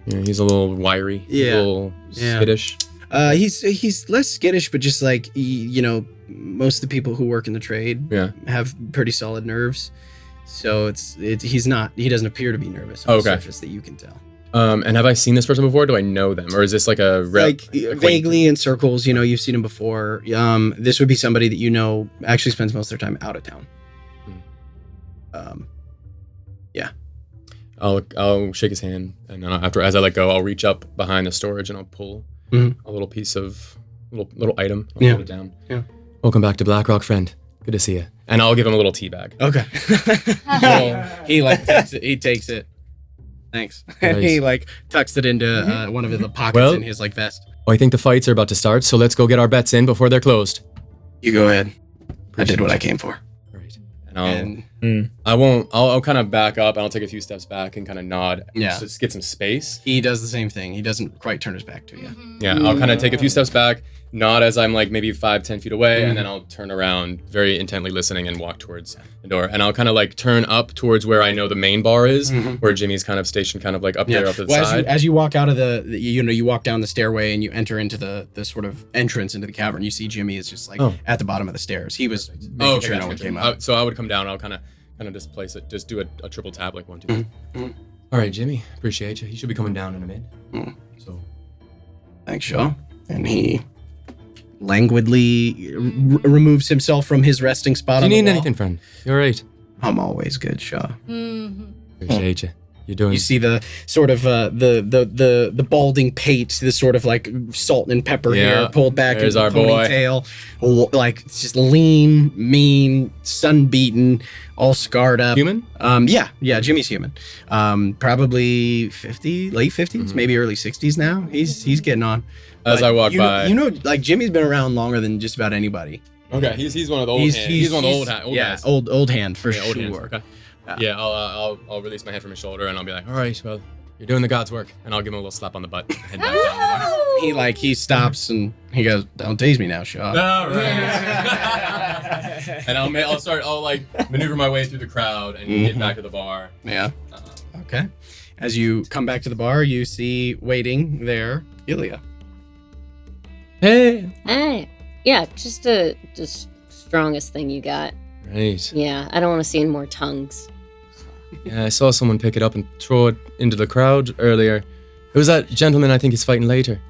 Yeah, he's a little wiry. Yeah. A little skittish. He's less skittish, but just like most of the people who work in the trade have pretty solid nerves. So he doesn't appear to be nervous on the surface that you can tell. And have I seen this person before? Do I know them, or is this like a vaguely in circles? You've seen him before. This would be somebody that actually spends most of their time out of town. Yeah. I'll shake his hand, and then as I let go, I'll reach up behind the storage and I'll pull a little piece of little item. I'll put it down. Yeah. Welcome back to Blackrock, friend. Good to see you. And I'll give him a little tea bag. Okay. He takes it. Thanks. And he tucks it into one of the pockets in his vest. Well, I think the fights are about to start, so let's go get our bets in before they're closed. You go ahead. I did what I came for. Right. And I'll kind of back up and I'll take a few steps back and kind of nod. Yeah. Just get some space. He does the same thing. He doesn't quite turn his back to you. Yeah. I'll kind of take a few steps back, nod as I'm maybe 5-10 feet away, and then I'll turn around very intently listening and walk towards the door. And I'll kind of turn up towards where I know the main bar is, where Jimmy's kind of stationed up there up to the side. As you walk out of you walk down the stairway and you enter into the sort of entrance into the cavern, you see Jimmy is just at the bottom of the stairs. He was making sure no one came up. So I would come down, I'll kind of displace it, just do a triple tap 1, 2. All right, Jimmy, appreciate you. He should be coming down in a minute. So, thanks, Shaw. And he languidly removes himself from his resting spot. Do you need anything, friend? You're right. I'm always good, Shaw. Appreciate you. You're doing. You see the sort of the balding pate, the sort of salt and pepper hair pulled back There's into our the ponytail, it's just lean, mean, sun-beaten, all scarred up. Human? Yeah, Jimmy's human. Probably 50, late 50s, maybe early 60s now. He's getting on. As I walk by, Jimmy's been around longer than just about anybody. Okay, he's one of the old hands. He's one of the old guys. Old hand for sure. Old hands, okay. Yeah, I'll release my hand from his shoulder and I'll be like, all right, well, you're doing the God's work, and I'll give him a little slap on the butt. And head back down. He stops and he goes, "Don't tease me now, Shaw." All right. And I'll maneuver my way through the crowd and get back to the bar. Yeah. Okay. As you come back to the bar, you see waiting there, Ilya. Hey. Yeah, just the strongest thing you got. Right. Yeah, I don't want to see any more tongues. Yeah, I saw someone pick it up and throw it into the crowd earlier. It was that gentleman I think he's fighting later.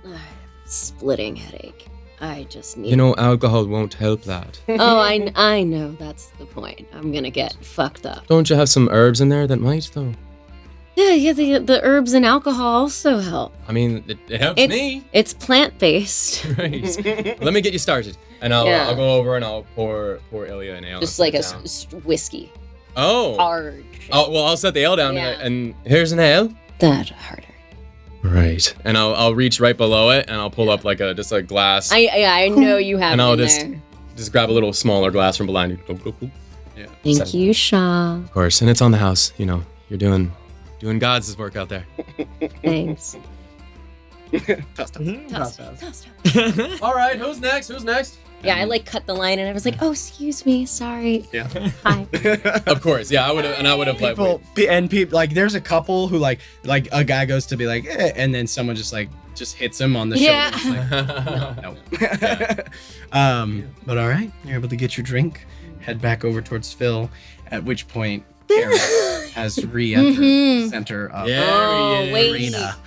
Splitting headache. I just need... alcohol won't help that. Oh, I know. That's the point. I'm gonna get fucked up. Don't you have some herbs in there that might, though? Yeah, the herbs and alcohol also help. I mean, it helps me. It's plant-based. Right. Let me get you started. And I'll go over and I'll pour Ilya an ale. Just like a whiskey. Oh. Hard. Oh, well, I'll set the ale down and here's an ale. That harder. Right. And I'll reach right below it and I'll pull up just a glass. I know you have and it I'll there. just grab a little smaller glass from behind you. Yeah. Thank you, Shaw. Of course. And it's on the house. You're doing God's work out there. Thanks. Toss. All right, who's next? Yeah, I cut the line and I was like, "Oh, excuse me, sorry." Yeah. Hi. Of course, yeah, I would have people there's a couple who like a guy goes to be like, and then someone just hits him on the shoulder. No. Yeah. But all right, you're able to get your drink, head back over towards Phil, at which point Karen has re-entered the center of the arena.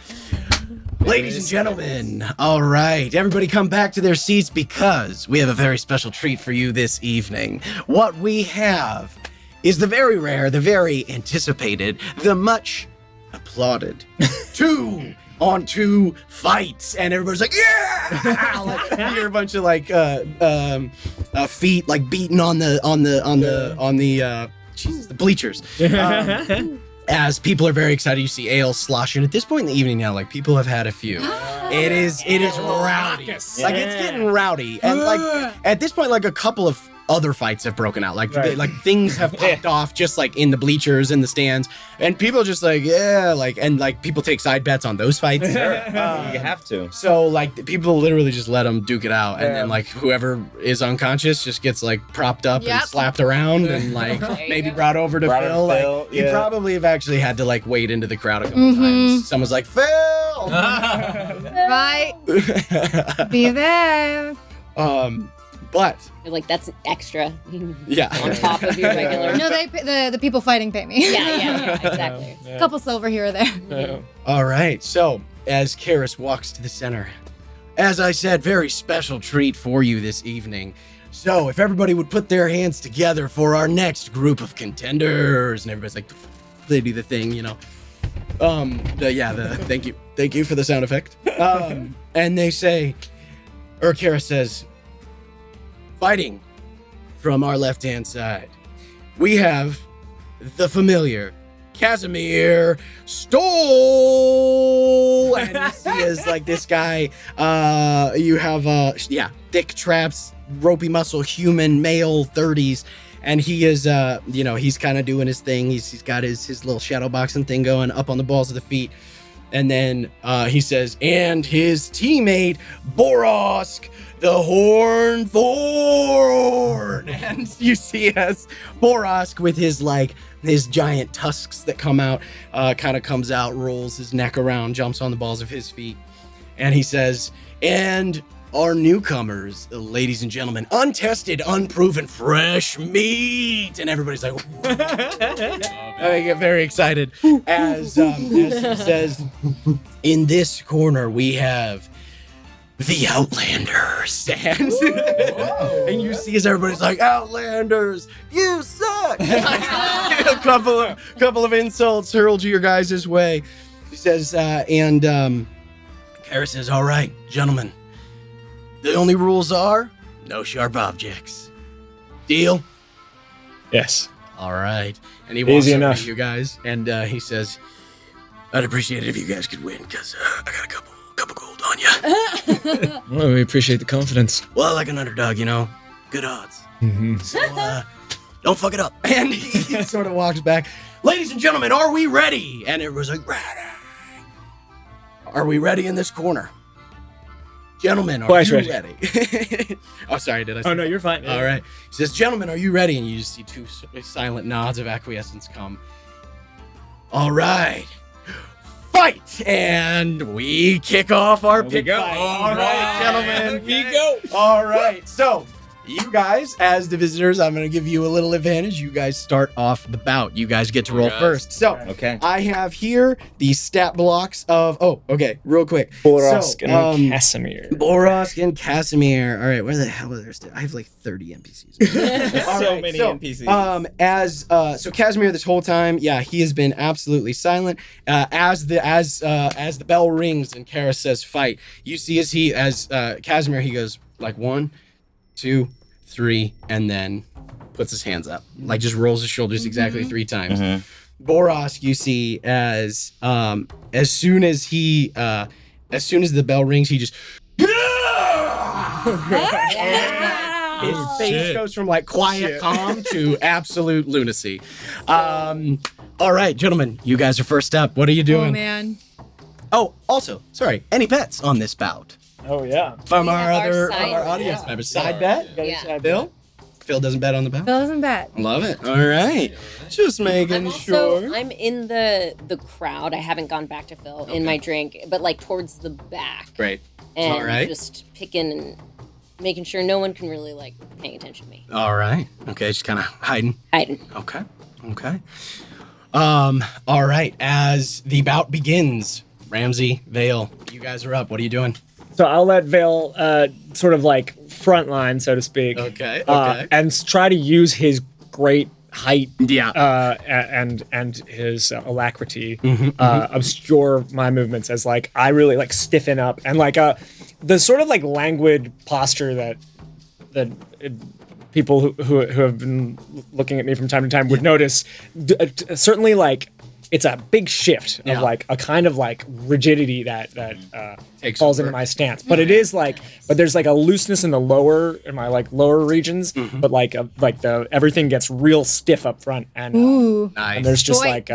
Ladies and gentlemen, all right, everybody come back to their seats because we have a very special treat for you this evening. What we have is the very rare, the very anticipated, the much applauded 2-on-2 fights, and everybody's like, yeah! Like, you hear a bunch of like feet like beating on the bleachers. As people are very excited, you see ale sloshing. At this point in the evening now, like people have had a few. It is rowdy. Like it's getting rowdy, and like at this point, like a couple of other fights have broken out. Like things have popped off just like in the bleachers and the stands, and people are just like and people take side bets on those fights. You have to. So like people literally just let them duke it out, and then like whoever is unconscious just gets like propped up and slapped around and like maybe brought over to Phil. Like you probably have actually had to like wade into the crowd a couple times. Someone's like, Phil, right? Be there. But You're like, that's extra. Yeah. On top of your regular. No, the people fighting pay me. Yeah, exactly. A couple silver here or there. All right. So as Karis walks to the center, as I said, very special treat for you this evening. So if everybody would put their hands together for our next group of contenders, and everybody's like, they do the thing, you know. Thank you for the sound effect. And they say, or Karis says, fighting from our left-hand side, we have the familiar Casimir Stoll, and you see as like this guy. You have thick traps, ropey muscle, human, male, 30s, and he is he's kind of doing his thing. He's got his little shadow boxing thing going up on the balls of the feet, and then he says, and his teammate Borosk, the Horn Thorn. And you see as Borosk with his giant tusks that come out, kind of comes out, rolls his neck around, jumps on the balls of his feet. And he says, and our newcomers, ladies and gentlemen, untested, unproven, fresh meat. And everybody's like, I get very excited as he says, in this corner we have the Outlanders. And you see as everybody's like, Outlanders, you suck. A couple of insults hurled your guys' way. He says, Kara says, all right, gentlemen, the only rules are no sharp objects. Deal? Yes. All right. And he walks Easy over enough. to you guys, and he says, I'd appreciate it if you guys could win, because I got a couple gold on you. Well, we appreciate the confidence. Well, like an underdog, you know, good odds. Mm-hmm. So, don't fuck it up. And he sort of walks back. Ladies and gentlemen, are we ready? And everyone's like, ready. Are we ready in this corner? Gentlemen, are you ready? Oh, sorry, did I say Oh, no, you're fine. All right. He says, gentlemen, are you ready? And you just see two silent nods of acquiescence come. All right. Fight! And we kick off our pit fight. All right, gentlemen. Here we go. All right. So, you guys, as the visitors, I'm going to give you a little advantage. You guys start off the bout. You guys get to roll first. So, I have here the stat blocks of... Oh, okay. Real quick. Borosk and Casimir. Borosk and Casimir. All right. Where the hell are there? I have like 30 NPCs. So many NPCs. So Casimir this whole time, he has been absolutely silent. As the bell rings and Kara says fight, you see as Casimir, he goes like 1, 2, 3, and then puts his hands up, like just rolls his shoulders exactly 3 times. Borosk, you see as soon as the bell rings, he just his face goes from like quiet calm to absolute lunacy. All right, gentlemen, you guys are first up. What are you doing? Oh man. Oh, also, sorry, any bets on this bout? Oh, yeah. From our our audience members. Side bet? Yeah. Phil? Phil doesn't bet on the bout? Phil doesn't bet. Love it. All right. Just making sure. I'm in the crowd. I haven't gone back to Phil in my drink, but like towards the back. Great. And all right. just picking and making sure no one can really like paying attention to me. All right. Okay, just kind of hiding. Okay. All right. As the bout begins, Ramsey, Vale, you guys are up. What are you doing? So I'll let Vale sort of like front line, so to speak. Okay. And try to use his great height, and his alacrity obscure my movements as like I really like stiffen up and like the sort of like languid posture that people who have been looking at me from time to time would notice. Certainly, like it's a big shift of like a kind of like rigidity that falls into my stance. But it is like, but there's like a looseness in my lower regions. But like everything gets real stiff up front, and Nice. and there's just Toy. like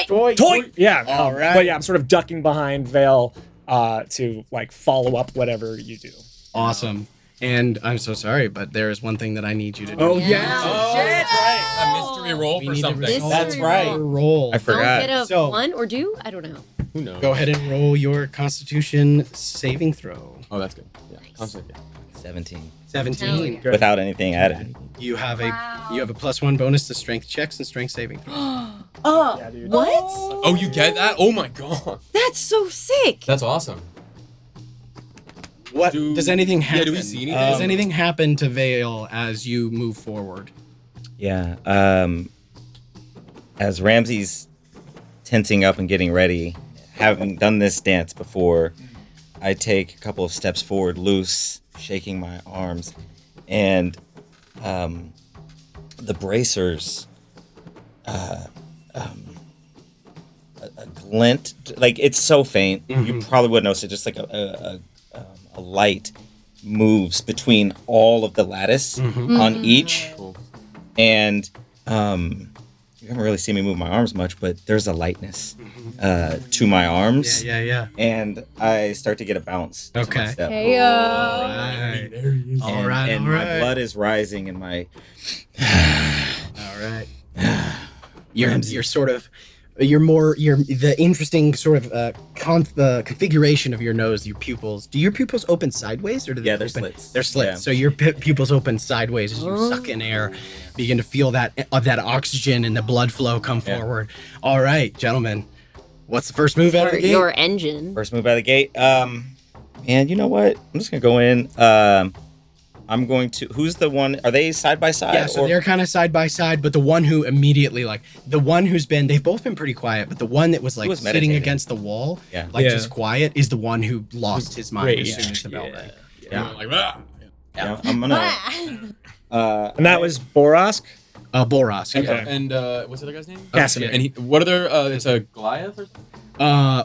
Toy. yeah. All right. But yeah, I'm sort of ducking behind Vale to like follow up whatever you do. Awesome. And I'm so sorry, but there is one thing that I need you to do. Oh, shit! A mystery roll for something. That's right. Roll. I forgot. Don't get a one or do? I don't know. Who knows? Go ahead and roll your Constitution saving throw. Oh, that's good. Yeah. Constantly. 17. 17. Without anything added. You have a +1 bonus to strength checks and strength saving throws. What? Oh, you get that? Oh my god. That's so sick. That's awesome. What does anything happen? Yeah, do we see anything? Does anything happen to Vale as you move forward? Yeah. As Ramsey's tensing up and getting ready, having done this dance before, I take a couple of steps forward, loose, shaking my arms, and the bracers, a glint, like it's so faint, you probably wouldn't notice it. Just like a light moves between all of the lattice on each, and you haven't really seen me move my arms much, but there's a lightness to my arms. Yeah. And I start to get a bounce. to my Okay. step. All right. And my blood is rising, and my All right. You're sort of. The interesting sort of configuration of your nose, your pupils. Do your pupils open sideways or do they they're open? slits. They're slits. Yeah. So your pupils open sideways as you suck in air, begin to feel that oxygen and the blood flow come forward. All right, gentlemen. What's the first move out of the gate? Your engine. First move out of the gate. And you know what? I'm just gonna go in. I'm going to. Who's the one? Are they side by side? Yeah, so they're kind of side by side, but the one who immediately, they've both been pretty quiet, but the one that was like sitting meditating. against the wall, Yeah. just quiet, is the one who lost his mind as soon as the bell rang. Yeah. Like, ah. Yeah, I'm gonna. And that was Borosk. Boros. Okay. And what's the other guy's name? Casimir. And what are their? It's a Goliath or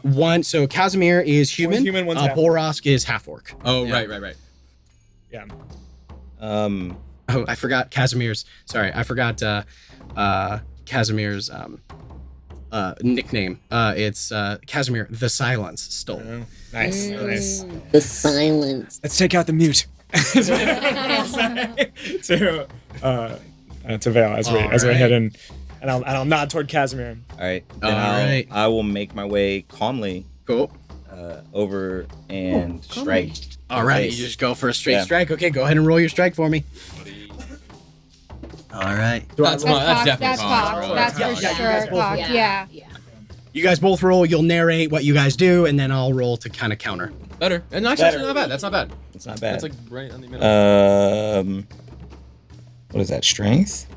something? So Casimir is human. One's human, one's half. Borosk is half orc. Oh, Yeah. right. Yeah. Oh, I forgot Casimir's. Sorry, I forgot Casimir's nickname. It's Casimir the Silence stole. Nice. The silence. Let's take out the mute. to Vale as we head in, and I'll nod toward Casimir. All right. Then I will make my way calmly. Cool. Over and strike. All right, you just go for a straight strike. Okay, go ahead and roll your strike for me. All right. That's definitely That's cocked. That's for sure cocked. Yeah. You guys both roll. You'll narrate what you guys do, and then I'll roll to kind of counter. Better. And actually, not bad. That's not bad. It's not bad. That's like right on the middle. What is that? Strength.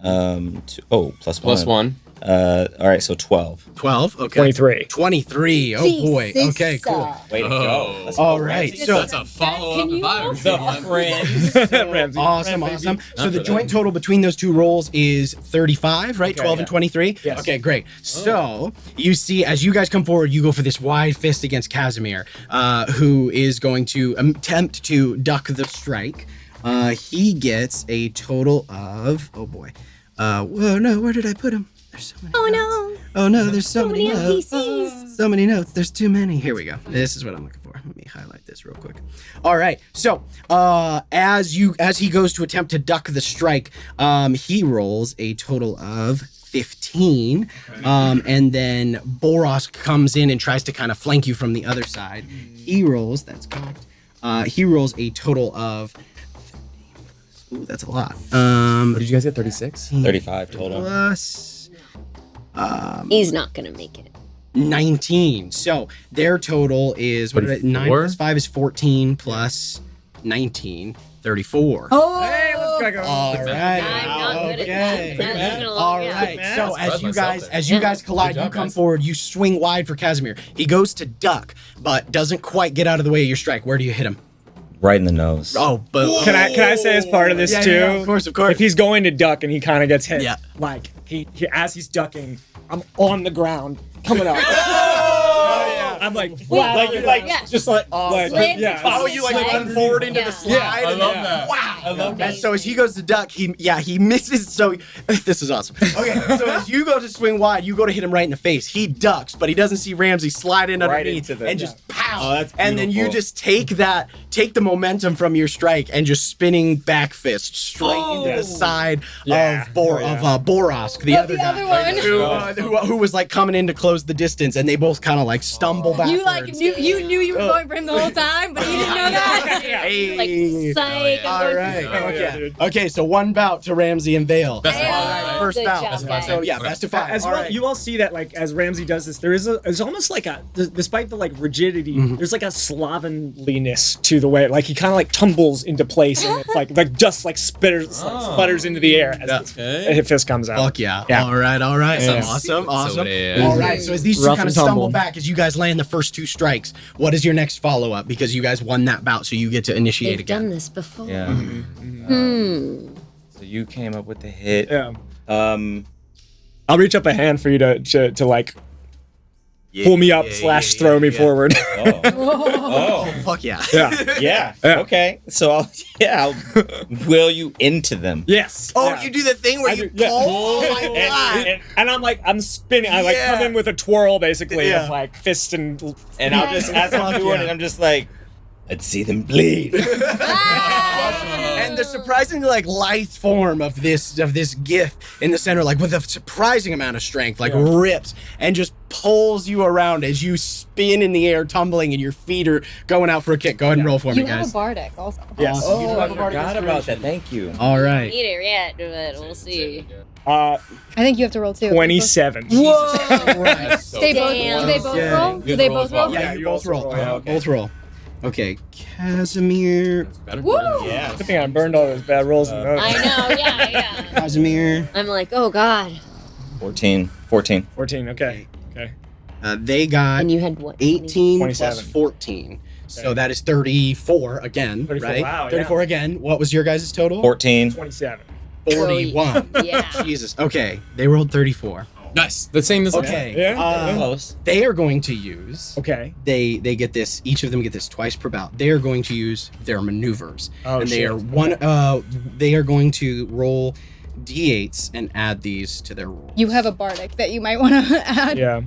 Plus one. All right, so 12. 12. Okay. 23. 23. Oh boy. Okay. Cool. Way to go. Let's All go, right. Ramsey. So That's a follow-up if Ramsey. awesome. So the joint total between those two rolls is 35, right? 12 and 23? Yes. Okay, great. So you see, as you guys come forward, you go for this wide fist against Casimir, who is going to attempt to duck the strike. He gets a total of, oh boy. Whoa, no, where did I put him? There's so many notes. Oh no, there's so many notes. So many notes. There's too many. Here we go. This is what I'm looking for. Let me highlight this real quick. All right. So, as he goes to attempt to duck the strike, he rolls a total of 15. And then Boros comes in and tries to kind of flank you from the other side. He rolls, that's cocked. He rolls a total of, ooh, that's a lot. What did you guys get? 36? 35 total. Plus He's not gonna make it. 19. So their total is, what did I, 9 34? plus 5 is 14 plus 19, 34. Oh, Hey, let's All right. I'm not good at that. I'm not gonna lie. All Yeah. right. So Express as you guys collide, Good job, you come guys. forward. You swing wide for Casimir. He goes to duck, but doesn't quite get out of the way of your strike. Where do you hit him? Right in the nose. Oh, boom. Can I say as part of this Yeah, too? yeah, of course. If he's going to duck and he kind of gets hit, Yeah. like he as he's ducking, I'm on the ground coming up. I'm like flat. Like, on the like, ground. yeah. just like, Slid yeah. Oh, you like Slide. run forward into Yeah. the slide? I and love then- that. Wow. I love And that. so as he goes to duck, he misses. So this is awesome. Okay, so as you go to swing wide, you go to hit him right in the face. He ducks, but he doesn't see Ramsey slide in Right underneath into the- and yeah. just pow. Oh, that's and then you beautiful. just take the momentum from your strike and just spinning back fist straight into the side Yeah. of Oh, yeah. Borosk, the other the guy. other one. Who was like coming in to close the distance, and they both kind of like stumble backwards. You like knew you were going for him the whole time, but you didn't know that. Hey. Like, psych. I'm All going right. for it. yeah, Okay. dude. Okay. So one bout to Ramsey and Vale. Best of Yeah. five, First Good bout. job, Best of five. guys. So yeah, best of five. As All well, right. you all see that like as Ramsey does this, there's almost like despite the like rigidity, there's like a slovenliness to the way like he kind of like tumbles into place and it's like dust like sputters into the air as the fist comes out. Fuck yeah. Yeah. All right. Yeah. Awesome. yeah. All right. So as these two Rough kind of and stumble tumble. back, as you guys land the first two strikes, what is your next follow up? Because you guys won that bout, so you get to initiate They've done again. this before. Yeah. So you came up with the hit. Yeah. Um. I'll reach up a hand for you to like pull me up / throw me forward. Oh. Oh. Fuck yeah. yeah. Yeah. Yeah. Okay. So I'll will you into them. Yes. Oh, Yeah. you do the thing where I you do- yeah. pull. Oh my god. And I'm spinning. I like come Yeah. in with a twirl basically Yeah. of like fist and And I'll just as I'm Fuck doing yeah. it, I'm just like, let's see them bleed. And the surprisingly like lithe form of this gif in the center, like with a surprising amount of strength, like rips and just pulls you around as you spin in the air, tumbling, and your feet are going out for a kick. Go ahead and roll for me, You have guys. a bardic also. Yes. Oh, I forgot about that. Thank you. All right. Need it yet, but we'll see. I think you have to roll too. 27. Whoa! That's so They both, Damn. do they both Yeah. roll? Do Good they roll both as well. roll? Yeah, Yeah, you you both also roll. roll, yeah, okay. Both roll. Okay, Casimir. better. Woo! Yeah. Good thing I burned all those bad rolls in those. I know, yeah. Casimir. I'm like, oh god. 14. 14. Okay. They got And you had what? 18 plus 27. 14. So that is 34 again, 34, right? wow, 34 yeah. again. What was your guys' total? 14. 27. 41. Yeah. Jesus. Okay, they rolled 34. Nice. The same as Okay. Yeah. Close. They are going to use. Okay. They get this. Each of them get this twice per bout. They are going to use their maneuvers, Oh, and they shit. are They are going to roll d8s and add these to their rolls. You have a bardic that you might want to add, Yeah.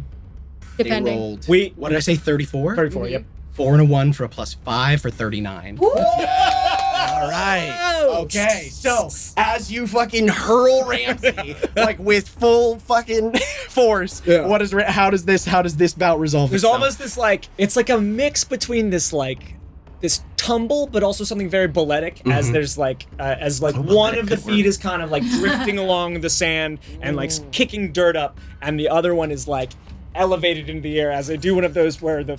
They depending. rolled. We- What did I say? 34. 34. Yep. 4 and a 1 for a +5 for 39. All right. Okay. So as you fucking hurl Ramsey like with full fucking force, Yeah. how does this bout resolve There's itself? almost this like it's like a mix between this like this tumble, but also something very balletic. As there's like one of the feet is kind of like drifting along the sand and like kicking dirt up, and the other one is like elevated into the air as they do one of those where the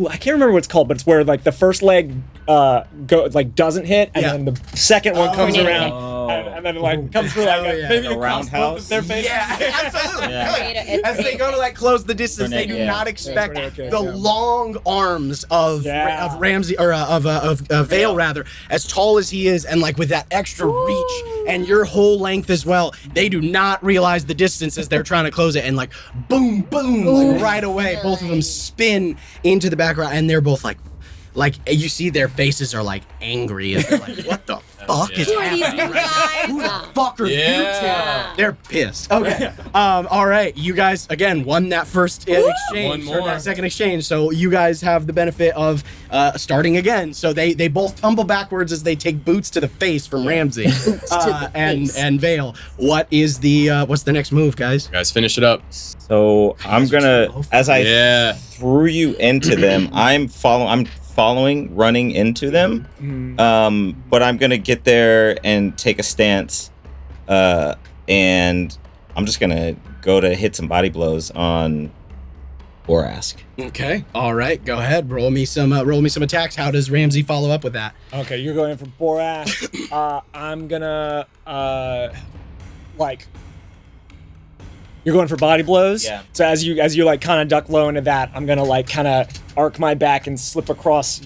I can't remember what it's called, but it's where like the first leg doesn't hit and Yeah. then the second one comes tornado. around and then like comes through like Hell yeah. maybe Like a across both roundhouse? of their faces. Yeah, absolutely. Yeah. Hell yeah. As they go to like close the distance, they do Yeah. not expect Okay, the yeah. long arms of Yeah. of Ramsey or of Vale rather, as tall as he is, and like with that extra reach and your whole length as well. They do not realize the distance as they're trying to close it, and like boom, boom, like right away, both of them spin into the background, and they're both like you see their faces are like angry, and they're like, what the fuck is Who are these happening new right now? guys? Who the fuck are you Yeah. two? They're pissed. Okay. All right. You guys again won that first exchange. One or more. that second exchange. So you guys have the benefit of starting again. So they both tumble backwards as they take boots to the face from Ramsey and Vale. What's the next move, guys? You guys finish it up. So I'm gonna, as I Yeah. threw you into them, I'm following, running into them. But I'm gonna get there and take a stance, and I'm just gonna go to hit some body blows on Borask. Okay. All right. Go ahead. Roll me some attacks. How does Ramsey follow up with that? Okay, you're going in for Borask. I'm gonna you're going for body blows. Yeah. So as you like kind of duck low into that, I'm gonna like kind of arc my back and slip across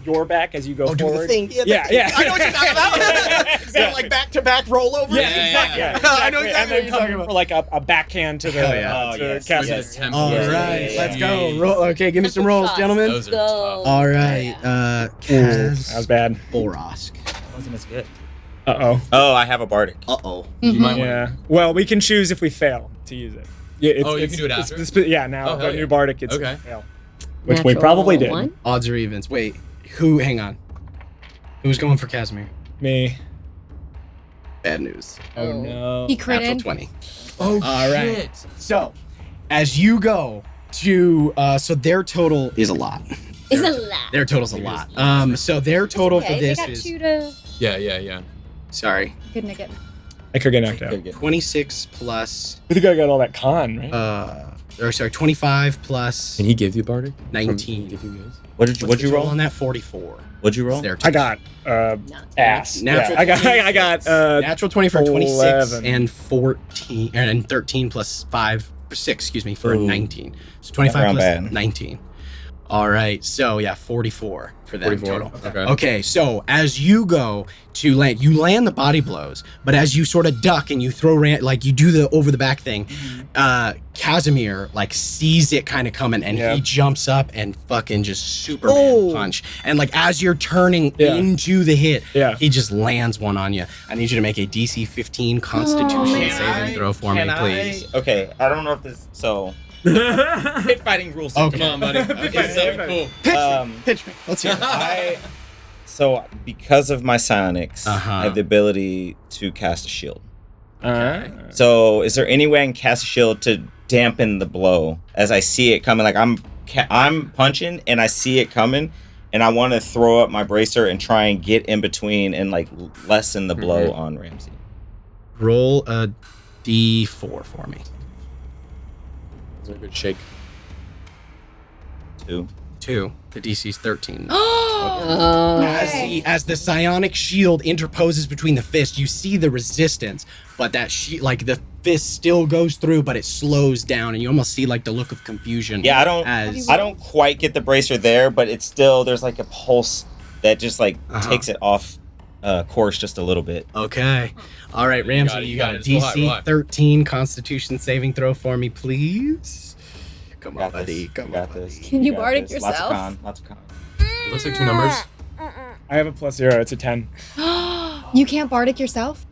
your back as you go forward. Do the thing. Yeah. I know what you're talking about. Is that like back-to-back rollover? Yeah. I know And exactly what then you're talking coming about. for like a backhand to the Cassius. Yes. All right, let's go. Roll. Okay, give me some rolls, gentlemen. Those are tough. All right, Kaz. That was bad. Borask. Wasn't as good. Uh-oh. I have a bardic. Uh-oh. You might Yeah. Well, we can choose if we fail to use it. Yeah, you can do it after? Now Oh, the hell new yeah. Bardic, it's Okay. a fail. Which we probably did. 1? Odds or evens. Wait, hang on. Who's going for Casimir? Me. Bad news. Oh no. He Natural critted. 20. Oh, All right. So, as you go to, so their total is a lot. It's a lot. Their total's a lot. So their total for this is, Yeah. sorry, Good Nick it. I could get knocked out. 26 plus, I think I got all that con, right? 25 plus Can he give you bardic? 19. Give you guys? What'd you roll on that? 44. What'd you roll? It's their I total. got ass. Natural Yeah, I got natural 20 for 26 11. and 14 and 13 plus 5 or 6, excuse me, for Ooh. 19. So 25 Not plus bad. 19. All right. So yeah, 44 for that 44. total. Okay. Okay, so as you go to land, you land the body blows, but as you sort of duck and you throw like you do the over the back thing, Casimir like sees it kind of coming and he jumps up and fucking just Superman punch. And like as you're turning into the hit, he just lands one on you. I need you to make a DC 15 Constitution saving throw for me, please. Okay, I don't know if this. So. Pit fighting rules. Okay. Come on, buddy. Okay, cool. Pitch me. Let's hear it. So because of my psionics, Uh-huh. I have the ability to cast a shield. Okay. So is there any way I can cast a shield to dampen the blow as I see it coming? Like I'm punching and I see it coming, and I want to throw up my bracer and try and get in between and like lessen the blow on Ramsey. Roll a D4 for me. Is there a good shake? 2. 2. The DC's 13. Oh. As the psionic shield interposes between the fist, you see the resistance, but that like the fist still goes through, but it slows down, and you almost see like the look of confusion. Yeah, I don't quite get the bracer there, but it's still there's like a pulse that just like takes it off course just a little bit. Okay. All right, Ramsey, you got a DC 13 Constitution saving throw for me, please. Come on, buddy. Come on, buddy. Can you bardic yourself? Lots of con. It looks like 2 numbers. I have a +0. It's a 10. You can't bardic yourself?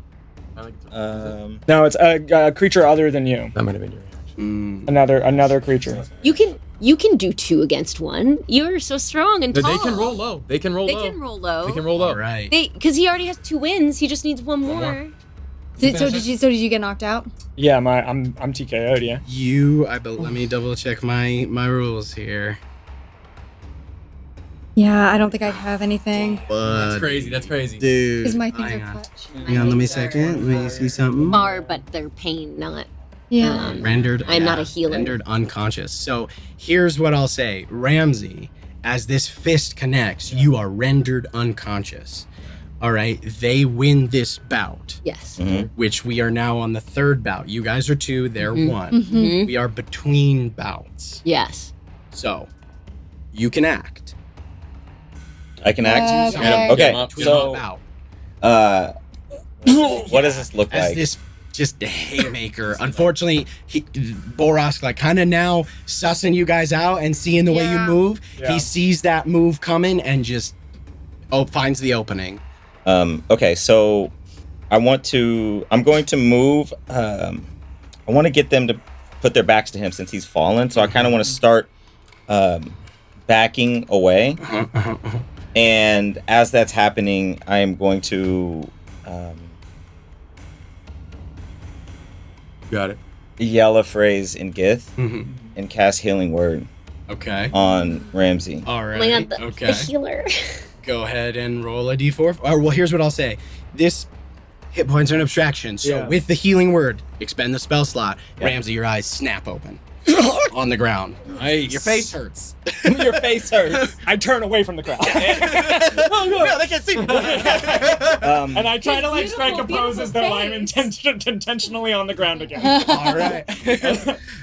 I like it. No, it's a creature other than you. That might have been your reaction. Another creature. You can do 2 against 1. You're so strong and tall. They can roll low. They can roll They low. can roll low. They can roll low. All right. Because he already has 2 wins. He just needs one more. more. So did you get knocked out? Yeah, I'm TKO'd. Yeah. Let me double check my rules here. Yeah, I don't think I have anything. But That's crazy. dude, Because my things hang are on. clutch. Hang on, let me a second. Let me see something. Far, but they're pain, not. Yeah. Rendered. I'm not a healer. Rendered unconscious. So here's what I'll say, Ramsey. As this fist connects, you are rendered unconscious. All right, they win this bout. Yes. Which we are now on the 3rd bout. You guys are 2, they're 1. Mhm. We are between bouts. Yes. So you can act. I can act. Okay. Okay. Between So bout. what does this look As like? this just a haymaker. Unfortunately, Borask like kind of now sussing you guys out and seeing the way you move. Yeah. He sees that move coming and just finds the opening. Okay, so I'm going to move. I want to get them to put their backs to him since he's fallen. So I kind of want to start backing away. And as that's happening, I am going to Got it. yell a phrase in Gith and cast Healing Word Okay. on Ramsey. All right. Oh my God, the Okay. healer. Go ahead and roll a d4. Well, here's what I'll say. This hit points are an abstraction. So Yeah. with the healing word, expend the spell slot. Ramsey, your eyes snap open. on the ground. Nice. Your face hurts. Your face hurts. I turn away from the crowd. No, they can't see me. And I try to like strike a beautiful pose as though I'm intentionally on the ground again. All right.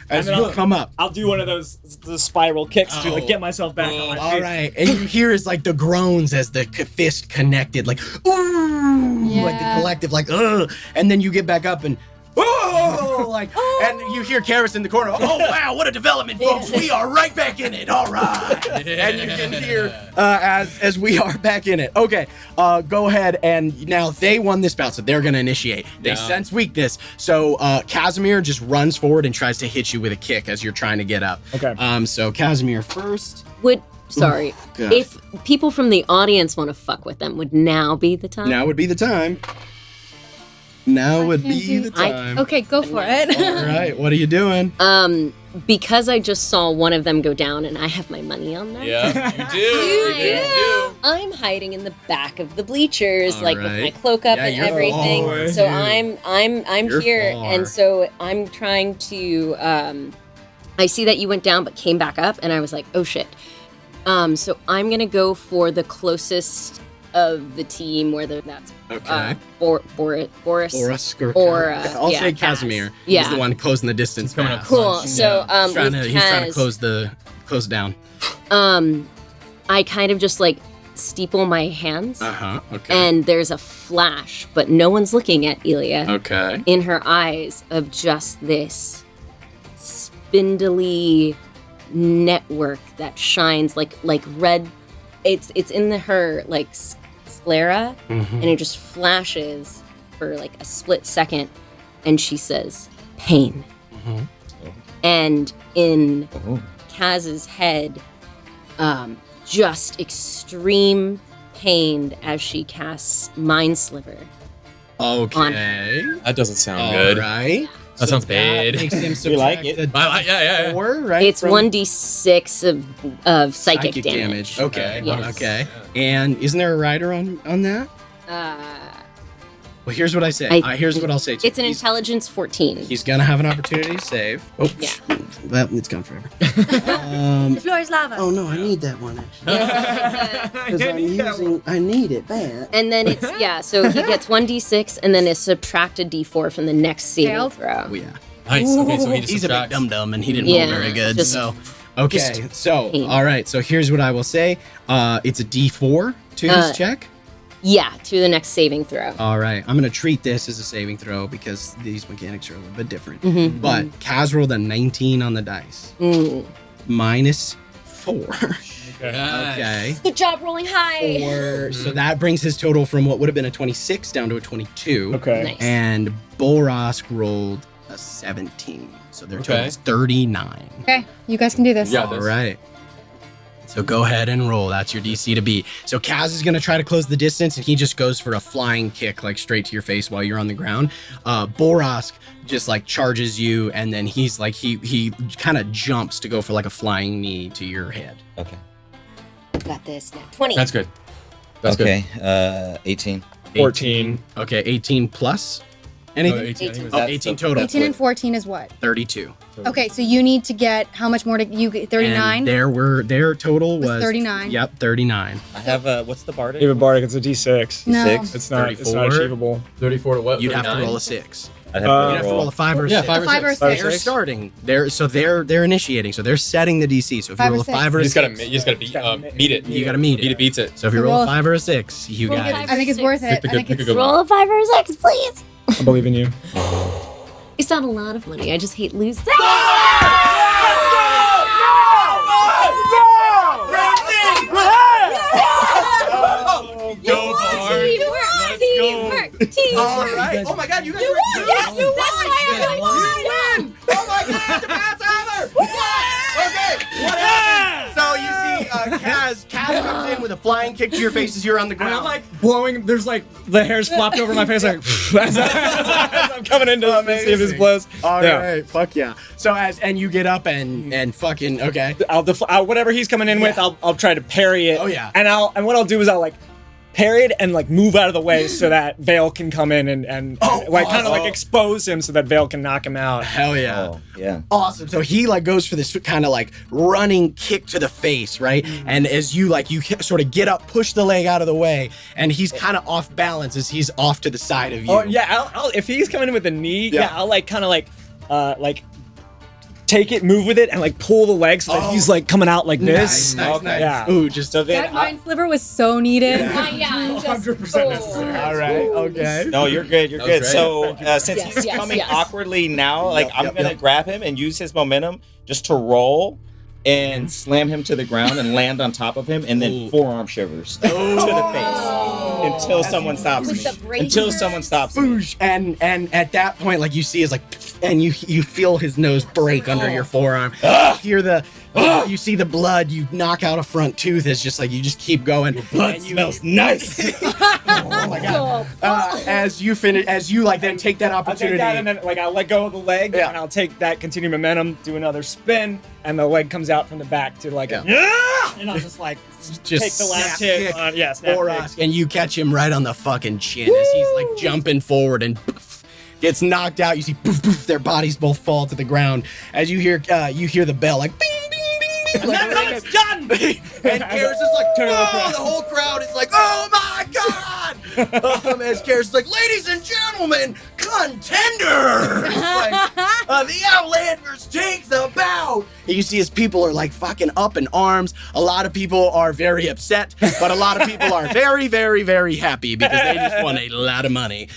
As you come up. I'll do one of the spiral kicks to like get myself back on my feet. All right. And you hear is like the groans as the fist connected, like, ooh, like the collective, like, ugh. And then you get back up and, oh, like, and you hear Karis in the corner. Oh wow, what a development, folks! We are right back in it. All right, and you can hear as we are back in it. Okay, go ahead and now they won this bout, so they're gonna initiate. They sense weakness, so Casimir just runs forward and tries to hit you with a kick as you're trying to get up. Okay. So Casimir first. Sorry. God. If people from the audience want to fuck with them, would now be the time? Now would be the time. Now would be the time. Okay, go for it. All right, what are you doing? Because I just saw one of them go down and I have my money on them. Yeah, you do. You do. I'm hiding in the back of the bleachers, All like right. with my cloak up and you're everything. far, So dude. I'm You're here, far. and so I'm trying to. I see that you went down but came back up, and I was like, oh shit. So I'm gonna go for the closest of the team, whether that's Boris or I'll say Casimir. Yeah. He's the one closing the distance. coming up Cool. So he's trying with to Kaz, close down. I kind of just like steeple my hands, Okay. and there's a flash, but no one's looking at Elia. Okay. In her eyes of just this spindly network that shines like red. It's in her like sclera, and it just flashes for like a split second, and she says pain. And in Kaz's head, just extreme pain as she casts Mind Sliver. Okay. That doesn't sound good. All right. That sounds bad. Makes him You like it? Yeah. 4, right? It's from 1d6 of psychic damage. Okay. Yes. Okay. And isn't there a rider on that? Well, here's what I say. Here's what I'll say to It's you. an intelligence 14. He's gonna have an opportunity to save. Oh, Yeah. Well, it's gone forever. The floor is lava. Oh no, I need that one actually. Because I need it bad. And then it's, so he gets 1d6 and then it's subtract a d4 from the next saving Failed? throw. Oh yeah. Nice. Okay, so he just He's a big subtracts. dum-dum and he didn't Yeah, roll very good. just- So okay. just So pain. all right. So here's what I will say. It's a D4 to his check. Yeah, to the next saving throw. All right. I'm gonna treat this as a saving throw because these mechanics are a little bit different. Mm-hmm. But Kaz rolled a 19 on the dice. Minus 4. Okay. Good job rolling high. 4. So that brings his total from what would have been a 26 down to a 22. Okay. Nice. And Borosk rolled a 17. So their total Okay. is 39. Okay, you guys can do this. Yeah. All right. So go ahead and roll. That's your DC to beat. So Kaz is going to try to close the distance, and he just goes for a flying kick, like straight to your face while you're on the ground. Borosk just like charges you, and then he's like, he kind of jumps to go for like a flying knee to your head. Okay. Got this. Yeah. 20. That's good. That's good. Okay. 18. 14. Okay, 18 plus anything? 18. I think it was Oh, that. 18 total. 18 and 14 is what? 32. Okay, so you need to get how much more to you get 39? And their total Was was 39. Yep, 39. I have what's the bardic? David Bardic, it's a D6. No. D6? It's not 34. achievable. 34 to what? You'd have to 39? roll a 6. I'd have You'd to have to roll a 5 or a Yeah, 6. 5 or 5 or 6. 6. They're starting. They're initiating. So they're setting the DC. So if you 5 or roll a 6. 5 or a You just 6, gotta meet it. you gotta meet Beat it. it beats it. So if you So roll roll a 5 or a 6, you got five it. I think it's worth it. Pick a I think good- it's pick a good one. Roll a 5 or a 6, please. I believe in you. It's not a lot of money. I just hate losing. Go, Bard. Teamwork. Teamwork. All right. Oh my God, you guys You won. Yes, you won. Oh my God, the best ever! Okay, what happens? So you see, Kaz comes in with a flying kick to your face as you're on the And ground. I'm like blowing, there's like the hair's flopped over my face like as I'm coming into the see if this blows. All right, fuck yeah. So and you get up and fucking okay. Whatever he's coming in with, I'll try to parry it. Oh, yeah. And what I'll do is I'll like parry it and like move out of the way so that Vale can come in and like kind of like expose him so that Vale can knock him out. Hell yeah. Oh, yeah. Awesome. So he like goes for this kind of like running kick to the face, right? And as you sort of get up, push the leg out of the way, and he's kind of off balance as he's off to the side of you. Oh yeah, I'll if he's coming in with a knee, I'll like kind of like take it, move with it, and like pull the leg so that he's like coming out like this. Nice. Yeah. Ooh, just so That mind sliver was so needed. Yeah, 100% necessary. all right. Okay. No, you're good. You're That was good. great. So since he's coming awkwardly now, like I'm gonna grab him and use his momentum just to roll and slam him to the ground and land on top of him, and then forearm shivers to the face until someone stops me. Until someone stops me. Boosh. And at that point, like you see is like, and you feel his nose break under your forearm. You hear you see the blood. You knock out a front tooth. It's just like you just keep going. Blood smells nice. Oh my god! As you finish, as you like then take that I'll take opportunity. that and then like I'll let go of the leg and I'll take that continued momentum, do another spin, and the leg comes out from the back to like and I'll just like take the last hit. Snap kick. And you catch him right on the fucking chin as he's like jumping forward and poof, gets knocked out. You see poof, poof, their bodies both fall to the ground. As you hear the bell like bing bing bing bing. Like, it's done. And Karis is like, oh, the whole crowd is like, oh my god! As Karis is like, ladies and gentlemen, contenders! Like, the Outlanders take the bout! And you see his people are like fucking up in arms. A lot of people are very upset, but a lot of people are very, very, very happy because they just won a lot of money.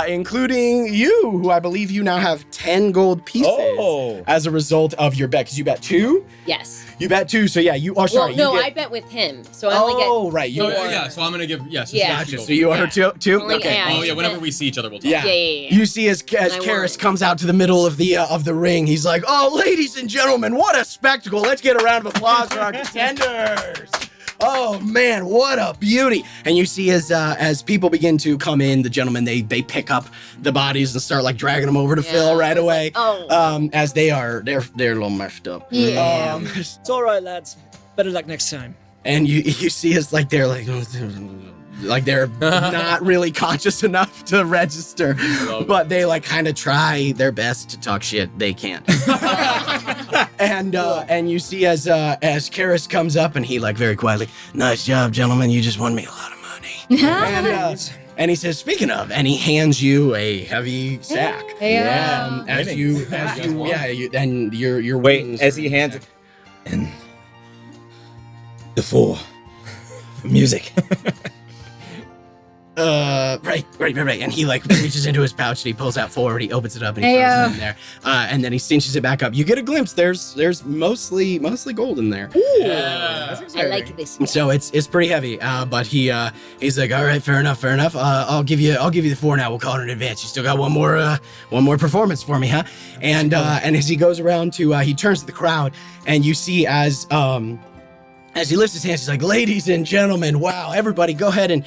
Including you, who I believe you now have 10 gold pieces as a result of your bet. Because you bet 2? Yes. You bet 2, so yeah, you are sorry. Well, no, you get, I bet with him, so I only get. Oh, right. You So I'm gonna give Gotcha. So you are her two? Only- Okay. yeah, whenever we see each other, we'll talk. Yeah. Yeah. You see as Karis comes out to the middle of the ring, he's like, "Oh, ladies and gentlemen, what a spectacle! Let's get a round of applause for our contenders." Oh man, what a beauty! And you see as people begin to come in, the gentlemen they pick up the bodies and start like dragging them over to Phil right away. As they're a little messed up. Yeah. It's all right, lads. Better luck next time. And you see as like they're not really conscious enough to register, but they like kind of try their best to talk shit. They can't. And you see as Karis comes up and he like very quietly, "Nice job, gentlemen. You just won me a lot of money." And he says, "Speaking of," and he hands you a heavy sack. As you and your wings. As he hands it, and the 4 music. Right. And he like reaches into his pouch and he pulls out 4 and he opens it up and he throws it in there. And then he cinches it back up. You get a glimpse. There's mostly gold in there. I like this. So it's pretty heavy. But he's like, all right, fair enough. I'll give you the 4 now. We'll call it an advance. You still got one more performance for me, huh? And as he goes around to he turns to the crowd and you see as he lifts his hands, he's like, ladies and gentlemen, wow, everybody go ahead and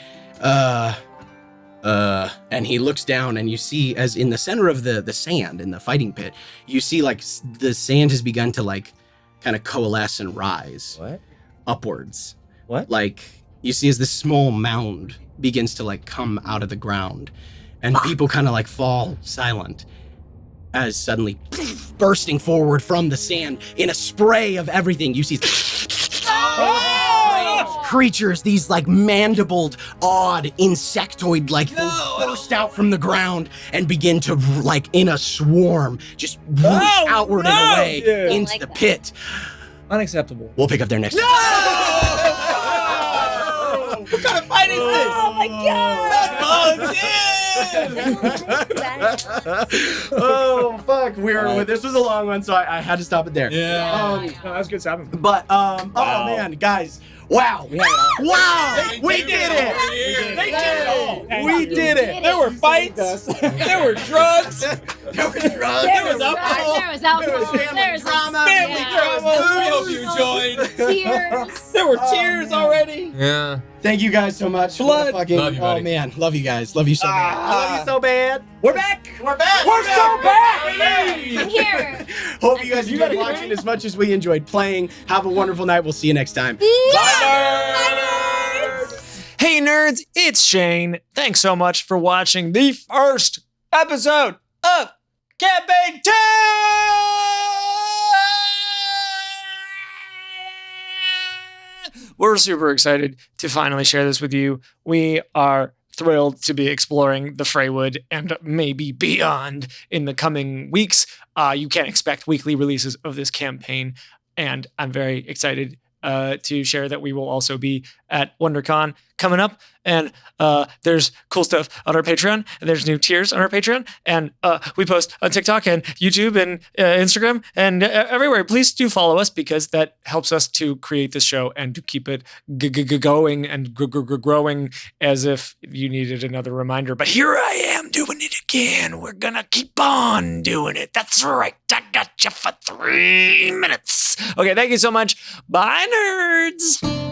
and he looks down and you see as in the center of the sand in the fighting pit, you see like the sand has begun to like kind of coalesce and rise. What? Upwards. What? Like you see as this small mound begins to like come out of the ground and people kind of like fall silent as suddenly bursting forward from the sand in a spray of everything you see creatures, these like mandibled, odd insectoid like things burst out from the ground and begin to like in a swarm just whoosh outward and away into the pit. Unacceptable. We'll pick up there next time. What kind of fight is this? Oh my god! Oh fuck! This was a long one, so I had to stop it there. No, that was good stopping. But oh man, guys. Wow! Wow! We did it! They did it all. We did it! There were fights. There were drugs. There was alcohol. There was alcohol. There was drama. Family drama. We hope you enjoyed. Tears. There were tears already. Yeah. Thank you guys so much. Blood. Love you, buddy. man. Love you guys. Love you so bad. Love you so bad. We're back. We're back. We're so back. I'm here. Hope you guys enjoyed watching as much as we enjoyed playing. Have a wonderful night. We'll see you next time. Bye, Hey, nerds, it's Shane. Thanks so much for watching the first episode of Campaign 2! We're super excited to finally share this with you. We are thrilled to be exploring the Freywood and maybe beyond in the coming weeks. You can expect weekly releases of this campaign, and I'm very excited to share that we will also be at WonderCon coming up, and there's cool stuff on our Patreon, and there's new tiers on our Patreon, and we post on TikTok and YouTube and Instagram and everywhere. Please do follow us, because that helps us to create this show and to keep it going and growing, as if you needed another reminder. But here I am doing it again. We're gonna keep on doing it. That's right. I got you for 3 minutes. Okay, thank you so much. Bye, nerds.